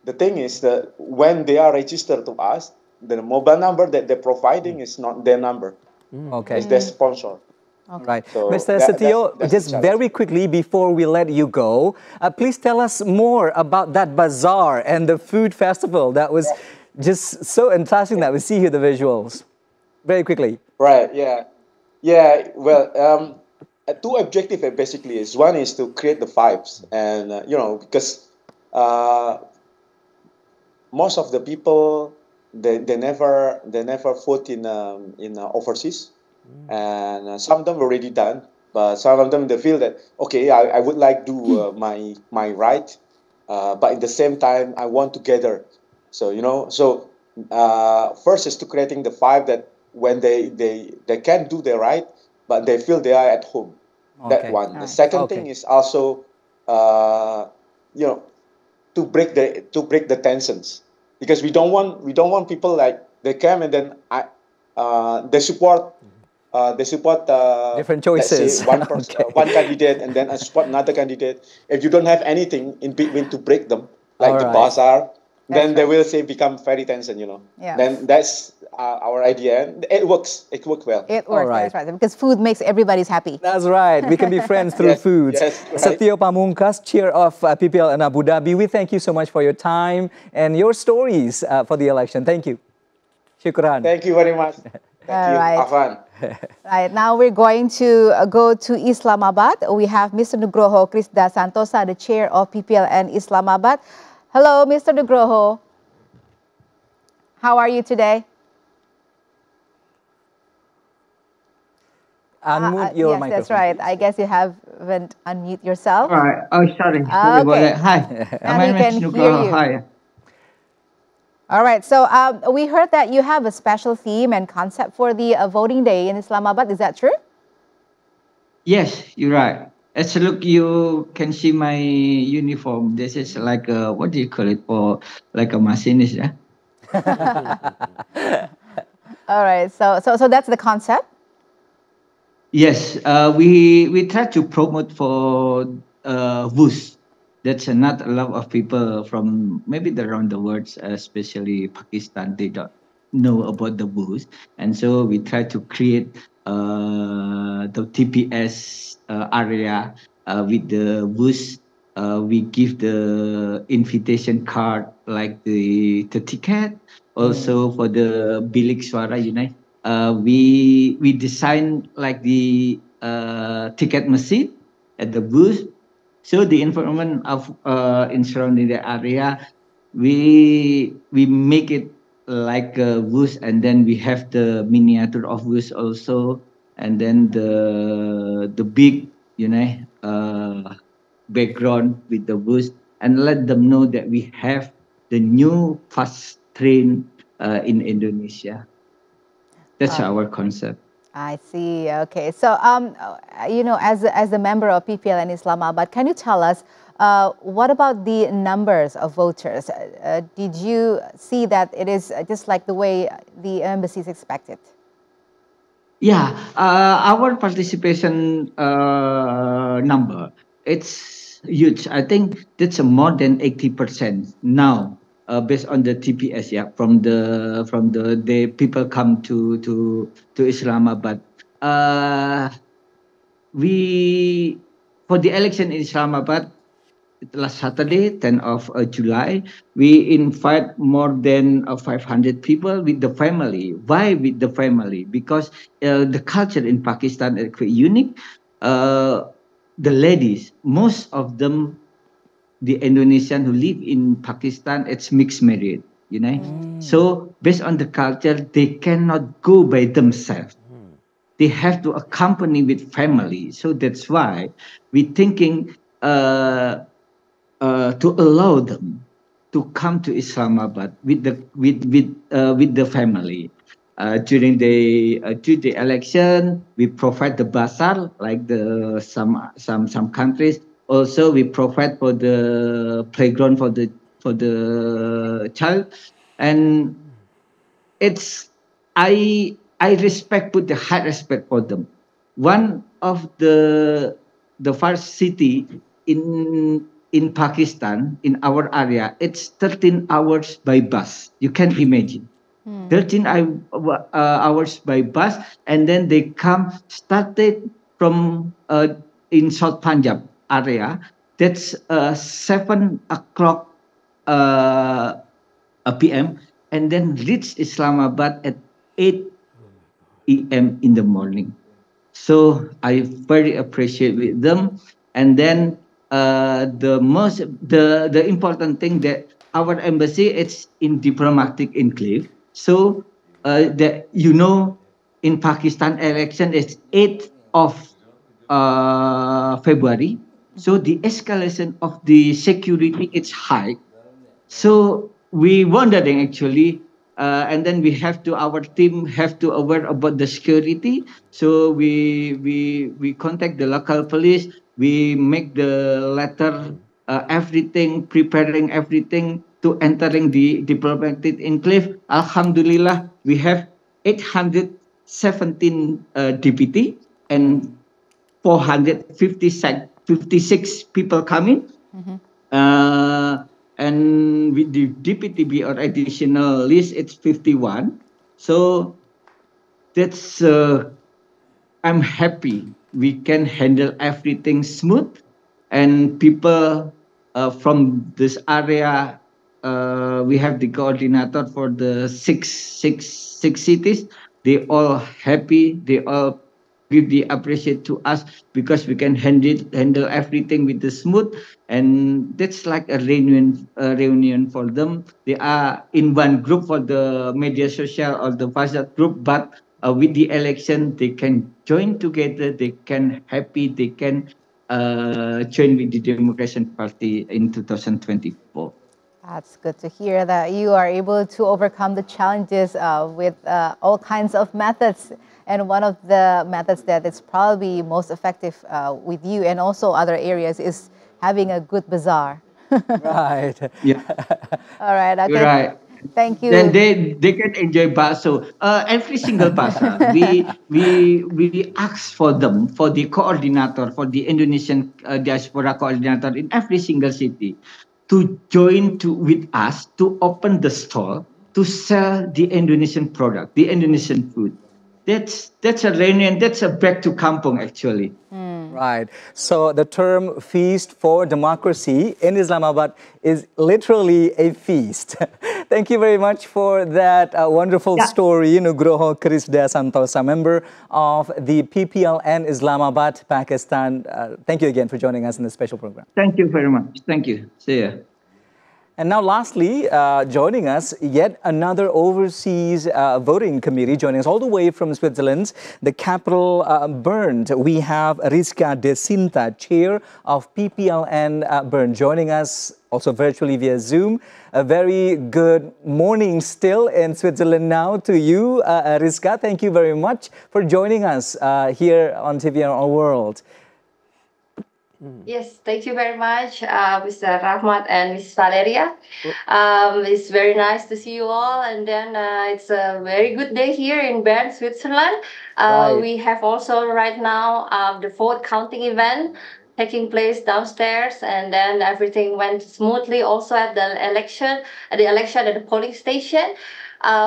the thing is that when they are registered to us, the mobile number that they're providing is not their number. Okay. It's their sponsor. Okay. Right. So Mr. Setio, that's just very quickly before we let you go, please tell us more about that bazaar and the food festival. That was just so interesting that we see here the visuals. Very quickly. Right, yeah. Yeah, well, two objectives basically is, one is to create the vibes, and because most of the people they never vote in overseas, and some of them already done, but some of them they feel that okay, I would like to do my right, but at the same time I want to gather. So first is to creating the vibe that when they can do their right, but they feel they are at home. Okay. That one. The second thing is also to break the tensions, because we don't want people like they come and then they support different choices. Let's say one person, one candidate, and then I support another candidate. If you don't have anything in between to break them, like the bazaar, then they will say become very tension, Yeah. Then that's our idea, and it works. It worked well. It works, that's right, because food makes everybody's happy. That's right. We can be friends through food. Yes, right. Setio Pamungkas, Chair of PPL in Abu Dhabi, we thank you so much for your time and your stories for the election. Thank you. Shukran. Thank you very much. All right. Afan. Right, now we're going to go to Islamabad. We have Mr. Nugroho Krisda Santosa, the Chair of PPLN Islamabad. Hello, Mr. Nugroho. How are you today? Unmute your yes, microphone. that's right. I guess you haven't unmute yourself. All right. Oh, sorry. Sorry about that. Hi. Now My we name can is hear Nugroho. you. Hi. All right. So we heard that you have a special theme and concept for the voting day in Islamabad. Is that true? Yes, you're right. As look, you can see my uniform. This is like a, what do you call it? For like a machinist, yeah? All right. So that's the concept. Yes, we try to promote for WUS. That's not a lot of people from maybe around the world, especially Pakistan, they don't know about the WUS. And so we try to create the TPS area with the WUS. We give the invitation card like the ticket, also for the bilik suara, we designed like the ticket machine at the booth. So the environment of in surrounding the area, we make it like a booth, and then we have the miniature of booth also, and then the big background with the booth, and let them know that we have the new fast train in Indonesia. That's our concept. I see. Okay. So, as a member of PPL in Islamabad, can you tell us what about the numbers of voters? Did you see that it is just like the way the embassies expected? Yeah, our participation number, it's huge. I think that's more than 80% now, based on the TPS. Yeah, from the people come to Islamabad. We for the election in Islamabad last Saturday, 10th of July, we invite more than 500 people with the family. Why with the family? Because the culture in Pakistan is quite unique. The ladies, most of them, the Indonesian who live in Pakistan, it's mixed married, So based on the culture, they cannot go by themselves. They have to accompany with family. So that's why we're thinking to allow them to come to Islamabad with the family. During the election, we provide the bazaar like some countries. Also, we provide for the playground for the child, and it's I put the high respect for them. One of the first city in Pakistan, in our area, it's 13 hours by bus. You can imagine. 13 hours by bus, and then they started from in South Punjab area. That's 7 o'clock p.m. and then reach Islamabad at 8 a.m. in the morning. So I very appreciate with them, and then the important thing that our embassy, it's in diplomatic enclave. So that in Pakistan election is 8th of February. So the escalation of the security is high. So we wondering actually, and then our team have to aware about the security. So we contact the local police. We make the letter, everything, preparing everything to entering the diplomatic enclave. Alhamdulillah, we have 817 DPT and 456 people coming. And with the DPTB or additional list, it's 51. So that's, I'm happy we can handle everything smooth, and people from this area, we have the coordinator for the six cities. They all happy. They all give the appreciate to us because we can handle everything with the smooth, and that's like a reunion for them. They are in one group for the media social or the WhatsApp group, but with the election they can join together. They can happy. They can join with the Democratic Party in 2024. That's good to hear that you are able to overcome the challenges with all kinds of methods. And one of the methods that is probably most effective with you and also other areas is having a good bazaar. Right. Yeah. All right. Okay. You're right. Thank you. Then they can enjoy baso. Every single bazaar, we ask for them, for the coordinator, for the Indonesian diaspora coordinator in every single city, to join with us to open the store to sell the Indonesian product, the Indonesian food. That's a reunion. That's a back to kampung actually. Right. So the term Feast for Democracy in Islamabad is literally a feast. Thank you very much for that wonderful story, Nugroho Krisda Santosa, member of the PPLN Islamabad, Pakistan. Thank you again for joining us in this special program. Thank you very much. Thank you. See ya. And now lastly, joining us, yet another overseas voting committee joining us all the way from Switzerland, the capital Bern. We have Rizka Desinta, chair of PPLN Bern, joining us also virtually via Zoom. A very good morning still in Switzerland now to you, Rizka. Thank you very much for joining us here on TVR World. Yes, thank you very much, Mr. Rahmat and Ms. Valeria. It's very nice to see you all, and then it's a very good day here in Bern, Switzerland. We have also right now the vote counting event taking place downstairs, and then everything went smoothly also at the election at the polling station.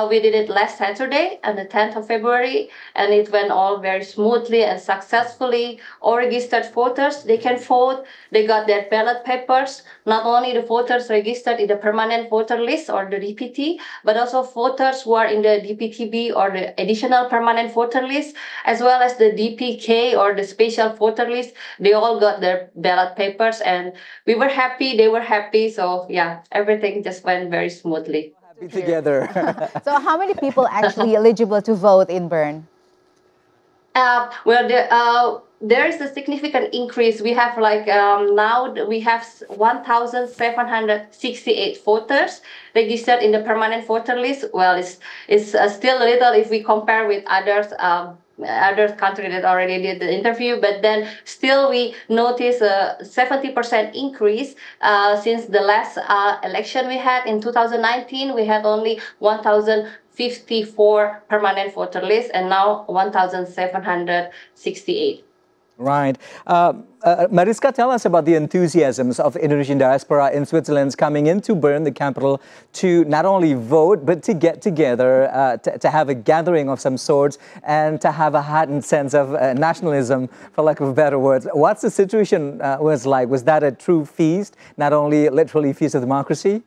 We did it last Saturday on the 10th of February, and it went all very smoothly and successfully. All registered voters, they can vote. They got their ballot papers. Not only the voters registered in the permanent voter list or the DPT, but also voters who are in the DPTB or the additional permanent voter list, as well as the DPK or the special voter list. They all got their ballot papers, and we were happy. They were happy. So yeah, everything just went very smoothly. Together. So how many people actually eligible to vote in Bern? There is a significant increase. We have now we have 1,768 voters registered in the permanent voter list. Well, it's still a little if we compare with others. Other countries that already did the interview, but then still we notice a 70% increase since the last election we had in 2019. We had only 1,054 permanent voter lists, and now 1,768. Right. Mariska, tell us about the enthusiasms of Indonesian diaspora in Switzerland coming into Bern, the capital, to not only vote, but to get together, to have a gathering of some sorts, and to have a heightened sense of nationalism, for lack of better words. What's the situation was like? Was that a true feast, not only literally feast of democracy?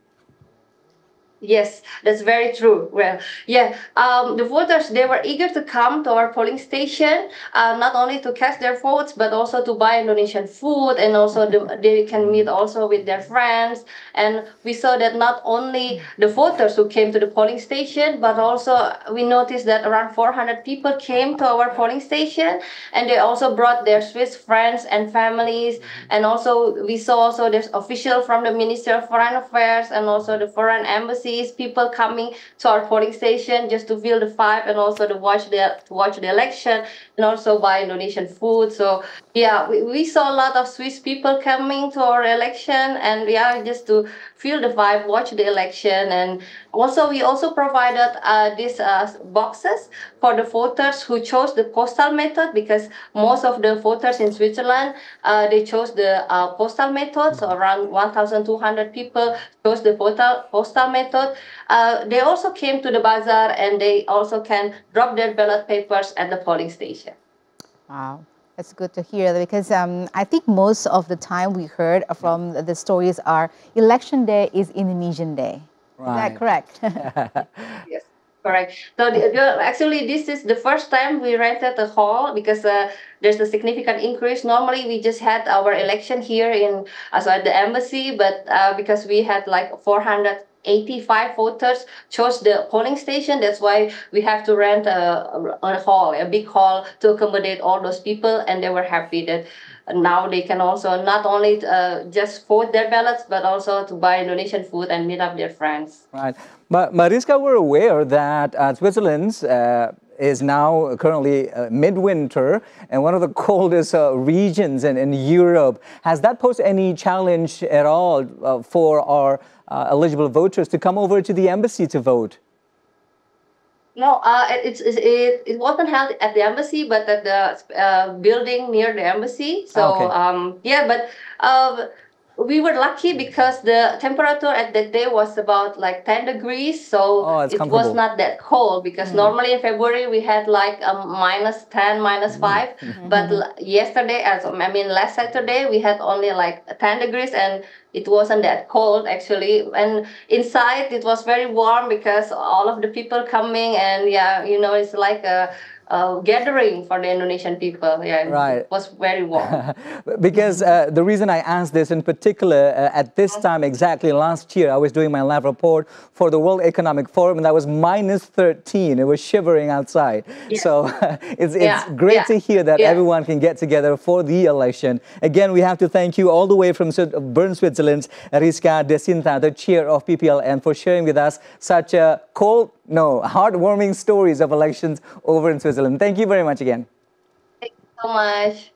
Yes, that's very true. Well, yeah, the voters, they were eager to come to our polling station, not only to cast their votes, but also to buy Indonesian food, and also they can meet also with their friends. And we saw that not only the voters who came to the polling station, but also we noticed that around 400 people came to our polling station, and they also brought their Swiss friends and families. And also we saw also there's official from the Ministry of Foreign Affairs and also the foreign embassy, people coming to our polling station just to feel the vibe and also to watch the election and also buy Indonesian food. So yeah, we saw a lot of Swiss people coming to our election, and yeah, just to feel the vibe, watch the election. And also we also provided these boxes for the voters who chose the postal method, because most of the voters in Switzerland they chose the postal method. So around 1,200 people chose the postal method. They also came to the bazaar, and they also can drop their ballot papers at the polling station. Wow. That's good to hear, because I think most of the time we heard from the stories are election day is Indonesian day. Right. Is that correct? Yes, correct. So actually, this is the first time we rented a hall, because there's a significant increase. Normally, we just had our election here at the embassy, but because we had like 485 voters chose the polling station. That's why we have to rent a big hall to accommodate all those people, and they were happy that now they can also not only just vote their ballots, but also to buy Indonesian food and meet up their friends. Right. But Mariska, we're aware that Switzerland is now currently midwinter and one of the coldest regions in Europe. Has that posed any challenge at all for our eligible voters to come over to the embassy to vote? No, it wasn't held at the embassy, but at the building near the embassy. So okay. yeah, but we were lucky because the temperature at that day was about like 10 degrees. So it was not that cold because normally in February we had like -10, -5. But yesterday, last Saturday, we had only like 10 degrees and it wasn't that cold actually. And inside it was very warm because all of the people coming and it's like a gathering for the Indonesian people. Yeah, right. It was very warm. Because the reason I asked this in particular, at this time exactly last year, I was doing my live report for the World Economic Forum and that was -13. It was shivering outside. Yeah. So it's great to hear that everyone can get together for the election. Again, we have to thank you all the way from Bern, Switzerland, Rizka Desinta, the chair of PPLN, for sharing with us such a heartwarming stories of elections over in Switzerland. Thank you very much again. Thank you so much.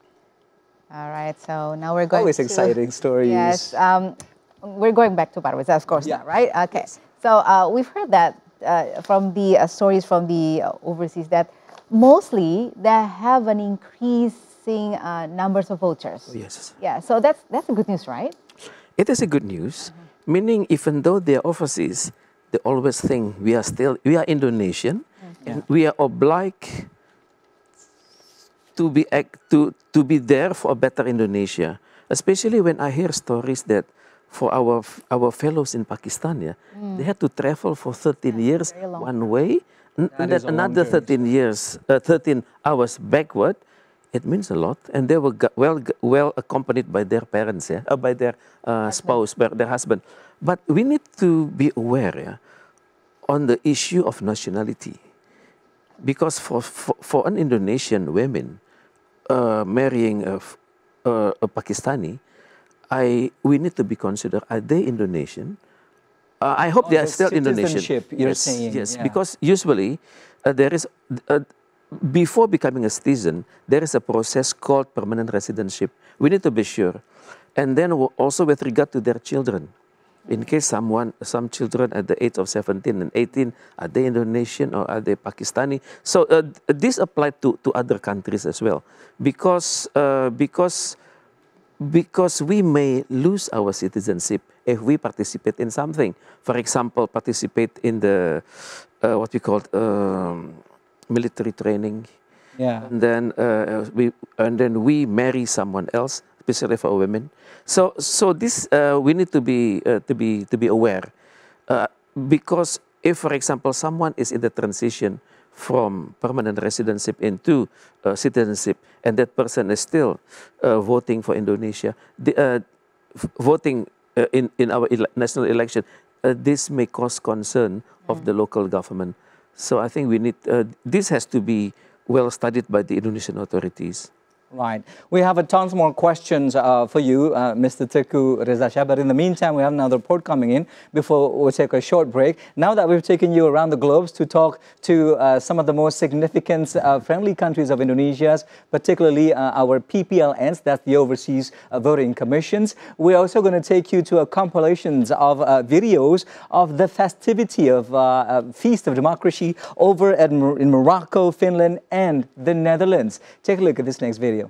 All right, so now we're going Always exciting stories. Yes, we're going back to Parweza, of course, now, right? Okay, so we've heard that from the stories from the overseas that mostly they have an increasing numbers of voters. Oh, yes. Yeah, so that's a good news, right? It is a good news, meaning even though they are overseas, they always think we are Indonesian, and we are obliged to be there for a better Indonesia. Especially when I hear stories that for our fellows in Pakistan, they had to travel for 13 years one way, and then another 13 hours backward. It means a lot, and they were well accompanied by their parents, by their spouse, by their husband. But we need to be aware on the issue of nationality, because for an Indonesian woman marrying a Pakistani, we need to be considered, are they Indonesian? I hope they are still Indonesian. You're saying, yes, because usually there is before becoming a citizen, there is a process called permanent residency. We need to be sure, and then also with regard to their children. In case some children at the age of 17 and 18, are they Indonesian or are they Pakistani? So this applied to other countries as well, because we may lose our citizenship if we participate in something. For example, participate in the what we call military training. Yeah. And then we marry someone else, especially for women. So this we need to be aware, because if, for example, someone is in the transition from permanent residency into citizenship, and that person is still voting for Indonesia, voting in our national election, this may cause concern of the local government. So I think we need this has to be well studied by the Indonesian authorities. Right. We have tons more questions for you, Mr. Teuku Reza Shah. But in the meantime, we have another report coming in before we'll take a short break. Now that we've taken you around the globe to talk to some of the most significant friendly countries of Indonesia, particularly our PPLNs, that's the Overseas Voting Commissions, we're also going to take you to a compilations of videos of the festivity of Feast of Democracy over in Morocco, Finland, and the Netherlands. Take a look at this next video.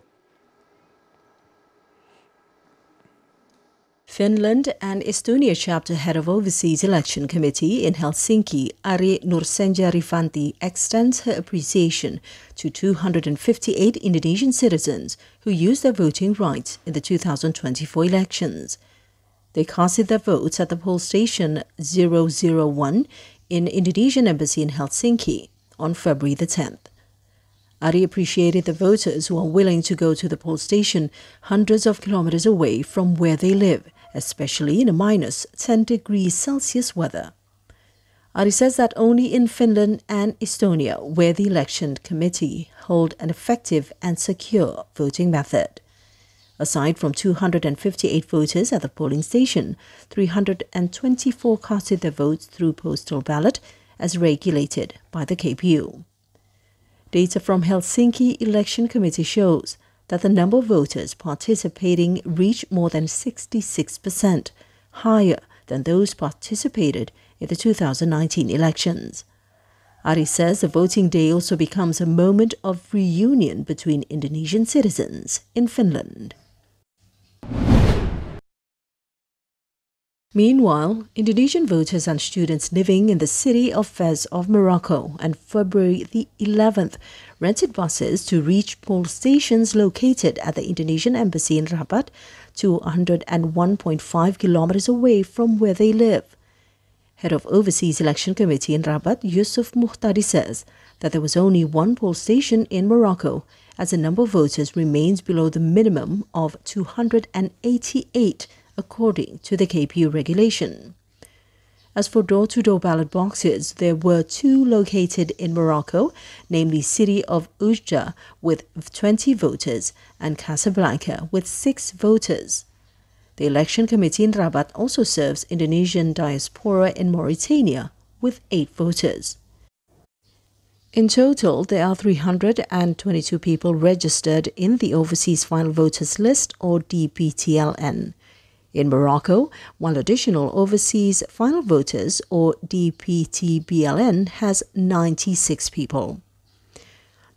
Finland and Estonia chapter head of Overseas Election Committee in Helsinki, Ari Nursenja Rifanti, extends her appreciation to 258 Indonesian citizens who used their voting rights in the 2024 elections. They casted their votes at the poll station 001 in Indonesian Embassy in Helsinki on February the 10th. Ari appreciated the voters who are willing to go to the poll station hundreds of kilometers away from where they live, especially in a -10 degrees Celsius weather. Ari says that only in Finland and Estonia where the election committee hold an effective and secure voting method. Aside from 258 voters at the polling station, 324 casted their votes through postal ballot as regulated by the KPU. Data from Helsinki Election Committee shows that the number of voters participating reached more than 66%, higher than those participated in the 2019 elections. Ari says the voting day also becomes a moment of reunion between Indonesian citizens in Finland. Meanwhile, Indonesian voters and students living in the city of Fez of Morocco on February the 11th rented buses to reach poll stations located at the Indonesian embassy in Rabat, 201.5 kilometers away from where they live. Head of Overseas Election Committee in Rabat, Yusuf Muhtadi, says that there was only one poll station in Morocco, as the number of voters remains below the minimum of 288, according to the KPU regulation. As for door-to-door ballot boxes, there were 2 located in Morocco, namely city of Oujda with 20 voters and Casablanca with 6 voters. The election committee in Rabat also serves Indonesian diaspora in Mauritania with 8 voters. In total, there are 322 people registered in the Overseas Final Voters List, or DPTLN. In Morocco, one additional Overseas Final Voters, or DPTBLN, has 96 people.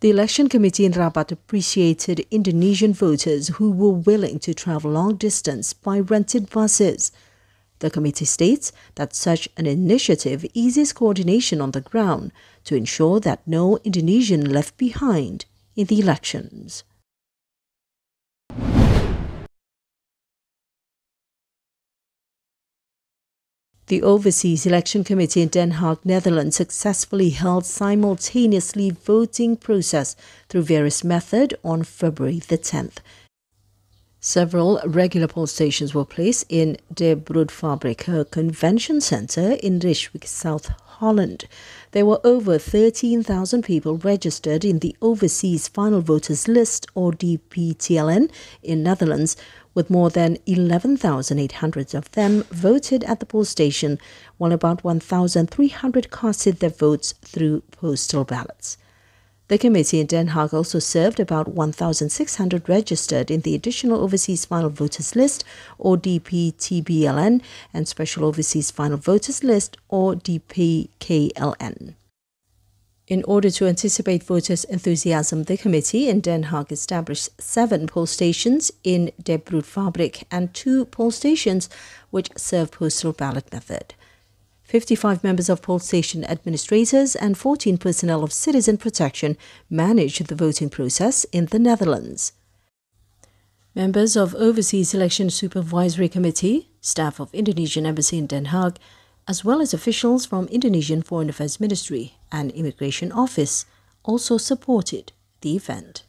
The election committee in Rabat appreciated Indonesian voters who were willing to travel long distance by rented buses. The committee states that such an initiative eases coordination on the ground to ensure that no Indonesian left behind in the elections. The Overseas Election Committee in Den Haag, Netherlands, successfully held simultaneously voting process through various methods on February the 10th. Several regular poll stations were placed in De Broodfabriek Convention Center in Rijswijk, South Holland. There were over 13,000 people registered in the Overseas Final Voters List, or DPTLN, in Netherlands, with more than 11,800 of them voted at the poll station, while about 1,300 casted their votes through postal ballots. The committee in Den Haag also served about 1,600 registered in the Additional Overseas Final Voters List, or DPTBLN, and Special Overseas Final Voters List, or DPKLN. In order to anticipate voters' enthusiasm, the committee in Den Haag established 7 poll stations in De Broodfabriek and 2 poll stations which serve postal ballot method. 55 members of poll station administrators and 14 personnel of citizen protection managed the voting process in the Netherlands. Members of Overseas Election Supervisory Committee, staff of Indonesian Embassy in Den Haag, as well as officials from Indonesian Foreign Affairs Ministry and Immigration Office, also supported the event.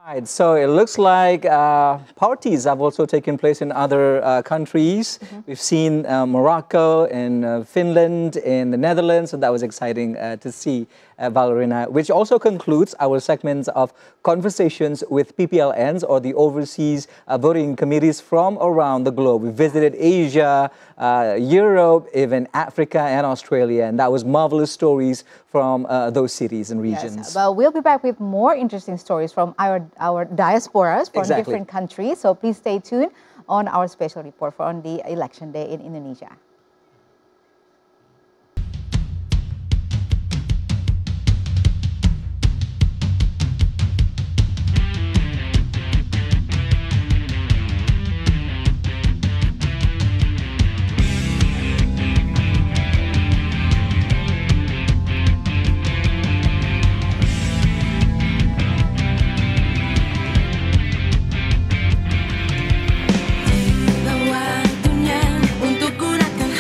Right, so it looks like parties have also taken place in other countries. We've seen Morocco and Finland and the Netherlands, so that was exciting to see, Valerina, which also concludes our segments of conversations with PPLNs, or the Overseas Voting Committees from around the globe. We visited Asia, Europe, even Africa and Australia, and that was marvelous stories from those cities and regions. Yes, well, we'll be back with more interesting stories from our diasporas from different countries. So please stay tuned on our special report on the election day in Indonesia. Waktunya untuk gunakan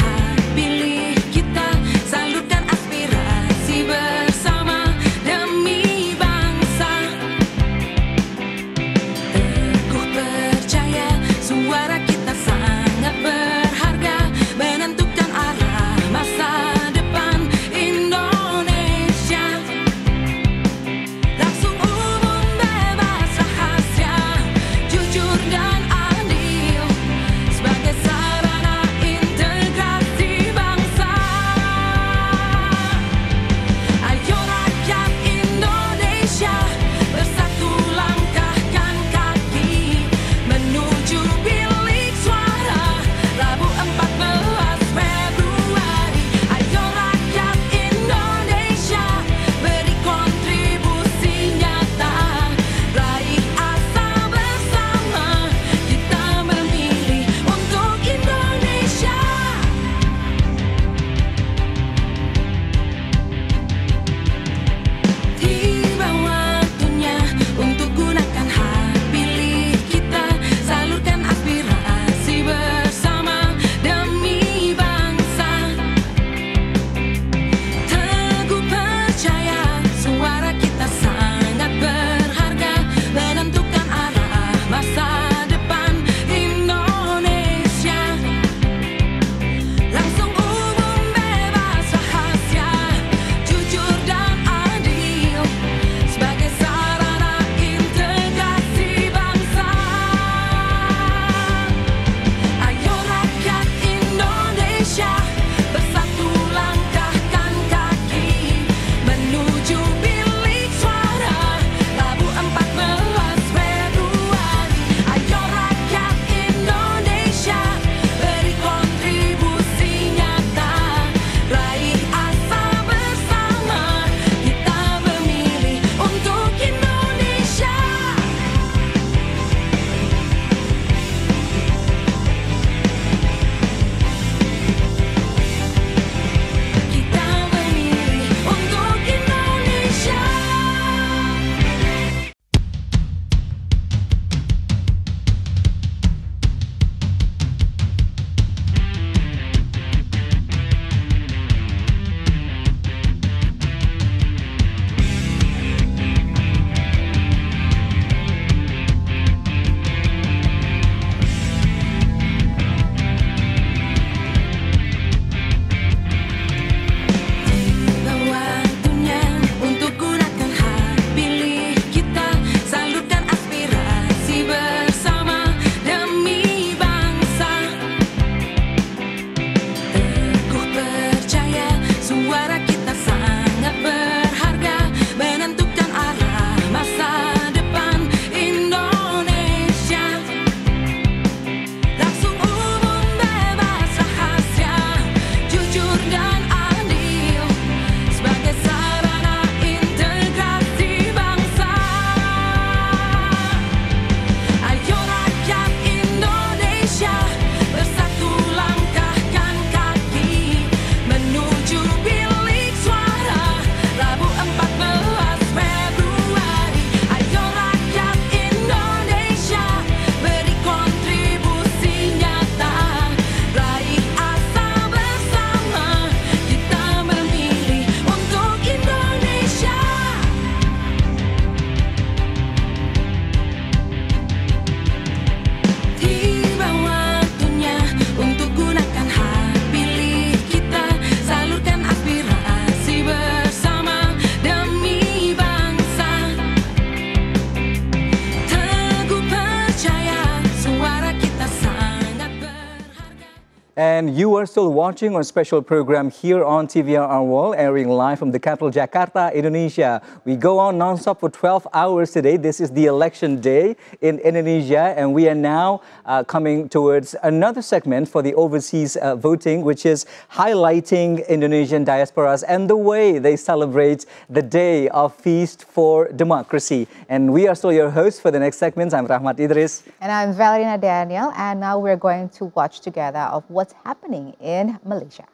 And you are still watching our special program here on TVR World, airing live from the capital Jakarta, Indonesia. We go on non-stop for 12 hours today. This is the election day in Indonesia, and we are now coming towards another segment for the overseas voting, which is highlighting Indonesian diasporas and the way they celebrate the day of Feast for Democracy. And we are still your hosts for the next segments. I'm Rahmat Idris. And I'm Valerina Daniel, and now we're going to watch together of what's happening in Malaysia.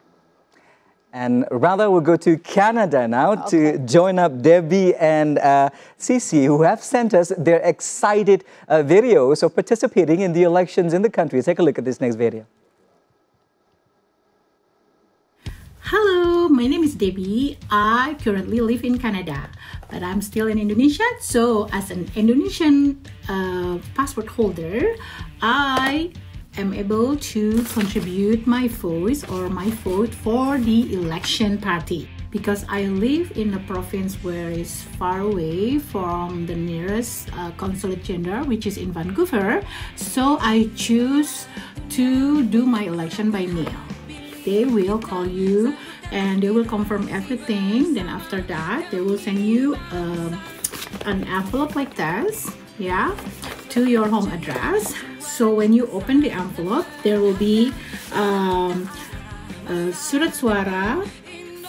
And rather, we'll go to Canada now to join up Debbie and Cici, who have sent us their excited videos of participating in the elections in the country. Take a look at this next video. Hello, my name is Debbie. I currently live in Canada, but I'm still in Indonesia. So as an Indonesian passport holder, I am able to contribute my voice or my vote for the election party, because I live in a province where it's far away from the nearest consulate general, which is in Vancouver. So I choose to do my election by mail. They will call you and they will confirm everything. Then after that, they will send you an envelope like this, yeah, to your home address. So when you open the envelope, there will be surat suara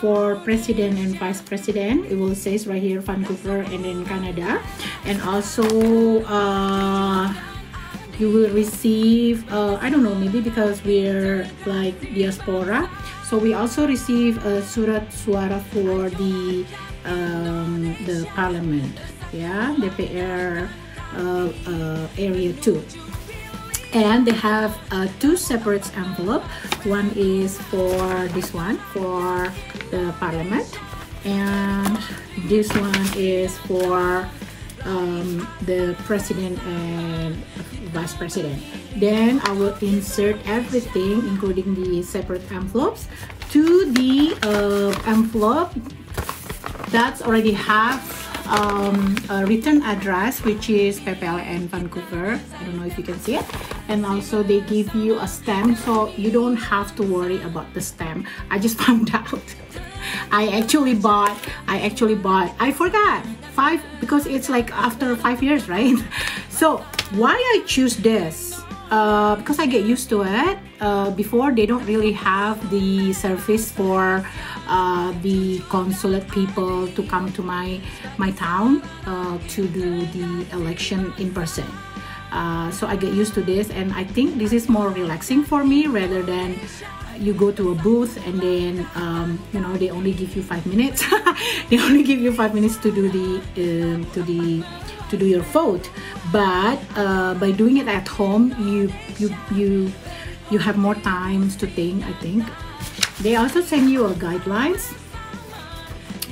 for president and vice president. It will say right here Vancouver and then Canada. And also you will receive, I don't know, maybe because we're like diaspora, so we also receive a surat suara for the parliament, yeah, DPR area 2. And they have two separate envelopes. One is for this one, for the parliament, and this one is for the president and vice president. Then I will insert everything, including the separate envelopes, to the envelope that's already have a written address, which is PPLN Vancouver. I don't know if you can see it. And also they give you a stamp, so you don't have to worry about the stamp. I just found out. I actually bought, I forgot, 5, because it's like after 5 years, right? So why I choose this? Because I get used to it. Before, they don't really have the service for the consulate people to come to my town to do the election in person. So I get used to this, and I think this is more relaxing for me rather than you go to a booth and then you know, they only give you 5 minutes. They only give you 5 minutes to do to do your vote. But by doing it at home, you have more times to think, I think. They also send you a guidelines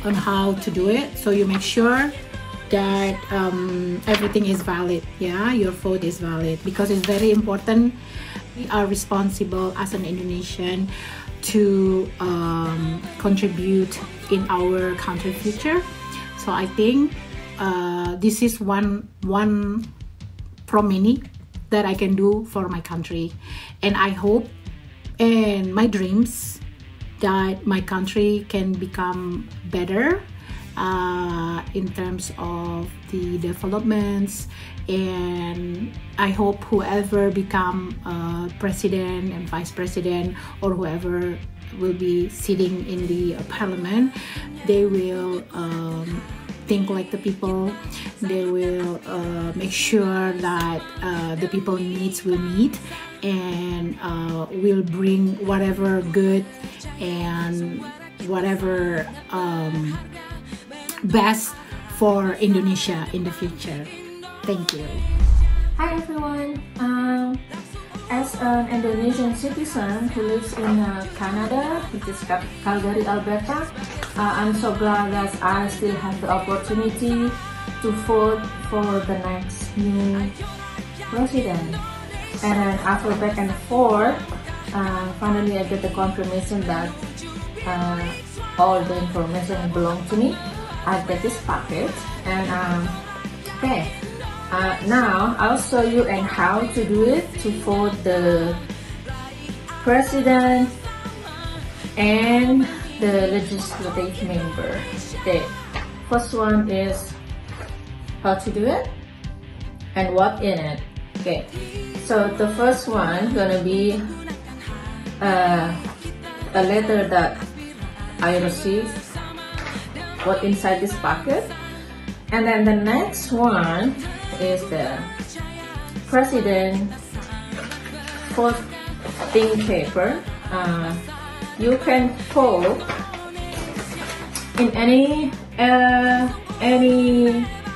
on how to do it, so you make sure that everything is valid, yeah, your vote is valid, because it's very important. We are responsible as an Indonesian to contribute in our country future. So I think this is one from many that I can do for my country, and I hope and my dreams that my country can become better in terms of the developments. And I hope whoever become president and vice president, or whoever will be sitting in the parliament, they will think like the people. They will make sure that the people needs will meet, and will bring whatever good and whatever best for Indonesia in the future. Thank you. Hi everyone. As an Indonesian citizen who lives in Canada, which is Calgary, Alberta, I'm so glad that I still have the opportunity to vote for the next new president. And then after back and forth, finally I get the confirmation that all the information belong to me. I get this package, and okay. Now I'll show you and how to do it to vote the president and the legislative member. Okay, first one is how to do it and what in it. Okay, so the first one gonna be a letter that I received, what inside this packet, and then the next one is the president voting paper. You can vote in any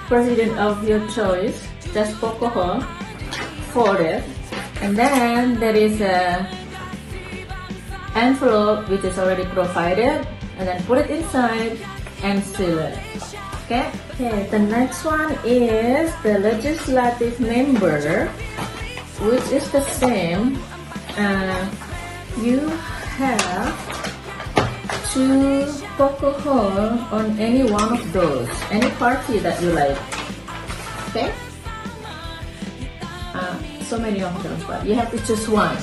president of your choice. Just Pocoho for it, and then there is a envelope which is already provided, and then put it inside and seal it. Okay. Okay. The next one is the legislative member, which is the same. You have to poke a hole on any one of those, any party that you like. Okay? So many of them, but you have to choose one.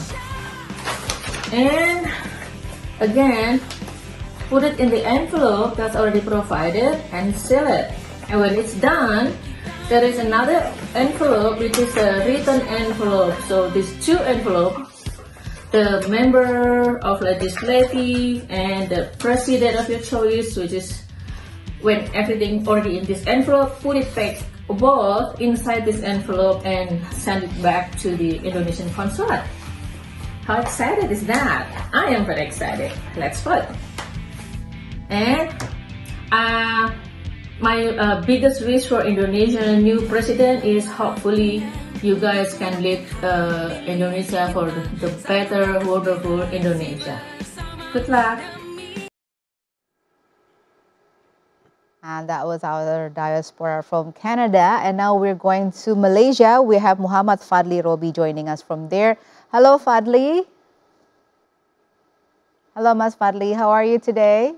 And again, put it in the envelope that's already provided and seal it. And when it's done, there is another envelope which is a written envelope. So these two envelopes, the member of legislative and the president of your choice, which is when everything already in this envelope, put it back both inside this envelope and send it back to the Indonesian consulate. How excited is that? I am very excited. Let's vote. And my biggest wish for Indonesian new president is hopefully you guys can lead Indonesia for the better, wonderful Indonesia. Good luck. And that was our diaspora from Canada. And now we're going to Malaysia. We have Muhammad Fadli Robi joining us from there. Hello, Fadli. Hello, Mas Fadli. How are you today?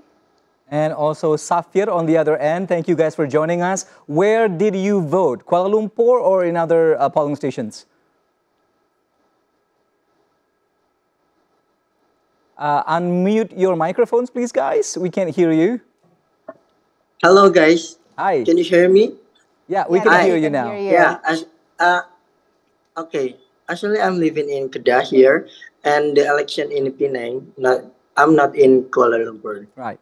And also Safir on the other end. Thank you guys for joining us. Where did you vote? Kuala Lumpur or in other polling stations? Unmute your microphones, please, guys. We can't hear you. Hello, guys. Hi. Can you hear me? Yeah, we can hear you now. Yeah. Okay. Actually, I'm living in Kedah here, and the election in Penang. I'm not in Kuala Lumpur. Right.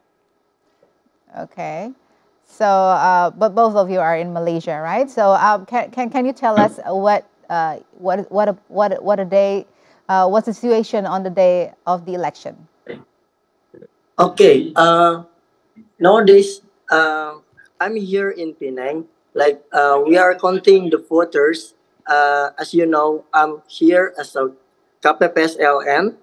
Okay. So, but both of you are in Malaysia, right? So, can you tell us what's the situation on the day of the election? Okay. Nowadays, I'm here in Penang. Like we are counting the voters. As you know, I'm here as a KPPS LN,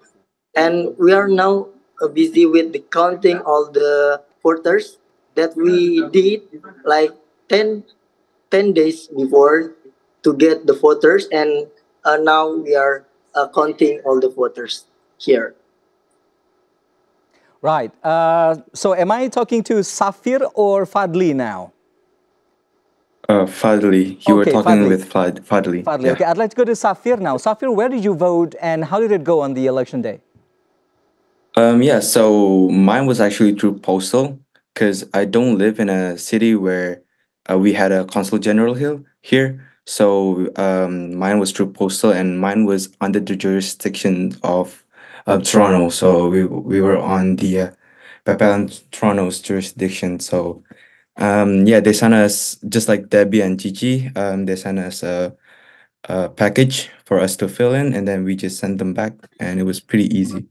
and we are now busy with the counting all the voters that we did like 10 days before to get the voters, and now we are counting all the voters here. Right. So am I talking to Safir or Fadli now? Fadli. You were talking Fadli. with Fadli. Fadli. Yeah. Okay, I'd like to go to Safir now. Safir, where did you vote and how did it go on the election day? Yeah, so mine was actually through postal because I don't live in a city where we had a consul general here. So mine was through postal, and mine was under the jurisdiction of Toronto. So we were on the PPLN Toronto's jurisdiction. So yeah, they sent us, just like Debbie and Gigi, they sent us a package for us to fill in, and then we just sent them back, and it was pretty easy.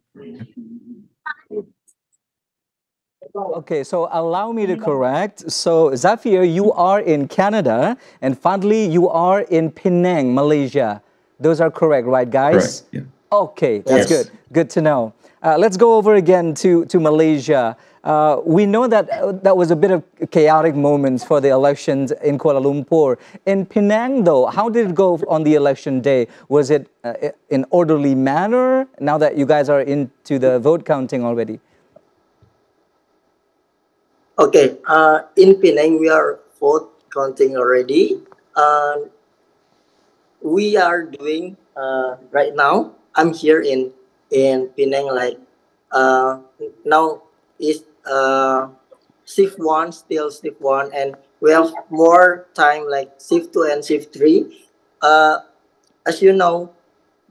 Okay, so allow me to correct. So Zafir, you are in Canada, and Fadli, you are in Penang, Malaysia. Those are correct, right, guys? Correct, yeah. Okay, that's Yes. good. Good to know. Let's go over again to Malaysia. We know that that was a bit of chaotic moments for the elections in Kuala Lumpur. In Penang, though, how did it go on the election day? Was it in orderly manner now that you guys are into the vote counting already? Okay, in Penang, we are vote counting already. We are doing, right now, I'm here in in Penang. Like now is shift one, still shift one, and we have more time like shift two and shift three. As you know,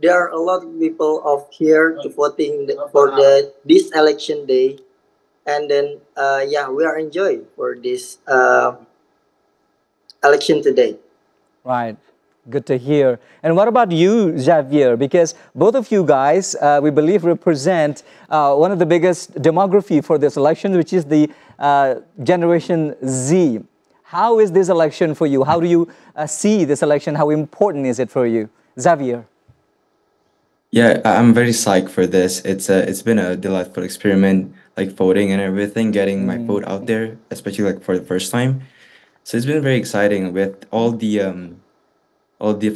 there are a lot of people of here to voting for this election day, and then yeah, we are enjoying for this election today. Right. Good to hear. And what about you, Xavier? Because both of you guys, we believe, represent one of the biggest demography for this election, which is the Generation Z. How is this election for you? How do you see this election? How important is it for you? Xavier? Yeah, I'm very psyched for this. It's been a delightful experiment, like voting and everything, getting my vote out there, especially like for the first time. So it's been very exciting with all the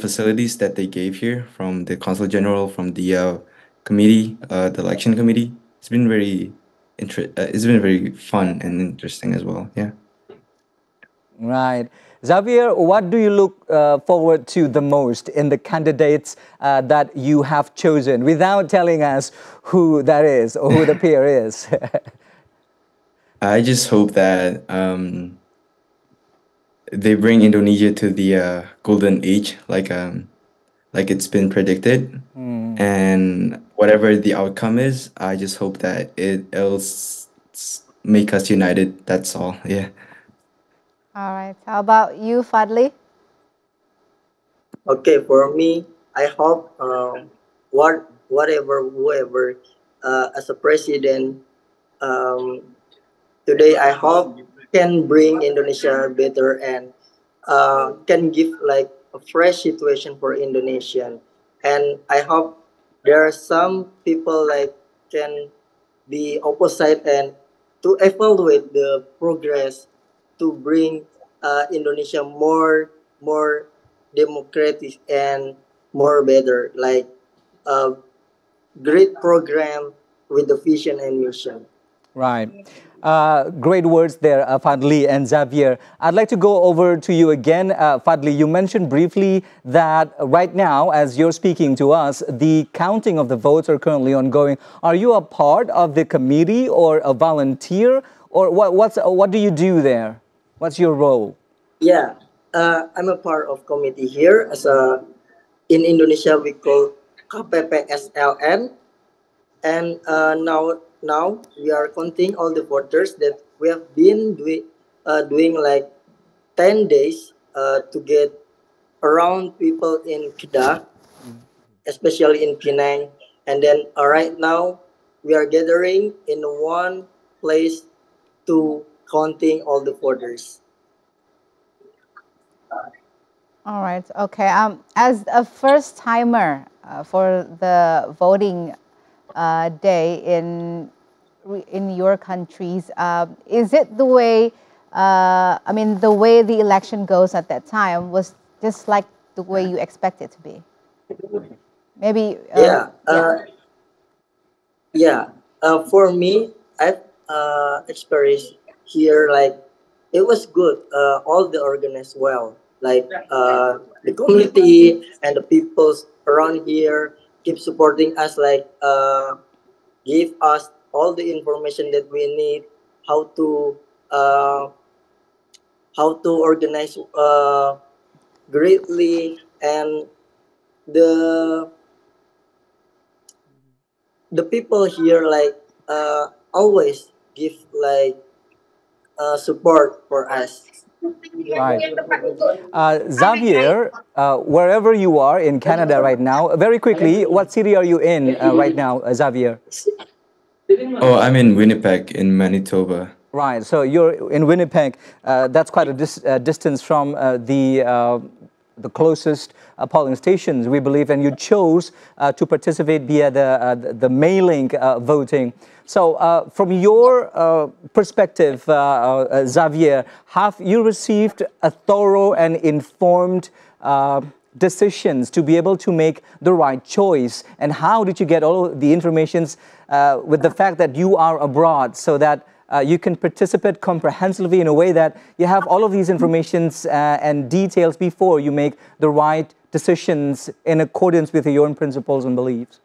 facilities that they gave here from the Consul General, from the committee, the election committee. It's been very fun and interesting as well. Yeah. Right. Xavier, what do you look forward to the most in the candidates that you have chosen, without telling us who that is or who the peer is? I just hope that they bring Indonesia to the golden age, like it's been predicted. And whatever the outcome is, I just hope that it'll make us united. That's all. Yeah. All right. How about you, Fadli? Okay, for me, I hope whoever as a president today, I hope can bring Indonesia better and can give like a fresh situation for Indonesian. And I hope there are some people like can be opposite and to evaluate the progress to bring Indonesia more democratic and more better, like a great program with the vision and mission. Right. Great words there, Fadli and Xavier. I'd like to go over to you again. Fadli, you mentioned briefly that right now, as you're speaking to us, the counting of the votes are currently ongoing. Are you a part of the committee or a volunteer? Or what do you do there? What's your role? Yeah, I'm a part of committee here. In Indonesia, we call KPPSLN. And now we are counting all the voters that we have been doing like 10 days to get around people in Kedah, especially in Penang. And then right now we are gathering in one place to counting all the voters. All right. Okay. As a first timer for the voting day in your countries, is it the way? I mean, the way the election goes at that time was just like the way you expect it to be. Maybe. For me, I've experienced here like it was good. All the organized well, like the community and the people around here keep supporting us, like give us all the information that we need, how to organize greatly, and the people here like always give like support for us. Right. Xavier, wherever you are in Canada right now, very quickly, what city are you in right now, Xavier? Oh, I'm in Winnipeg in Manitoba. Right, so you're in Winnipeg. That's quite a distance from the closest polling stations, we believe, and you chose to participate via the mailing voting. So from your perspective, Xavier, have you received a thorough and informed decisions to be able to make the right choice? And how did you get all the informations with the fact that you are abroad, so that you can participate comprehensively in a way that you have all of these informations and details before you make the right decisions in accordance with your own principles and beliefs?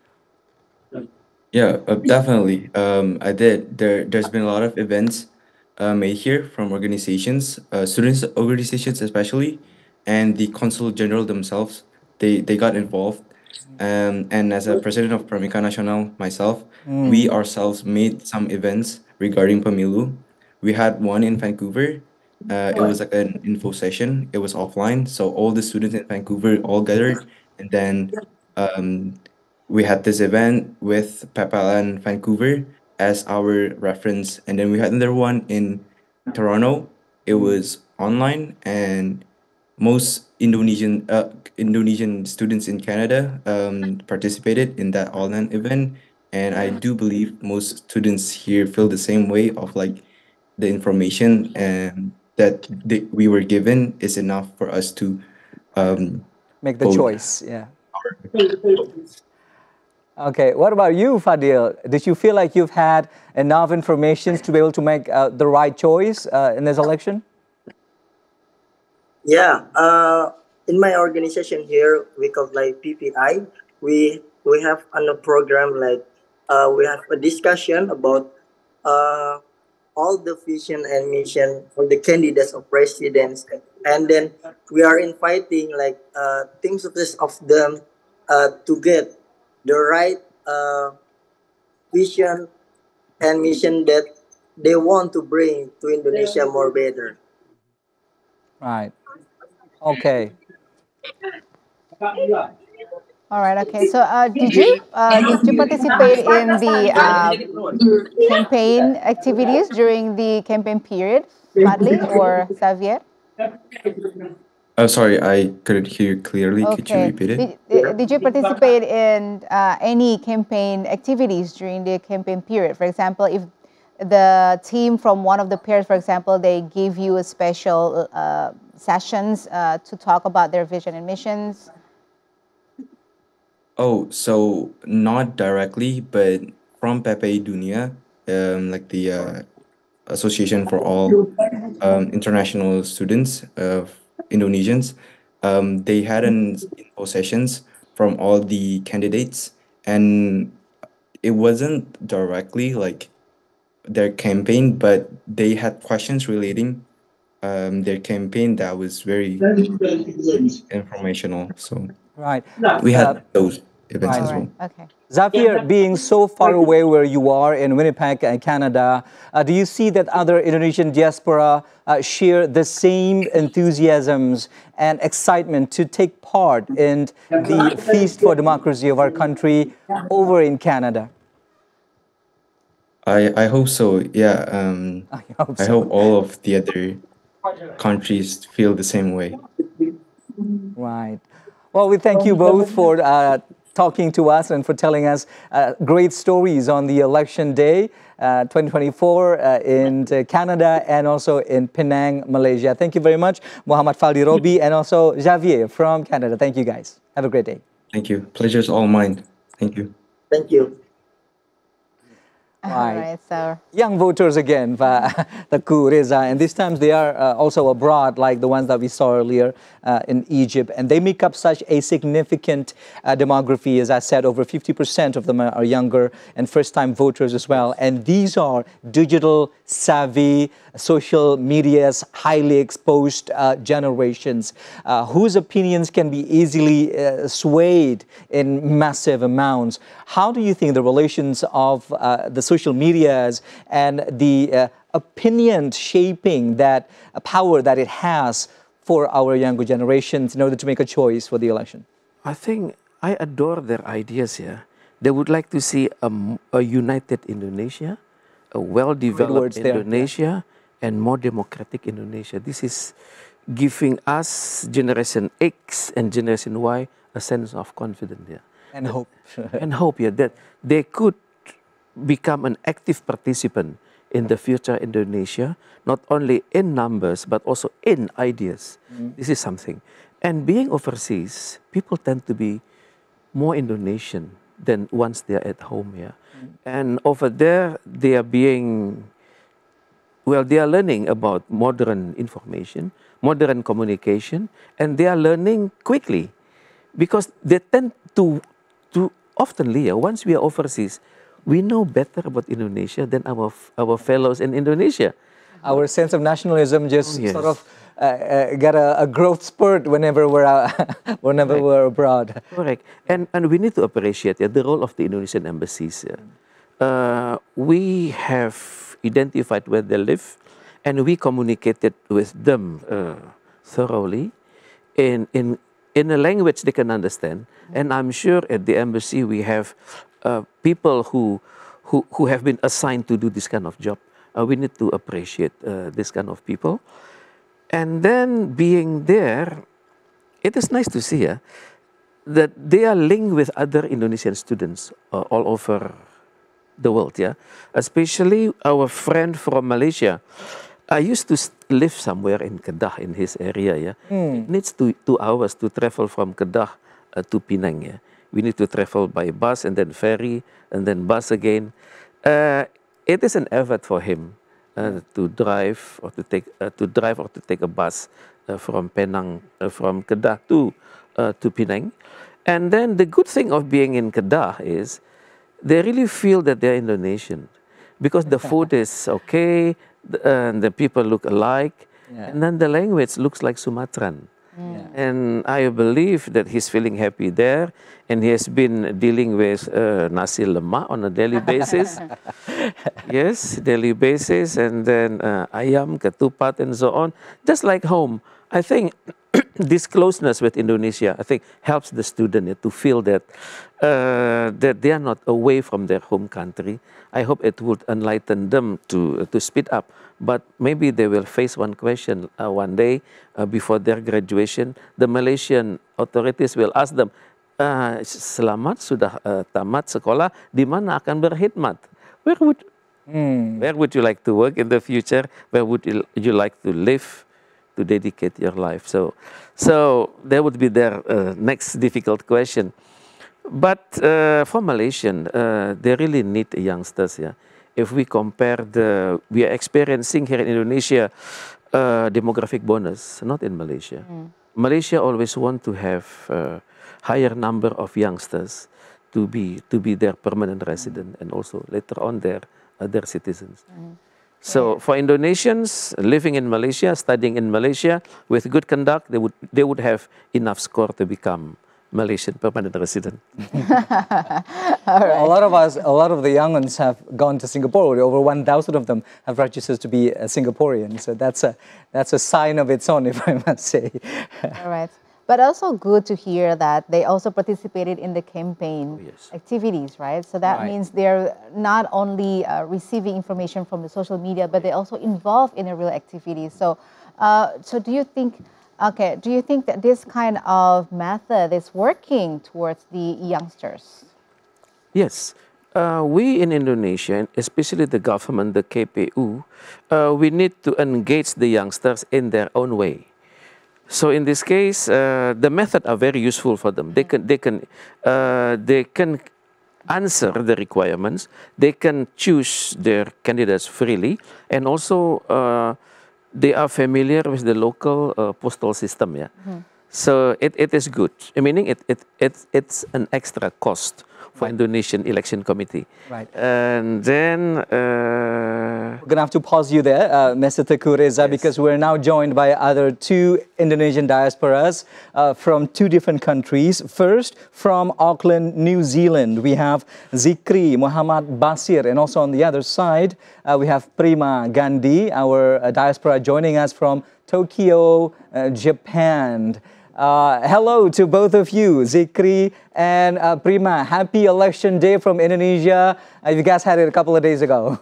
Yeah, definitely. I did. There's been a lot of events made here from organizations, students organizations especially, and the consul general themselves. They got involved. And as a president of Pramika Nasional myself, we ourselves made some events regarding Pemilu. We had one in Vancouver. It was like an info session. It was offline, so all the students in Vancouver all gathered, and then um, we had this event with PPLN Vancouver as our reference, and then we had another one in Toronto. It was online, and most Indonesian students in Canada participated in that online event, and I do believe most students here feel the same way of like the information that we were given is enough for us to Make the vote. choice. Yeah. Okay, what about you, Fadil? Did you feel like you've had enough information to be able to make the right choice in this election? Yeah, in my organization here, we call like PPI. We have on a program like we have a discussion about all the vision and mission for the candidates of presidents, and then we are inviting like teams of this of them to get the right vision and mission that they want to bring to Indonesia more better. Right. Okay. All right. Okay. So, did you participate in the campaign activities during the campaign period, Fadli or Xavier? Oh, sorry, I couldn't hear you clearly. Could you Okay. repeat it? Did you participate in any campaign activities during the campaign period? For example, if the team from one of the pairs, for example, they give you a special sessions to talk about their vision and missions. Oh, so not directly, but from Pepe Dunia, like the Association for All International Students of Indonesians, they had an info sessions from all the candidates, and it wasn't directly like their campaign, but they had questions relating their campaign that was very informational. So Right. we had those events right. as well. Okay. Xavier, being so far away where you are in Winnipeg, Canada, do you see that other Indonesian diaspora share the same enthusiasms and excitement to take part in the feast for democracy of our country over in Canada? I hope so. Yeah. I hope all of the other countries feel the same way. Right. Well, we thank you both for talking to us and for telling us great stories on the election day 2024 in Canada and also in Penang, Malaysia. Thank you very much, Muhammad Faldi Robi and also Xavier from Canada. Thank you guys. Have a great day. Thank you. Pleasure's all mine. Thank you. Thank you. All right, so young voters again, Teguh, Reza, and these times they are also abroad, like the ones that we saw earlier in Egypt, and they make up such a significant demography. As I said, over 50% of them are younger and first-time voters as well. And these are digital savvy, social media's highly exposed generations whose opinions can be easily swayed in massive amounts. How do you think the relations of the social medias and the opinion shaping that power that it has for our younger generations in order to make a choice for the election? I think I adore their ideas here. They would like to see a united Indonesia, a well-developed Indonesia, and more democratic Indonesia. This is giving us Generation X and Generation Y a sense of confidence here. And hope. And hope, yeah, that they could become an active participant in the future Indonesia, not only in numbers, but also in ideas. This is something. And being overseas, people tend to be more Indonesian than once they are at home here. And over there, they are being, well, they are learning about modern information, modern communication, and they are learning quickly because they tend to often, Leah, once we are overseas, we know better about Indonesia than our fellows in Indonesia. Our sense of nationalism just Yes. sort of got a growth spurt whenever we're abroad. Correct. And we need to appreciate the role of the Indonesian embassies. We have identified where they live, and we communicated with them thoroughly in a language they can understand. And I'm sure at the embassy we have people who have been assigned to do this kind of job. We need to appreciate this kind of people. And then being there, it is nice to see that they are linked with other Indonesian students all over the world, especially our friend from Malaysia. I used to live somewhere in Kedah, in his area. It needs 2 hours to travel from Kedah to Penang. We need to travel by bus and then ferry and then bus again. It is an effort for him to drive or to take a bus from Penang, from Kedah to Penang. And then the good thing of being in Kedah is they really feel that they're Indonesian because the food is okay, the people look alike, and then the language looks like Sumatran. And I believe that he's feeling happy there, and he has been dealing with nasi lemak on a daily basis. Yes, daily basis, and then ayam, ketupat, and so on. Just like home. I think this closeness with Indonesia, I think, helps the student to feel that that they are not away from their home country. I hope it would enlighten them to speed up. But maybe they will face one question one day before their graduation. The Malaysian authorities will ask them, selamat sudah tamat sekolah, di mana akan berkhidmat? Where would you like to work in the future? Where would you like to live, to dedicate your life? So that would be their next difficult question. But for Malaysian, they really need youngsters. If we compare we are experiencing here in Indonesia demographic bonus, not in Malaysia. Malaysia always want to have higher number of youngsters to be their permanent resident and also later on their citizens. So for Indonesians living in Malaysia, studying in Malaysia with good conduct, they would have enough score to become Malaysian permanent resident. A lot of the young ones have gone to Singapore. Over 1,000 of them have registered to be Singaporean. So that's a sign of its own, if I must say. All right. But also good to hear that they also participated in the campaign activities, right? So that means they're not only receiving information from the social media, but they're also involved in a real activity. So, do you think that this kind of method is working towards the youngsters? Yes. We in Indonesia, especially the government, the KPU, we need to engage the youngsters in their own way. So in this case, the methods are very useful for them. They can answer the requirements. They can choose their candidates freely, and also they are familiar with the local postal system. So it is good. Meaning it's an extra cost for Indonesian Election Committee. Right. And then we're gonna have to pause you there, Mr. Teuku Reza, because we're now joined by other 2 Indonesian diasporas from 2 different countries. First, from Auckland, New Zealand, we have Zikri Muhammad Basir, and also on the other side, we have Prima Gandhi, our diaspora joining us from Tokyo, Japan. Hello to both of you, Zikri and Prima. Happy Election Day from Indonesia. You guys had it a couple of days ago.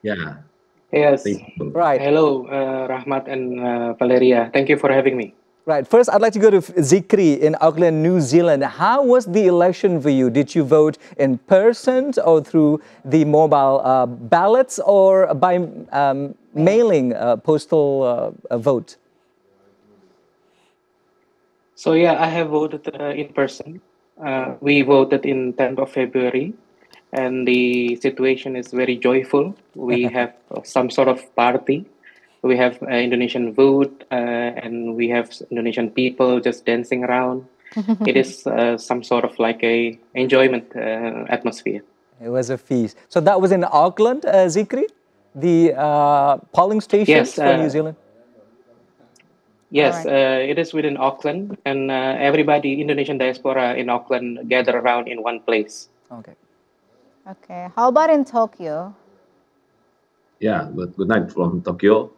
Yeah. Yes. Right. Hello, Rahmat and Valeria. Thank you for having me. Right. First, I'd like to go to Zikri in Auckland, New Zealand. How was the election for you? Did you vote in person or through the mobile ballots or by mailing postal vote? So yeah, I have voted in person. We voted in 10th of February, and the situation is very joyful. We have some sort of party. We have Indonesian food, and we have Indonesian people just dancing around. It is some sort of like a enjoyment atmosphere. It was a feast. So that was in Auckland, Zikri, the polling stations for New Zealand? Yes, it is within Auckland, and everybody, Indonesian diaspora in Auckland, gather around in one place. Okay. Okay. How about in Tokyo? Yeah, good night from Tokyo.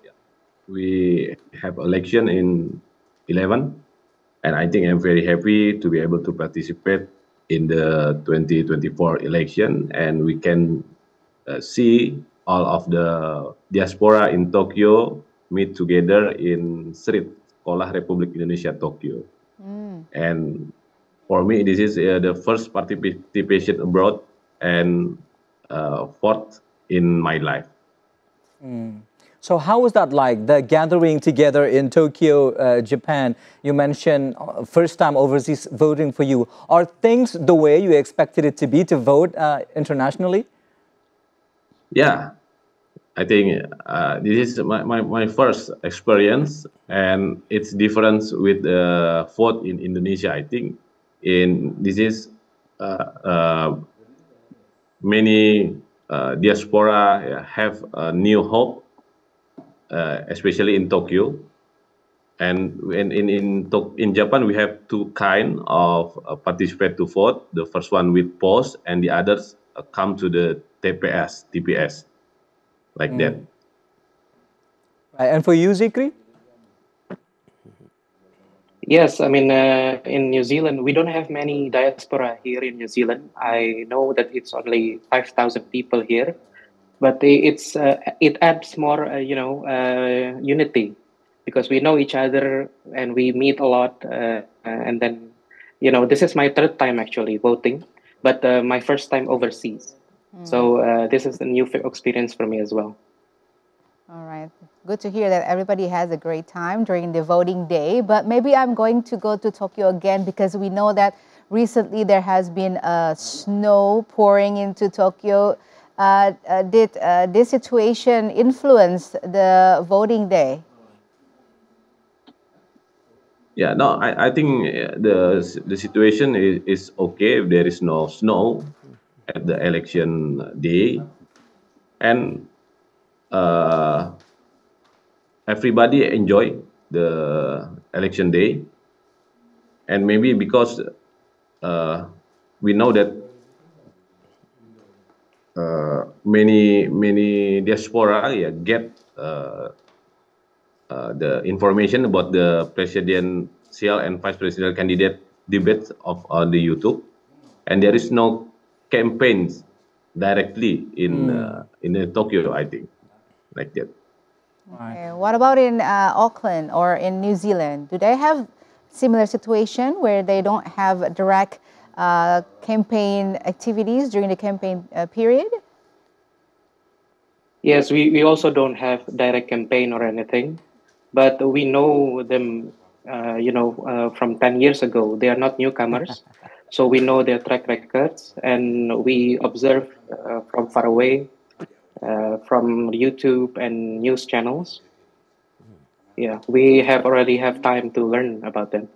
We have election in 11, and I think I'm very happy to be able to participate in the 2024 election, and we can see all of the diaspora in Tokyo meet together in street Sekolah Republik Indonesia Tokyo. And for me, this is the first participation abroad and fourth in my life. So how was that like, the gathering together in Tokyo, Japan? You mentioned first time overseas voting for you. Are things the way you expected it to be to vote internationally? Yeah, I think this is my first experience, and it's different with the vote in Indonesia. I think this is many diaspora have a new hope, especially in Tokyo. And in Japan, we have two kind of participate to vote. The first one with post, and the others come to the TPS, like that. And for you, Zikri? Yes, I mean, in New Zealand, we don't have many diaspora here in New Zealand. I know that it's only 5,000 people here, but it adds more, unity, because we know each other and we meet a lot. And then, this is my third time actually voting, but my first time overseas. So this is a new experience for me as well. All right. Good to hear that everybody has a great time during the voting day. But maybe I'm going to go to Tokyo again, because we know that recently there has been snow pouring into Tokyo. Did this situation influence the voting day? Yeah, no, I think the situation is okay if there is no snow at the election day, and everybody enjoy the election day. And maybe because we know that many diaspora get the information about the presidential and vice presidential candidate debates on the YouTube, and there is no campaigns directly in Tokyo, I think, like that. Okay. What about in Auckland or in New Zealand? Do they have similar situation where they don't have direct campaign activities during the campaign period? Yes, we also don't have direct campaign or anything, but we know them, from 10 years ago. They are not newcomers, so we know their track records, and we observe from far away, from YouTube and news channels. Yeah, we already have time to learn about them.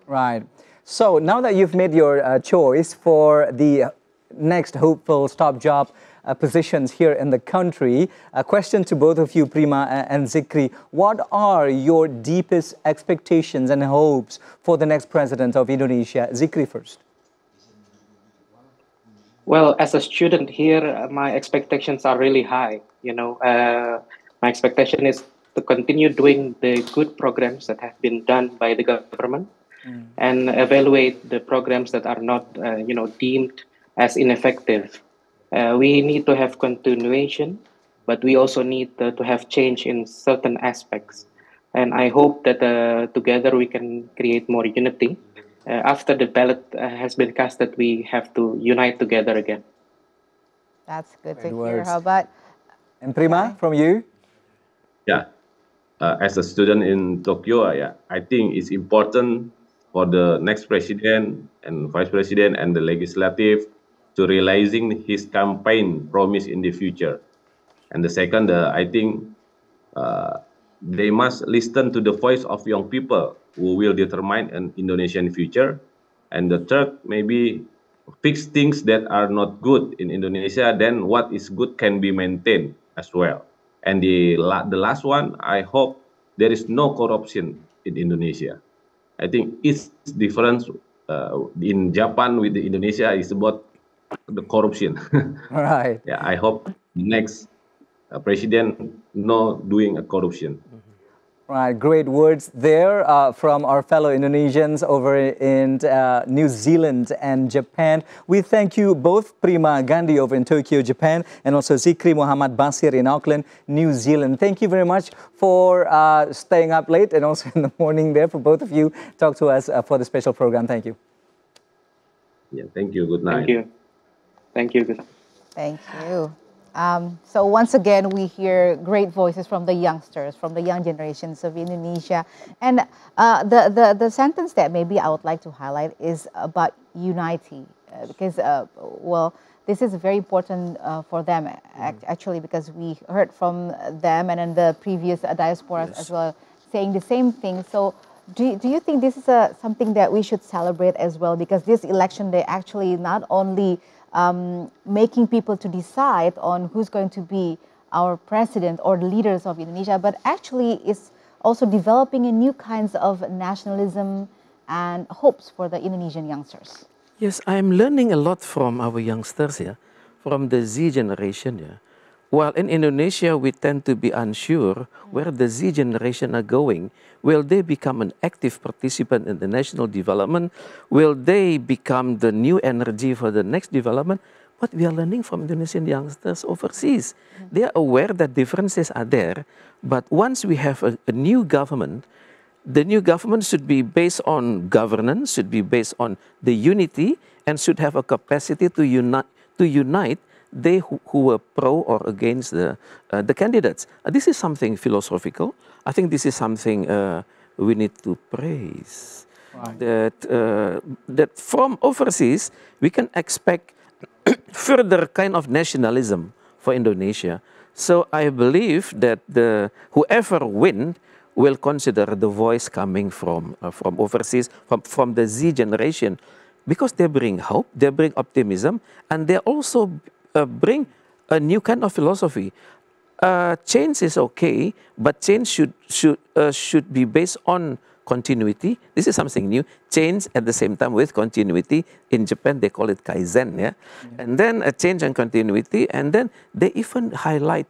Right. So now that you've made your choice for the next hopeful top job positions here in the country, a question to both of you, Prima and Zikri. What are your deepest expectations and hopes for the next president of Indonesia? Zikri first. Well, as a student here, my expectations are really high. My expectation is to continue doing the good programs that have been done by the government, and evaluate the programs that are not, deemed as ineffective. We need to have continuation, but we also need to have change in certain aspects. And I hope that together we can create more unity. After the ballot has been cast, that we have to unite together again. That's good to hear. How about? And Prima, from you? Yeah, as a student in Tokyo, I think it's important for the next president and vice president and the legislative to realizing his campaign promise in the future. And the second, I think they must listen to the voice of young people who will determine an Indonesian future. And the third, maybe fix things that are not good in Indonesia, then what is good can be maintained as well. And the last one, I hope there is no corruption in Indonesia. I think its difference in Japan with the Indonesia is about the corruption. Right. Yeah, I hope next president no doing a corruption. Right, great words there from our fellow Indonesians over in New Zealand and Japan. We thank you both, Prima Gandhi over in Tokyo, Japan, and also Zikri Muhammad Basir in Auckland, New Zealand. Thank you very much for staying up late and also in the morning there for both of you. Talk to us for the special program. Thank you. Yeah, thank you. Good night. Thank you. Thank you. Good night. Thank you. So once again, we hear great voices from the youngsters, from the young generations of Indonesia. And the sentence that maybe I would like to highlight is about unity. Because, well, this is very important for them, actually, because we heard from them and in the previous diasporas as well, saying the same thing. So do you think this is something that we should celebrate as well? Because this election, they actually not only making people to decide on who's going to be our president or the leaders of Indonesia, but actually is also developing a new kinds of nationalism and hopes for the Indonesian youngsters. Yes, I'm learning a lot from our youngsters here, from the Z generation here. While in Indonesia, we tend to be unsure where the Z generation are going. Will they become an active participant in the national development? Will they become the new energy for the next development? But we are learning from Indonesian youngsters overseas. They are aware that differences are there, but once we have a new government, the new government should be based on governance, should be based on the unity, and should have a capacity to unite they who were pro or against the candidates. This is something philosophical. I think this is something we need to praise. Right. That from overseas, we can expect further kind of nationalism for Indonesia. So I believe that whoever wins will consider the voice coming from overseas, from the Z generation, because they bring hope, they bring optimism, and they also bring a new kind of philosophy. Change is okay, but change should be based on continuity. This is something new. Change at the same time with continuity. In Japan, they call it Kaizen, yeah? And then a change and continuity, and then they even highlight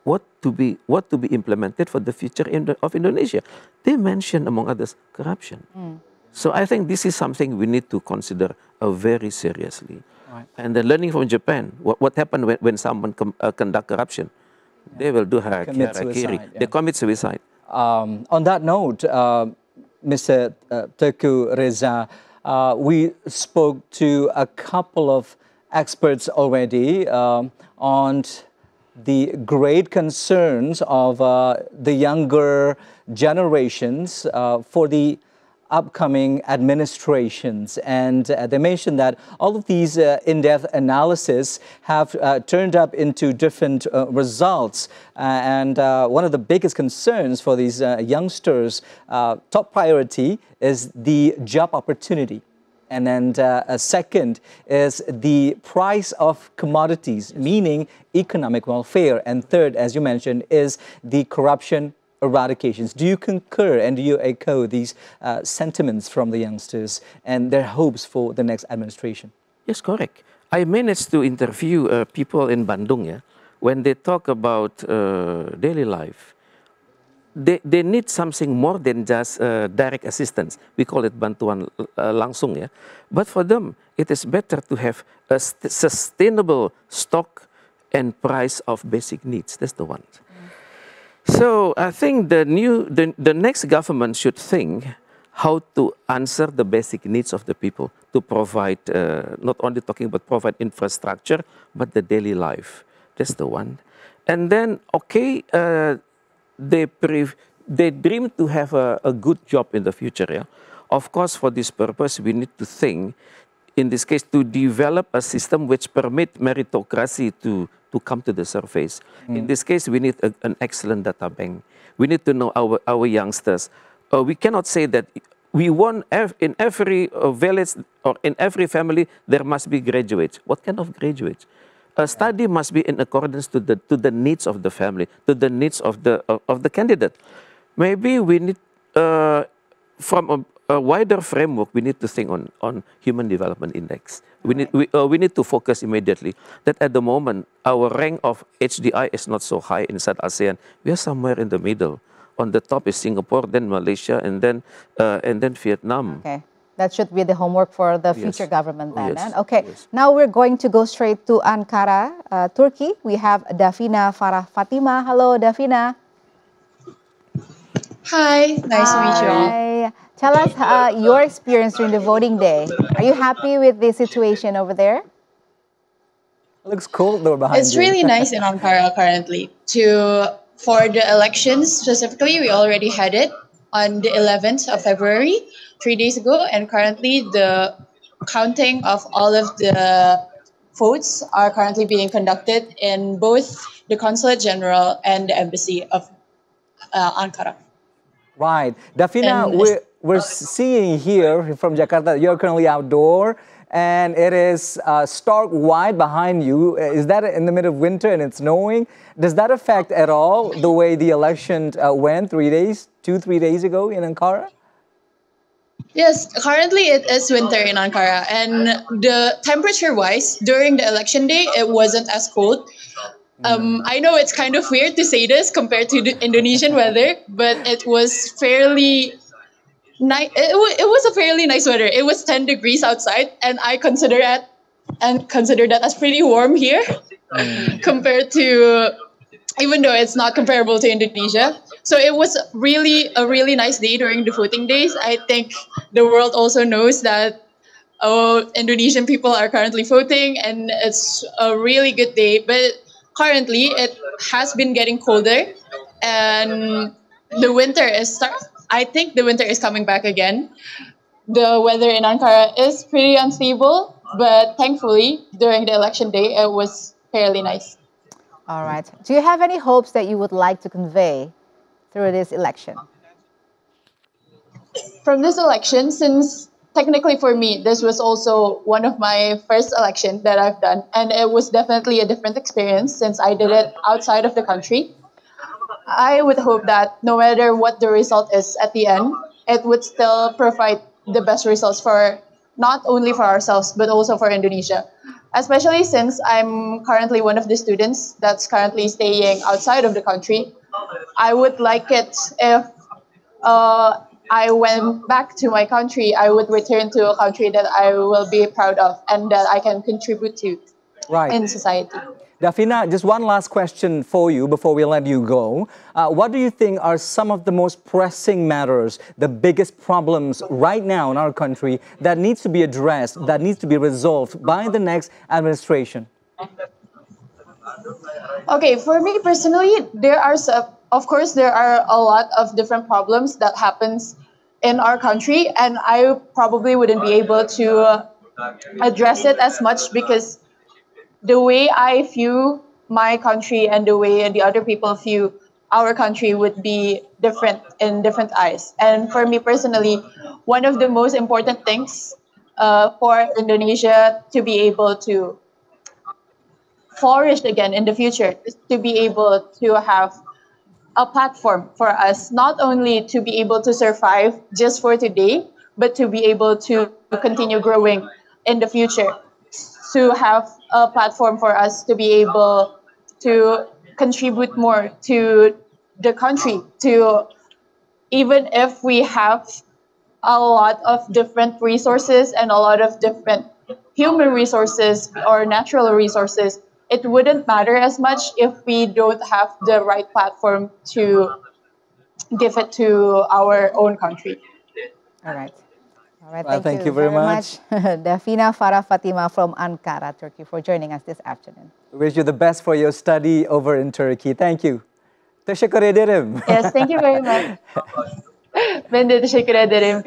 what to be implemented for the future of Indonesia. They mention, among others, corruption. So I think this is something we need to consider very seriously. Right. And then learning from Japan, what happened when someone conduct corruption? Yeah. They will do harakiri. Yeah. They commit suicide. On that note, Mr. Teuku Reza, we spoke to a couple of experts already on the great concerns of the younger generations for the upcoming administrations. And they mentioned that all of these in-depth analysis have turned up into different results. And one of the biggest concerns for these youngsters, top priority is the job opportunity. And then a second is the price of commodities, meaning economic welfare. And third, as you mentioned, is the corruption eradications. Do you concur and do you echo these sentiments from the youngsters and their hopes for the next administration? Yes, correct. I managed to interview people in Bandung, yeah, when they talk about daily life. They need something more than just direct assistance. We call it bantuan langsung, yeah. But for them, it is better to have a sustainable stock and price of basic needs. That's the one. So I think the next government should think how to answer the basic needs of the people, to provide, not only talking about provide infrastructure, but the daily life. That's the one. And then, okay, they dream to have a good job in the future. Yeah? Of course, for this purpose, we need to think, in this case, to develop a system which permit meritocracy to come to the surface. In this case, we need an excellent data bank. We need to know our youngsters. We cannot say that we want in every village or in every family, there must be graduates. What kind of graduates? A study must be in accordance to the needs of the family, to the needs of the candidate. Maybe we need, from a wider framework, we need to think on Human Development Index. We need to focus immediately that at the moment, our rank of HDI is not so high inside ASEAN. We are somewhere in the middle. On the top is Singapore, then Malaysia, and then Vietnam. Okay. That should be the homework for the future government then. Yes. Okay, now we're going to go straight to Ankara, Turkey. We have Davina Farah Fatima. Hello, Davina. Hi, nice to meet you all. Hi. Tell us your experience during the voting day. Are you happy with the situation over there? Looks cool though behind It's you. really nice in Ankara currently. For the elections specifically, we already had it on the 11th of February, 3 days ago, and currently the counting of all of the votes are currently being conducted in both the Consulate General and the Embassy of Ankara. Right. Davina, we're seeing here from Jakarta, you're currently outdoor, and it is stark white behind you. Is that in the middle of winter and it's snowing? Does that affect at all the way the election went 3 days ago in Ankara? Yes, currently it is winter in Ankara, and the temperature-wise, during the election day, it wasn't as cold. I know it's kind of weird to say this compared to the Indonesian weather, but it was fairly nice. It was a fairly nice weather. It was 10 degrees outside, and I consider that as pretty warm here compared to, even though it's not comparable to Indonesia. So it was a really nice day during the voting days. I think the world also knows that Indonesian people are currently voting, and it's a really good day. But currently, it has been getting colder, and the winter is I think the winter is coming back again. The weather in Ankara is pretty unstable, but thankfully, during the election day, it was fairly nice. All right. Do you have any hopes that you would like to convey through this election? From this election, since technically for me, this was also one of my first elections that I've done, and it was definitely a different experience since I did it outside of the country. I would hope that no matter what the result is at the end, it would still provide the best results for not only for ourselves, but also for Indonesia. Especially since I'm currently one of the students that's currently staying outside of the country. I would like it if I went back to my country, I would return to a country that I will be proud of and that I can contribute to in society. Davina, just one last question for you before we let you go. What do you think are some of the most pressing matters, the biggest problems right now in our country that needs to be addressed, that needs to be resolved by the next administration? Okay, for me personally, of course, there are a lot of different problems that happens in our country, and I probably wouldn't be able to address it as much because the way I view my country and the way the other people view our country would be different in different eyes. And for me personally, one of the most important things for Indonesia to be able to flourish again in the future is to be able to have a platform for us, not only to be able to survive just for today, but to be able to continue growing in the future, to have a platform for us to be able to contribute more to the country, to even if we have a lot of different resources and a lot of different human resources or natural resources, it wouldn't matter as much if we don't have the right platform to give it to our own country. All right. All right, Well, thank you very much. Davina Farah Fatima from Ankara, Turkey, for joining us this afternoon. Wish you the best for your study over in Turkey. Thank you. Teşekkür ederim. Yes, thank you very much. Ben de teşekkür ederim.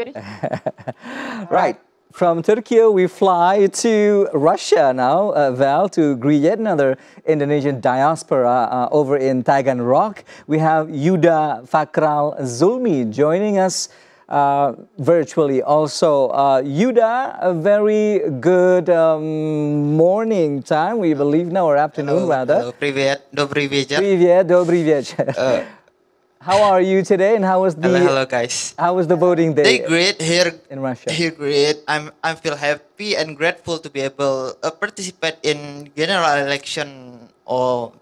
Right. From Turkey, we fly to Russia now, Val, to greet yet another Indonesian diaspora over in Taganrog. We have Yuda Fakral Zulmi joining us virtually also. Yuda, a very good morning time, we believe now, or afternoon rather. Hello, привет, добрый вечер. Привет, добрый вечер. How are you today, and how was the hello guys. How was the voting day? They great here in Russia. Here great. I feel happy and grateful to be able participate in general election, or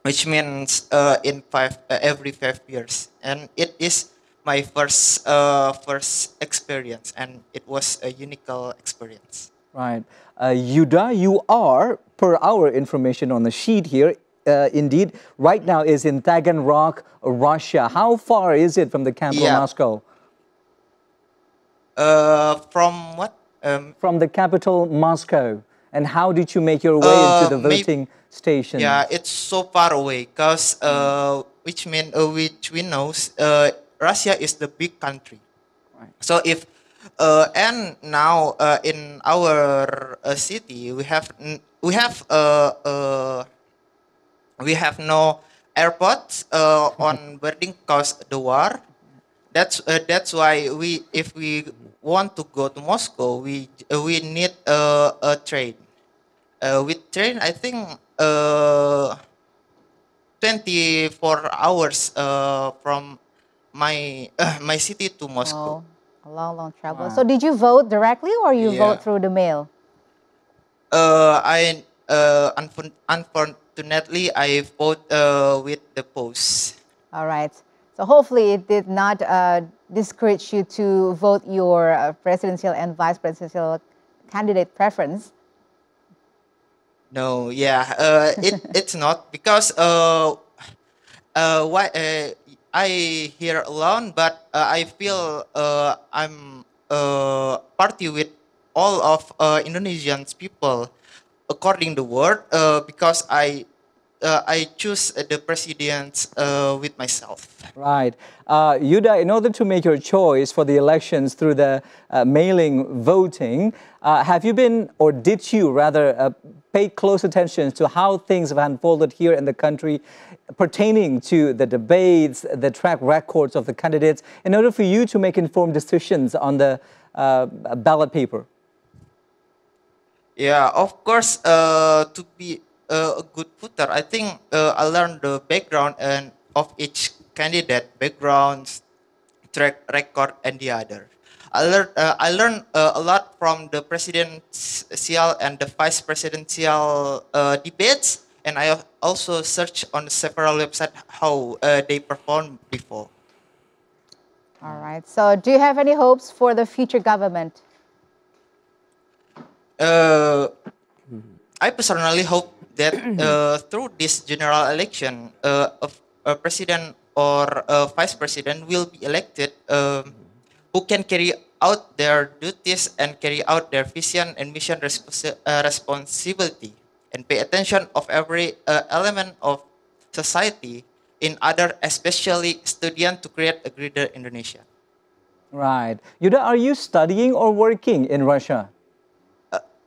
which means every 5 years, and it is my first experience, and it was a unique experience. Right, Yuda, you are, per our information on the sheet here, indeed, right now is in Taganrog, Russia. How far is it from the capital, Moscow? From what? From the capital, Moscow. And how did you make your way into the voting station? Yeah, it's so far away, because which we know Russia is the big country. Right. So if and now in our city we have no airports on boarding because the war. That's why if we want to go to Moscow, we need a train. With train, I think 24 hours from my city to Moscow. Oh, a long travel. Wow. So did you vote directly, or you vote through the mail? Unfortunately, I vote with the post. All right. So hopefully it did not discourage you to vote your presidential and vice presidential candidate preference. No, it's not, because I here alone, but I feel I'm party with all of Indonesian people according to the word, because I choose the president with myself. Right. Yuda, in order to make your choice for the elections through the mailing voting, have you been, or did you rather, pay close attention to how things have unfolded here in the country pertaining to the debates, the track records of the candidates, in order for you to make informed decisions on the ballot paper? Yeah, of course, to be a good voter, I think I learned the background of each candidate, backgrounds, track record, and the other. I learned a lot from the presidential and the vice presidential debates, and I also searched on several websites how they performed before. All right. So, do you have any hopes for the future government? I personally hope that through this general election, a president or a vice president will be elected who can carry out their duties and carry out their vision and mission responsibility, and pay attention of every element of society, in other, especially students, to create a greater Indonesia. Right. Yuda, are you studying or working in Russia?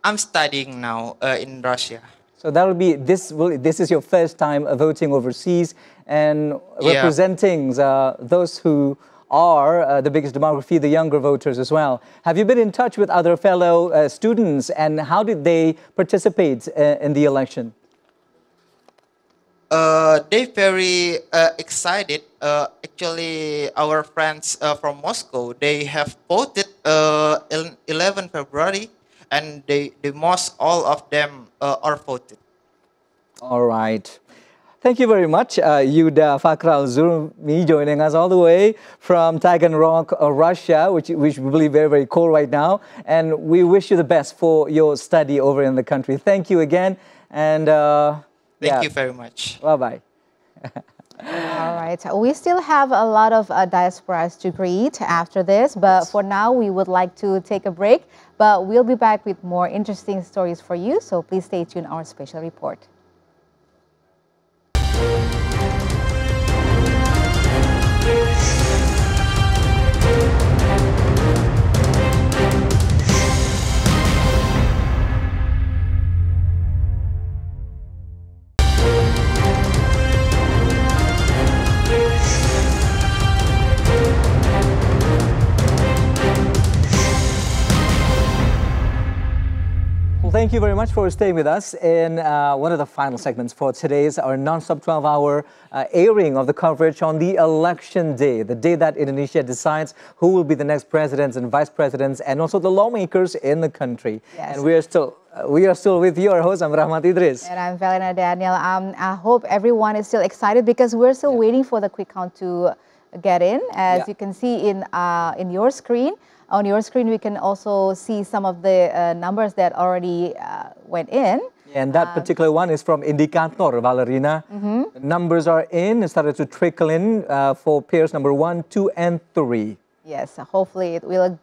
I'm studying now in Russia. So that will be this is your first time voting overseas and representing those who are the biggest demography, the younger voters as well. Have you been in touch with other fellow students, and how did they participate in the election? They very excited. Actually, our friends from Moscow, they have voted 11 February. And all of them are voted. All right. Thank you very much, Yuda Fakral Zurmi, joining us all the way from Taganrog, Russia, which we believe very, very cold right now. And we wish you the best for your study over in the country. Thank you again. And thank you very much. Bye-bye. All right. We still have a lot of diasporas to greet after this, but for now, we would like to take a break. But we'll be back with more interesting stories for you, so please stay tuned on our special report. thank you very much for staying with us in one of the final segments for today's our non-stop 12-hour airing of the coverage on the election day, the day that Indonesia decides who will be the next presidents and vice presidents and also the lawmakers in the country. Yes. And we are still with your host, I'm Rahmat Idris. And I'm Valena Daniel. I hope everyone is still excited because we're still waiting for the quick count to get in. As you can see in your screen. On your screen, we can also see some of the numbers that already went in. And that particular one is from Indikator, Valerina. Numbers are in, it started to trickle in for pairs number 1, 2, and 3. Yes, hopefully it will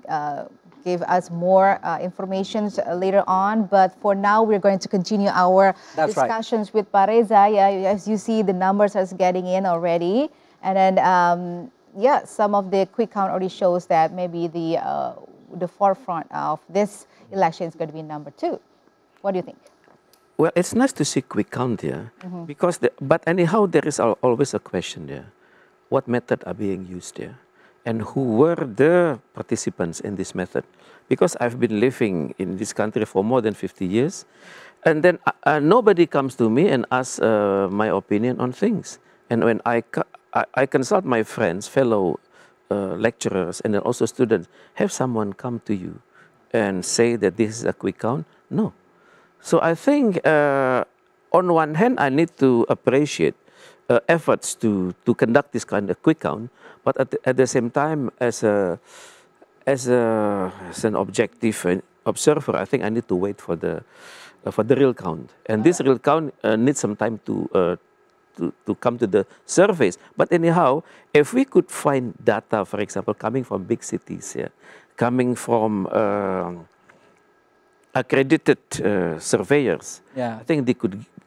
give us more information later on. But for now, we're going to continue our discussions with Pak Reza. Yeah, as you see, the numbers are getting in already. And then, yeah, some of the quick count already shows that maybe the forefront of this election is going to be number 2. What do you think? Well, it's nice to see quick count here, because but anyhow, there is always a question there. What method are being used here? And who were the participants in this method? Because I've been living in this country for more than 50 years, and then nobody comes to me and asks my opinion on things. And when I consult my friends, fellow lecturers, and then also students, have someone come to you and say that this is a quick count? No. So I think on one hand, I need to appreciate efforts to conduct this kind of quick count, but at the same time, as an objective observer, I think I need to wait for the real count. And this real count needs some time to come to the surface. But anyhow, if we could find data, for example, coming from big cities here, coming from accredited surveyors, I think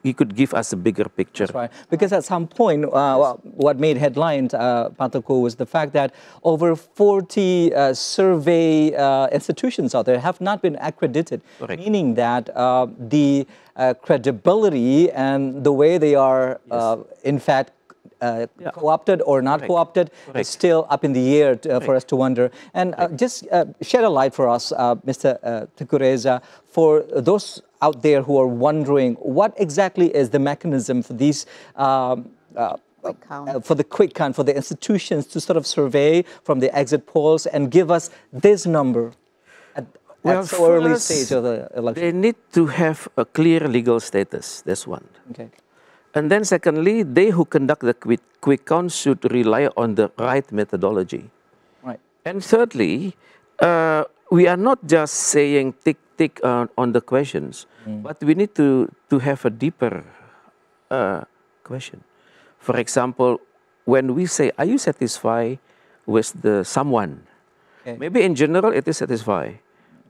he could give us a bigger picture. That's right. Because at some point, what made headlines, Pak Teguh, was the fact that over 40 survey institutions out there have not been accredited, meaning that the credibility and the way they are, in fact, co-opted or not co-opted is still up in the air for us to wonder. And just shed a light for us, Mr. Teguh Reza, for those out there who are wondering what exactly is the mechanism for these for the quick count, for the institutions to sort of survey from the exit polls and give us this number at so early stage of the election? They need to have a clear legal status. That's one. Okay. And then secondly, they who conduct the quick count should rely on the right methodology. Right. And thirdly, we are not just saying tick on the questions, but we need to have a deeper question. For example, when we say, are you satisfied with the someone? Okay. Maybe in general it is satisfied.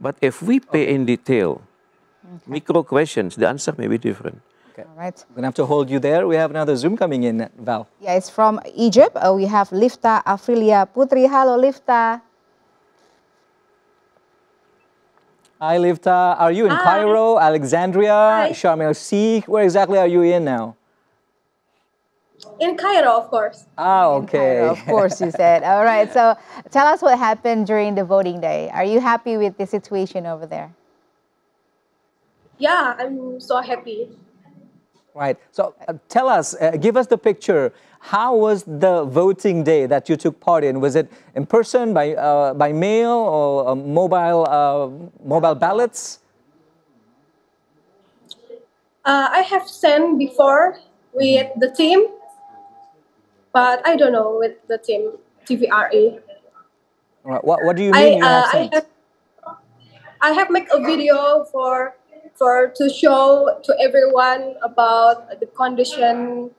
But if we pay in detail, micro questions, the answer may be different. Okay. All right. We're going to have to hold you there. We have another Zoom coming in, Val. Yeah, it's from Egypt. We have Lifta Afrilia Putri. Hello, Lifta. Hi, Lifta. Are you in Cairo, Alexandria, Sharm el-Sheikh? Where exactly are you in now? In Cairo, of course. Oh, okay. Cairo, of course, you said. All right. So tell us what happened during the voting day. Are you happy with the situation over there? Yeah, I'm so happy. Right. So tell us, give us the picture. How was the voting day that you took part in? Was it in person, by mail, or mobile ballots? I have sent before with the team, but I don't know with the team TVRE. Right. What do you mean you have sent? I have made a video to show to everyone about the condition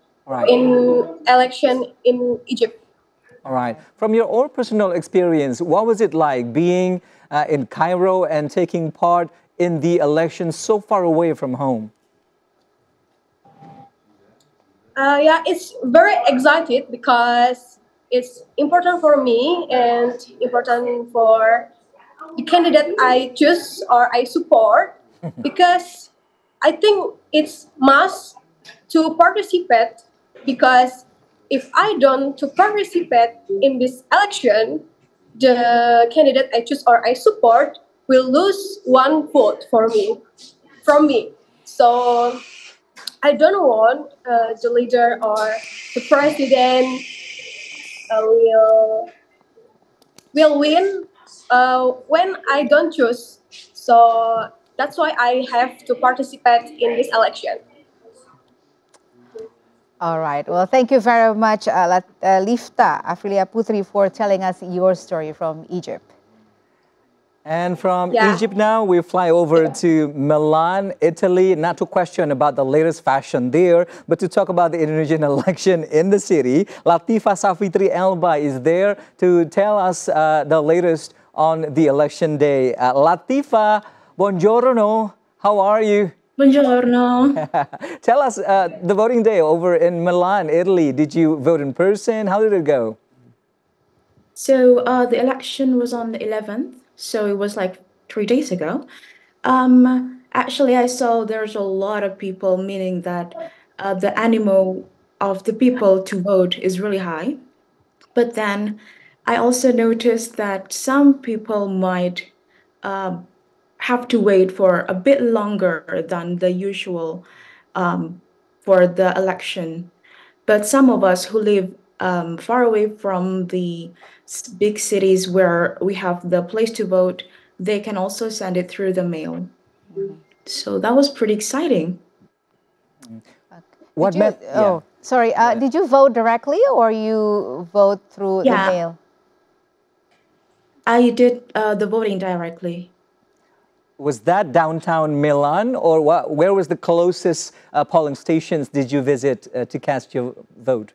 in election in Egypt. All right. From your own personal experience, what was it like being in Cairo and taking part in the election so far away from home? Yeah, it's very excited because it's important for me and important for the candidate I choose or I support. Because I think it's must to participate, because if I don't to participate in this election, the candidate I choose or I support will lose one vote for me. from me. So I don't want the leader or the president will win when I don't choose. So that's why I have to participate in this election. All right. Well, thank you very much, Lifta Aprilia Putri, for telling us your story from Egypt. And from Egypt now, we fly over to Milan, Italy, not to question about the latest fashion there, but to talk about the Indonesian election in the city. Latifah Savitri Elba is there to tell us the latest on the election day. Latifah, buongiorno, how are you? Buongiorno. Tell us the voting day over in Milan, Italy. Did you vote in person? How did it go? So the election was on the 11th, so it was like 3 days ago. Actually, I saw there's a lot of people, meaning that the animo of the people to vote is really high. But then I also noticed that some people might have to wait for a bit longer than the usual for the election. But some of us who live far away from the big cities where we have the place to vote, they can also send it through the mail. So that was pretty exciting. What sorry. Did you vote directly or you vote through the mail? I did the voting directly. Was that downtown Milan, or where was the closest polling stations did you visit to cast your vote?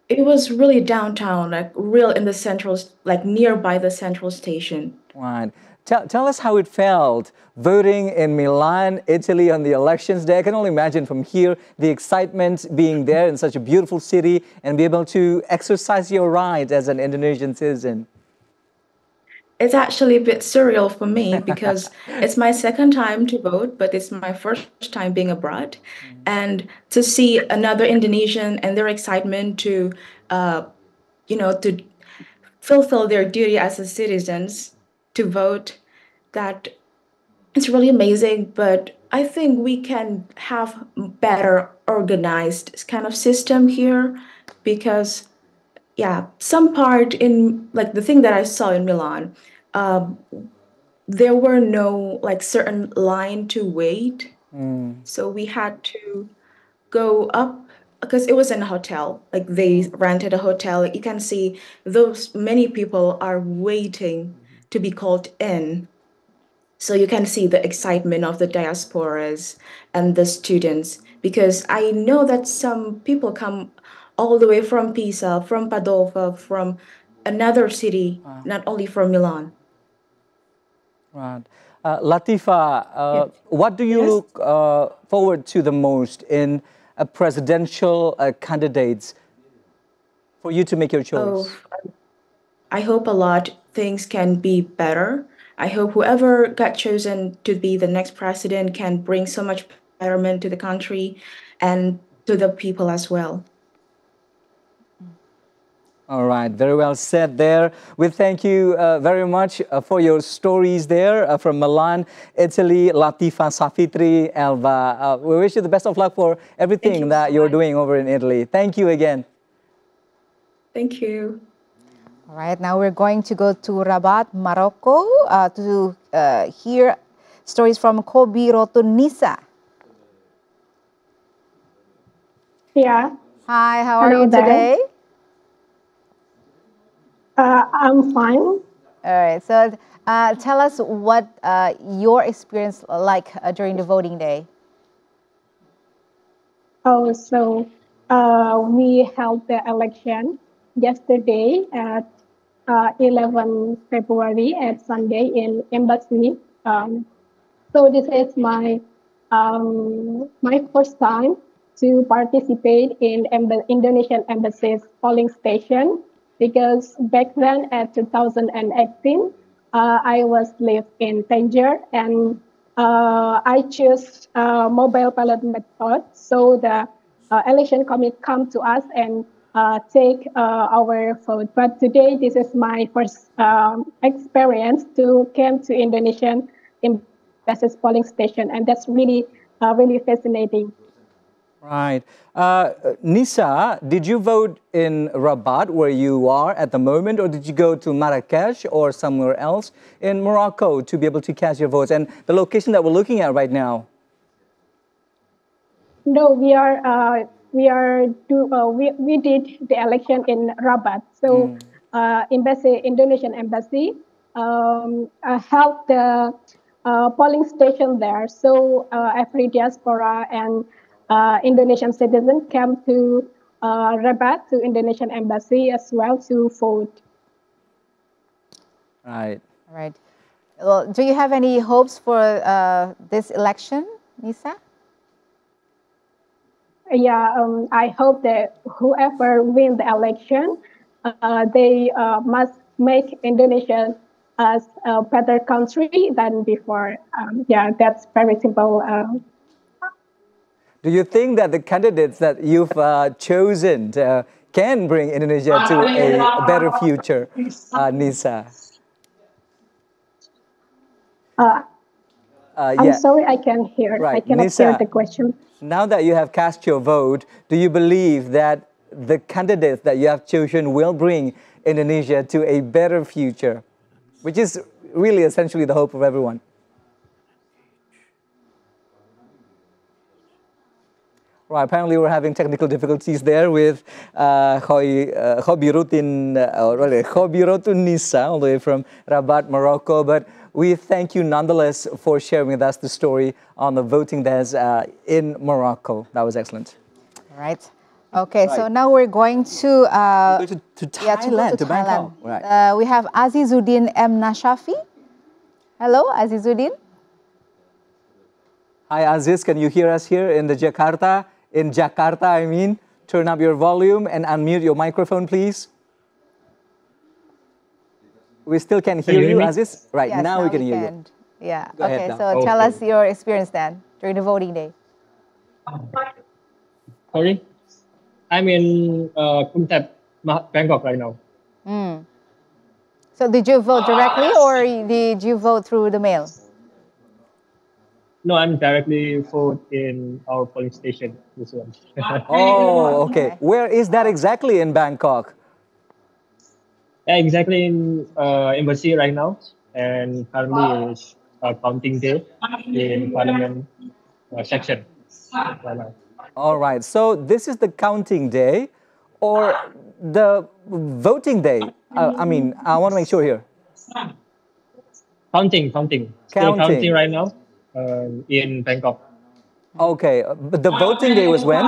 It was really downtown, like real in the central, like nearby the central station. Right. Tell us how it felt voting in Milan, Italy on the elections day. I can only imagine from here the excitement being there in such a beautiful city and be able to exercise your right as an Indonesian citizen. It's actually a bit surreal for me because it's my second time to vote, but it's my first time being abroad. And to see another Indonesian and their excitement to, to fulfill their duty as a citizens to vote, that it's really amazing. But I think we can have better organized kind of system here because, some part in like the thing that I saw in Milan, there were no like certain line to wait. So we had to go up because it was in a hotel. Like they rented a hotel. You can see those many people are waiting to be called in. So you can see the excitement of the diasporas and the students because I know that some people come all the way from Pisa, from Padova, from another city, not only from Milan. Right. Latifah, what do you look forward to the most in a presidential candidates for you to make your choice? I hope a lot things can be better. I hope whoever got chosen to be the next president can bring so much betterment to the country and to the people as well. All right, very well said there. We thank you very much for your stories there from Milan, Italy, Latifah Savitri Elba. We wish you the best of luck for everything that you're doing over in Italy. Thank you again. Thank you. All right, now we're going to go to Rabat, Morocco to hear stories from Kobi Rotunisa. Yeah. Hi, how are you today? I'm fine. All right, so tell us what your experience like during the voting day. Oh, so we held the election yesterday at 11 February at Sunday in embassy. So this is my my first time to participate in Indonesian embassy's polling station. Because back then at 2018, I was live in Tangier and I chose mobile ballot method. So the election committee come to us and take our vote. But today, this is my first experience to come to Indonesian basis polling station, and that's really really fascinating. Right. Nisa, did you vote in Rabat, where you are at the moment, or did you go to Marrakesh or somewhere else in Morocco to be able to cast your votes? And the location that we're looking at right now? No, we did the election in Rabat. So Indonesian embassy held the polling station there. So every diaspora and Indonesian citizen came to Rabat, to Indonesian embassy as well to vote. Right. Right. Well, do you have any hopes for this election, Nisa? Yeah, I hope that whoever wins the election, they must make Indonesia as a better country than before. Yeah, that's very simple. Do you think that the candidates that you've chosen can bring Indonesia to a better future, Nisa? I'm sorry, I can't hear. Right. I cannot Nisa, hear the question. Now that you have cast your vote, do you believe that the candidates that you have chosen will bring Indonesia to a better future, which is really essentially the hope of everyone? Right, apparently we're having technical difficulties there with Khobirotun Nisa, all the way from Rabat, Morocco. But we thank you nonetheless for sharing with us the story on the voting days in Morocco. That was excellent. All right. Okay, Right. so now we're going to Thailand, to Bangkok. Right. We have Azizuddin M. Nashafi. Hello, Azizuddin. Hi, Aziz. Can you hear us here in the Jakarta? In Jakarta, I mean. Turn up your volume and unmute your microphone, please. We still can hear you, Aziz. Right, Yes, now we can hear you. Yeah. Go ahead Okay, now. so tell us your experience then during the voting day. Sorry? I'm in Kum Thep, Bangkok right now. Mm. So did you vote directly or did you vote through the mail? No, I'm directly vote in our polling station, this one. Oh, okay. Where is that exactly in Bangkok? Yeah, exactly in embassy right now. And currently is counting day in parliament section right now. All right. So this is the counting day or the voting day? I mean, I want to make sure here. Counting. Still counting right now in Bangkok. Okay. But the voting day was when?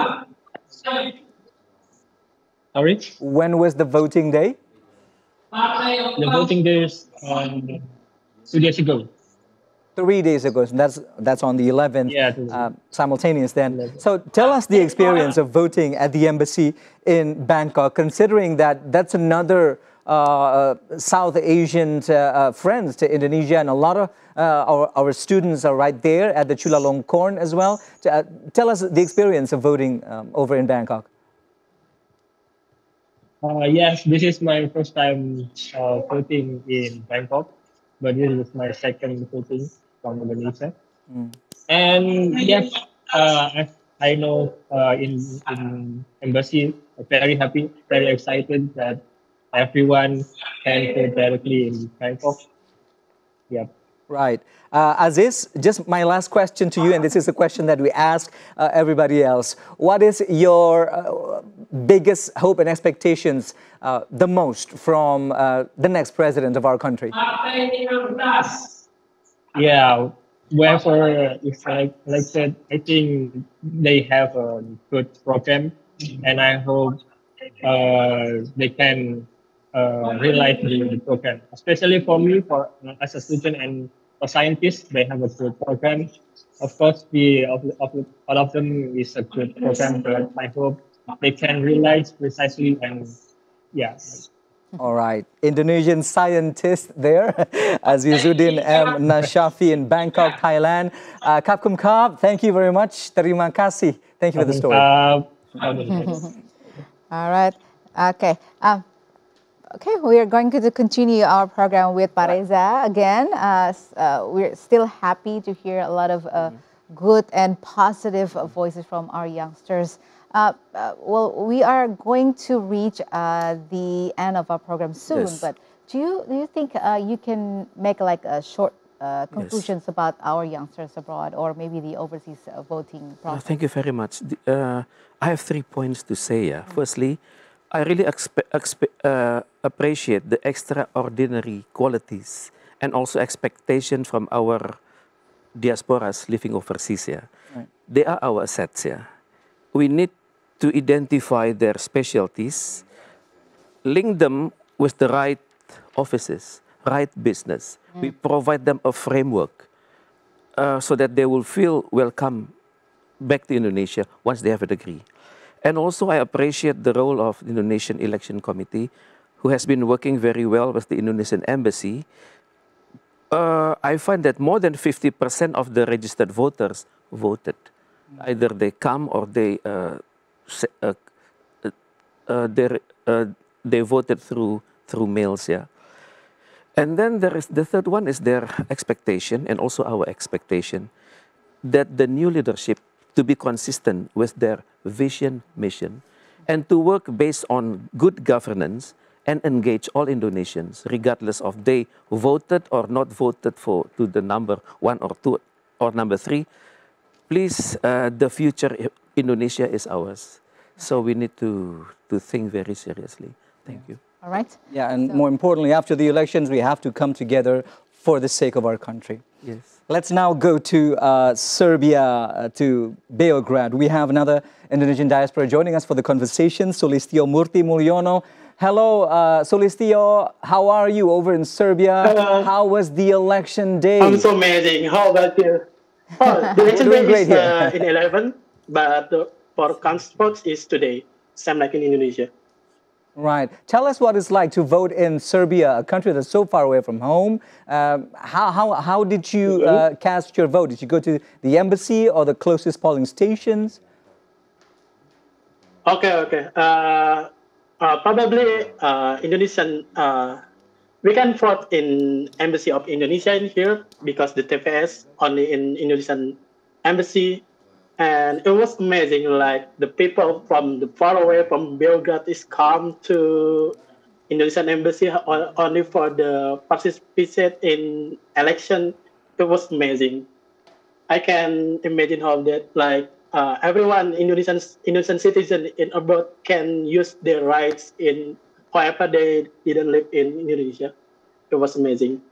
Sorry? When was the voting day? The voting day is 2 days ago. 3 days ago. So that's on the 11th, Yeah, simultaneous then. So tell us the experience of voting at the embassy in Bangkok, considering that that's another South Asian friends to Indonesia, and a lot of our students are right there at the Chulalongkorn as well. Tell us the experience of voting over in Bangkok. Yes, this is my first time voting in Bangkok, but this is my second voting from Indonesia. And yes, as I know, in embassy, very happy, very excited that everyone can vote directly in Bangkok. Yeah. Right. Aziz, just my last question to you, and this is a question that we ask everybody else. What is your biggest hope and expectations the most from the next president of our country? Yeah, wherever, it's like I said, I think they have a good program, and I hope they can realize the program. Especially for me, as a student and a scientist, they have a good program. Of course, all of them is a good program, but I hope they can realize precisely and yeah. All right. Indonesian scientist there, Azizuddin M. Nashafi in Bangkok, Thailand. Kap Kum Kap, thank you very much. Terima kasih. Thank you for the story. All right. Okay. Okay, we are going to continue our program with Pareza again. We're still happy to hear a lot of good and positive voices from our youngsters. Well, we are going to reach the end of our program soon, Yes. but do you think you can make like a short conclusions about our youngsters abroad or maybe the overseas voting process? Thank you very much. I have 3 points to say. Firstly, I really appreciate the extraordinary qualities and also expectation from our diasporas living overseas. Right. They are our assets. We need to identify their specialties, link them with the right offices, right business. We provide them a framework so that they will feel welcome back to Indonesia once they have a degree. And also I appreciate the role of the Indonesian Election Committee, who has been working very well with the Indonesian Embassy. I find that more than 50% of the registered voters voted. Either they come or they voted through mails. And then there is the third one is their expectation and also our expectation that the new leadership to be consistent with their vision, mission, and to work based on good governance and engage all Indonesians, regardless of they voted or not voted for to the number 1 or 2 or number 3. Please, the future Indonesia is ours. So we need to think very seriously. Thank you. All right. Yeah, and more importantly, after the elections, we have to come together for the sake of our country. Yes. Let's now go to Serbia, to Beograd. We have another Indonesian diaspora joining us for the conversation, Sulistyo Murti Mulyono. Hello, Sulistyo. How are you over in Serbia? How was the election day? I'm so amazing. How about you? Oh, the election day is in 11, but for count votes is today, same like in Indonesia. Right. Tell us what it's like to vote in Serbia, a country that's so far away from home. How did you cast your vote? Did you go to the embassy or the closest polling stations? Okay. Probably Indonesian. We can vote in embassy of Indonesia in here because the TPS only in Indonesian embassy. And it was amazing, like the people from the far away from Belgrade is come to Indonesian embassy only for the participation in election. It was amazing. I can imagine how that, like everyone, Indonesian citizen in abroad can use their rights in however they didn't live in Indonesia. It was amazing.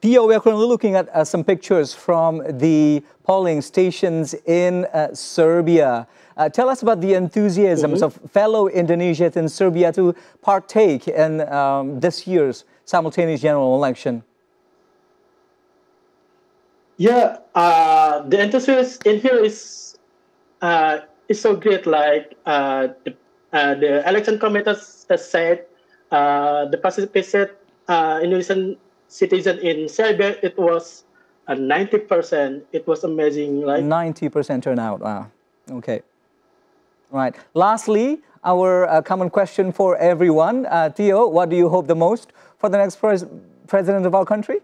Theo, we are currently looking at some pictures from the polling stations in Serbia. Tell us about the enthusiasms of fellow Indonesians in Serbia to partake in this year's simultaneous general election. Yeah, the enthusiasm in here is so great. Like the election committee has said, the participation Indonesian citizen in Serbia, it was 90%. It was amazing. Like 90% turnout. Wow. Okay. Right. Lastly, our common question for everyone. Theo, what do you hope the most for the next president of our country?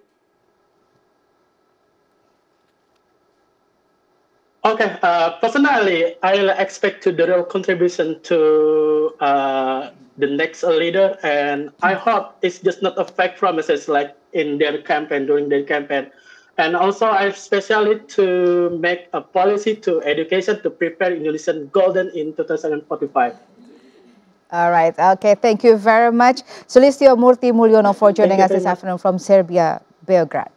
Okay. Personally, I expect the real contribution to the next leader, and I hope it's just not a fake promises like in their campaign, during their campaign. And also, I especially to make a policy to education to prepare Indonesian Golden in 2045. All right. Okay. Thank you very much, Sulistyo Murti Mulyono, for joining us this afternoon from Serbia, Belgrade.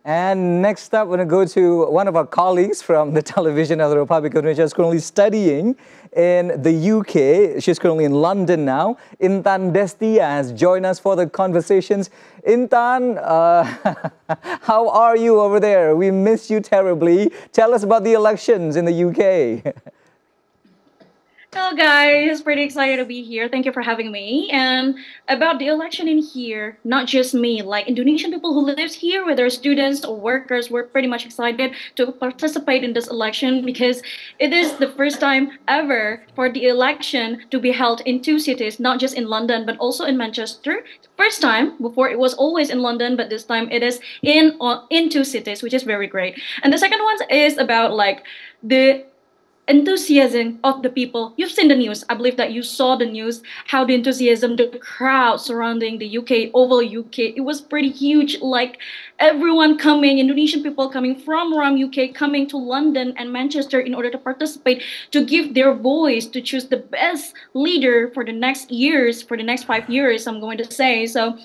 And next up, we're going to go to one of our colleagues from the television of the Republic of Indonesia, who's currently studying in the UK. She's currently in London now. Intan Destia has joined us for the conversations. Intan, how are you over there? We miss you terribly. Tell us about the elections in the UK. Hello guys, pretty excited to be here. Thank you for having me. And about the election in here, not just me, like Indonesian people who lives here, whether students or workers, we're pretty much excited to participate in this election because it is the first time ever for the election to be held in two cities, not just in London, but also in Manchester. First time, before it was always in London, but this time it is in two cities, which is very great. And the second one is about like the enthusiasm of the people. You've seen the news. I believe that you saw the news, how the enthusiasm, the crowd surrounding the UK, Oval UK, it was pretty huge. Like everyone coming, Indonesian people coming from around UK, coming to London and Manchester in order to participate, to give their voice, to choose the best leader for the next years, for the next 5 years, I'm going to say. So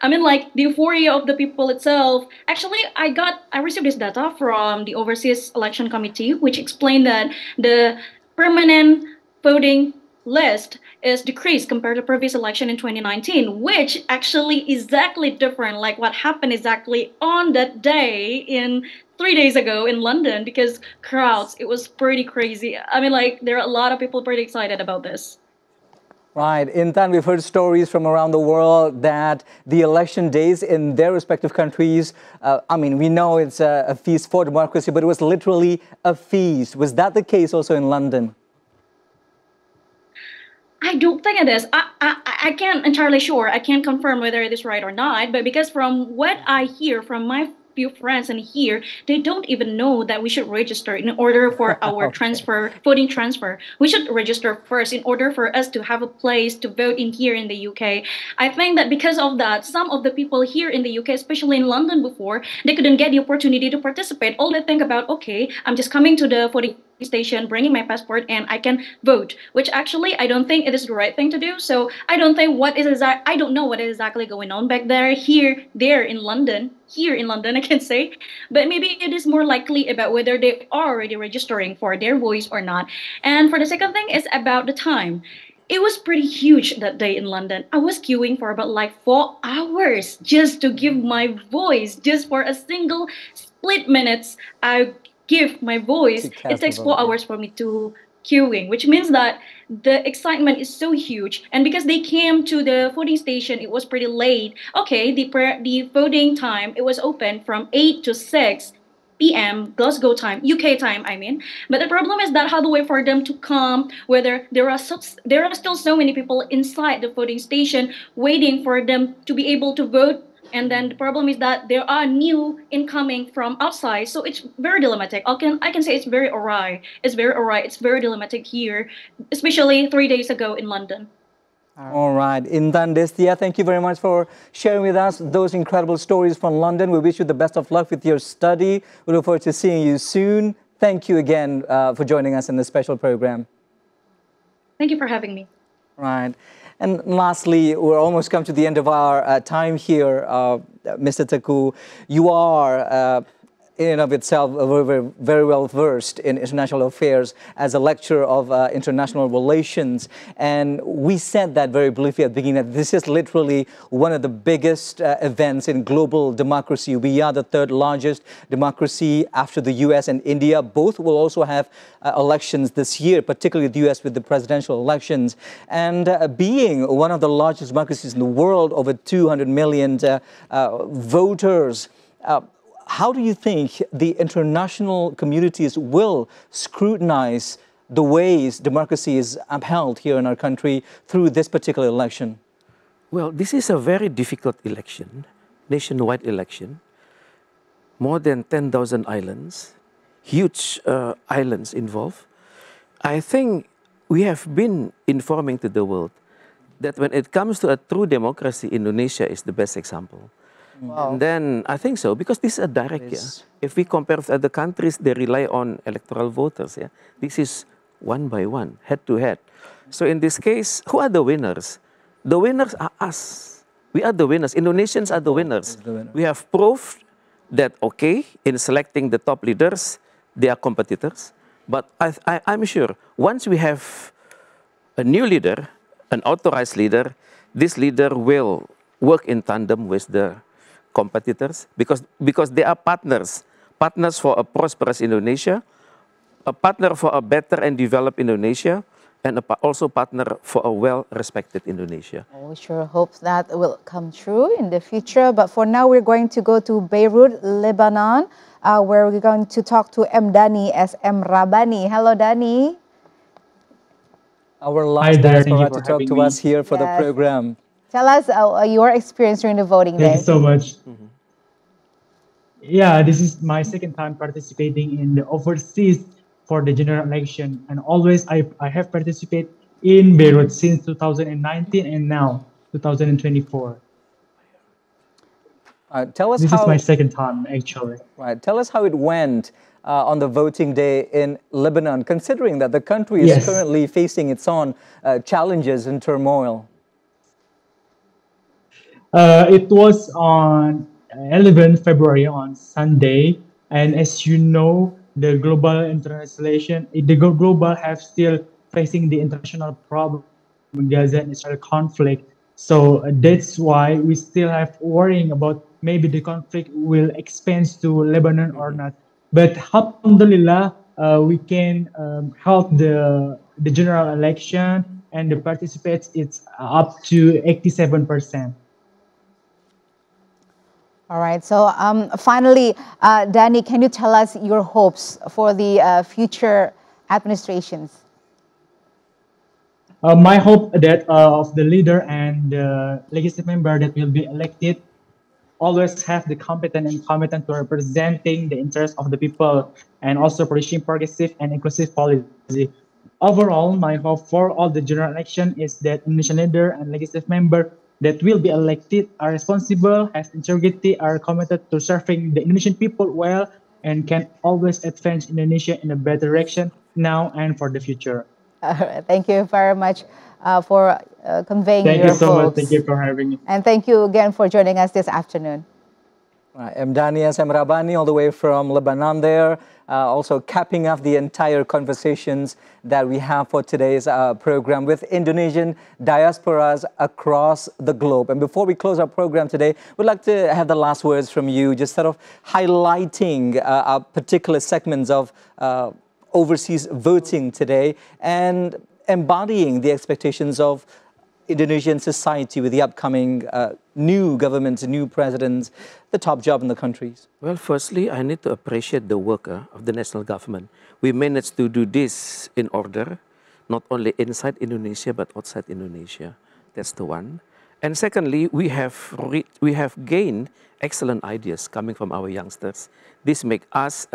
I mean, like the euphoria of the people itself. Actually, I received this data from the Overseas Election Committee, which explained that the permanent voting list is decreased compared to previous election in 2019, which actually exactly different, like what happened exactly on that day in 3 days ago in London, because crowds, it was pretty crazy. I mean, like there are a lot of people pretty excited about this. Right. Intan, we've heard stories from around the world that the election days in their respective countries, I mean, we know it's a feast for democracy, but it was literally a feast. Was that the case also in London? I don't think it is. I can't entirely sure. I can't confirm whether it is right or not. But because from what I hear from my few friends in here, they don't even know that we should register in order for our voting transfer. We should register first in order for us to have a place to vote in here in the UK. I think that because of that, some of the people here in the UK, especially in London before, they couldn't get the opportunity to participate. All they think about, okay, I'm just coming to the voting station, bringing my passport, and I can vote, which actually I don't think it is the right thing to do. So I don't think I don't know what is exactly going on back there, there in London, here in London, I can say, but maybe it is more likely about whether they are already registering for their voice or not. And for the second thing is about the time. It was pretty huge that day in London. I was queuing for about like 4 hours just to give my voice, just for a single split minutes. I give my voice. It takes 4 hours for me to queuing, which means that the excitement is so huge. And because they came to the voting station, it was pretty late. Okay, the voting time, it was open from 8 to 6 p.m. Glasgow time, UK time, I mean. But the problem is that how the way for them to come, whether there are still so many people inside the voting station waiting for them to be able to vote. And then the problem is that there are new incoming from outside, so it's very dilemmatic. I can say it's very awry. It's very awry. It's very dilemmatic here, especially 3 days ago in London. All right, Intan Destia, thank you very much for sharing with us those incredible stories from London. We wish you the best of luck with your study. We look forward to seeing you soon. Thank you again for joining us in this special program. Thank you for having me. Right. And lastly, we're almost come to the end of our time here, Mr. Teguh. You are in and of itself very well versed in international affairs as a lecturer of international relations. And we said that very briefly at the beginning, that this is literally one of the biggest events in global democracy. We are the third largest democracy after the US and India. Both will also have elections this year, particularly the US with the presidential elections. And being one of the largest democracies in the world, over 200 million voters, how do you think the international communities will scrutinize the ways democracy is upheld here in our country through this particular election? Well, this is a very difficult election, nationwide election. More than 10,000 islands, huge islands involved. I think we have been informing to the world that when it comes to a true democracy, Indonesia is the best example. Wow. And then I think so, because this is a direct, if we compare with other countries, they rely on electoral voters. Yeah? This is one by one, head to head. So in this case, who are the winners? The winners are us. We are the winners. Indonesians are the winners. We have proved that, okay, in selecting the top leaders, they are competitors. But I'm sure once we have a new leader, an authorized leader, this leader will work in tandem with the competitors because they are partners for a prosperous Indonesia, a partner for a better and developed Indonesia, and also partner for a well-respected Indonesia. We sure hope that will come true in the future. But for now, we're going to go to Beirut, Lebanon, where we're going to talk to M. Dani as M. Rabani. Hello, Dani. Our last diaspora to talk to us here for the Yes. program. Tell us your experience during the voting day. Thank you so much. Yeah, this is my second time participating in the overseas for the general election, and always I have participated in Beirut since 2019 and now 2024. Tell us This how, is my second time actually. Right. Tell us how it went on the voting day in Lebanon, considering that the country is Yes. currently facing its own challenges and turmoil. It was on 11 February on Sunday, and as you know, the global internationalization, the global have still facing the international problem in Gaza and Israel conflict. So that's why we still have worrying about maybe the conflict will expand to Lebanon or not. But alhamdulillah, we can help the general election, and the participants it's up to 87%. All right. So finally, Dani, can you tell us your hopes for the future administrations? My hope that of the leader and the legislative member that will be elected always have the competent to representing the interests of the people and also pushing progressive and inclusive policy. Overall, my hope for all the general election is that Indonesian leader and legislative member that will be elected are responsible, have integrity, are committed to serving the Indonesian people well, and can always advance Indonesia in a better direction now and for the future. All right. Thank you very much for conveying Thank your you so much. hopes. Thank you for having me. And thank you again for joining us this afternoon. M. Dani as M. Rabani, all the way from Lebanon there, also capping off the entire conversations that we have for today's program with Indonesian diasporas across the globe. And before we close our program today, we'd like to have the last words from you, just sort of highlighting our particular segments of overseas voting today and embodying the expectations of Indonesian society with the upcoming new governments, new presidents, the top job in the countries? Well, firstly, I need to appreciate the work of the national government. We managed to do this in order, not only inside Indonesia, but outside Indonesia. That's the one. And secondly, we have gained excellent ideas coming from our youngsters. This makes us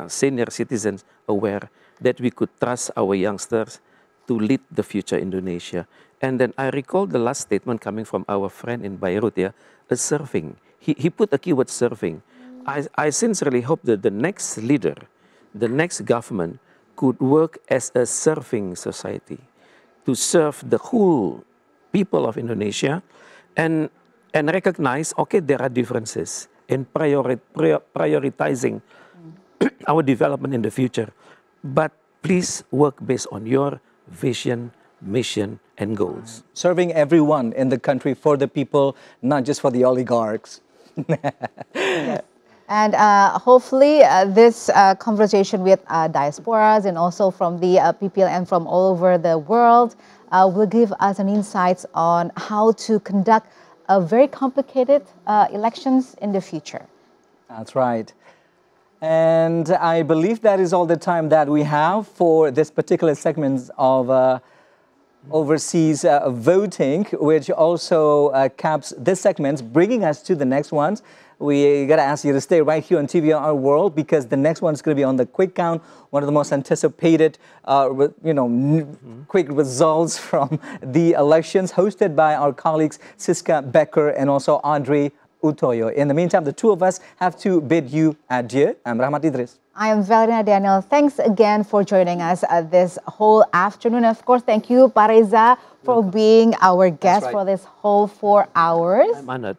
senior citizens aware that we could trust our youngsters to lead the future Indonesia. And then I recall the last statement coming from our friend in Beirut, surfing. He put the keyword surfing. I sincerely hope that the next leader, the next government could work as a surfing society to serve the whole people of Indonesia and recognize, okay, there are differences in prioritizing our development in the future. But please work based on your vision, mission, and goals. Serving everyone in the country for the people, not just for the oligarchs. Yes. And hopefully this conversation with diasporas and also from the PPLN from all over the world will give us an insights on how to conduct a very complicated elections in the future. That's right. And I believe that is all the time that we have for this particular segment of overseas voting, which also caps this segment, bringing us to the next ones. We got to ask you to stay right here on TVR World, because the next one is going to be on the quick count, one of the most anticipated, quick results from the elections, hosted by our colleagues Siska Becker and also Audrey Utoyo. In the meantime, the two of us have to bid you adieu. I'm Rahmat Idris. I am Valerina Daniel. Thanks again for joining us this whole afternoon. Of course, thank you, Pareza, for being our guest for this whole 4 hours. I'm honored.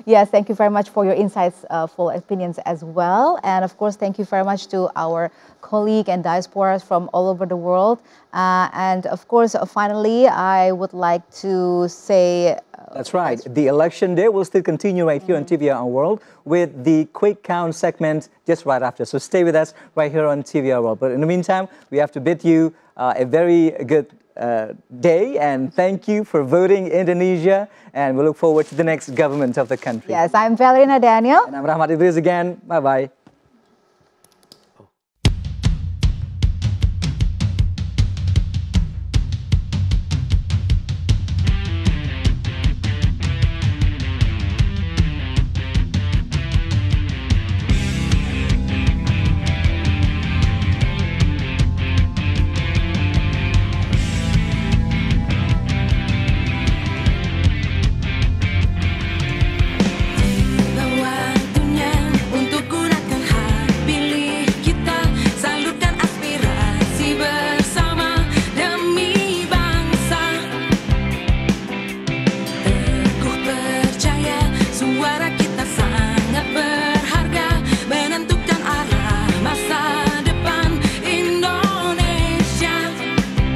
Yes, thank you very much for your insights, full opinions as well. And of course, thank you very much to our colleague and diasporas from all over the world. And of course, finally, I would like to say That's right. The election day will still continue right here on TVR World with the quick count segment just right after. So stay with us right here on TVR World. But in the meantime, we have to bid you a very good day, and thank you for voting Indonesia, and we look forward to the next government of the country. Yes, I'm Valerina Daniel. And I'm Rahmat Idris again. Bye-bye.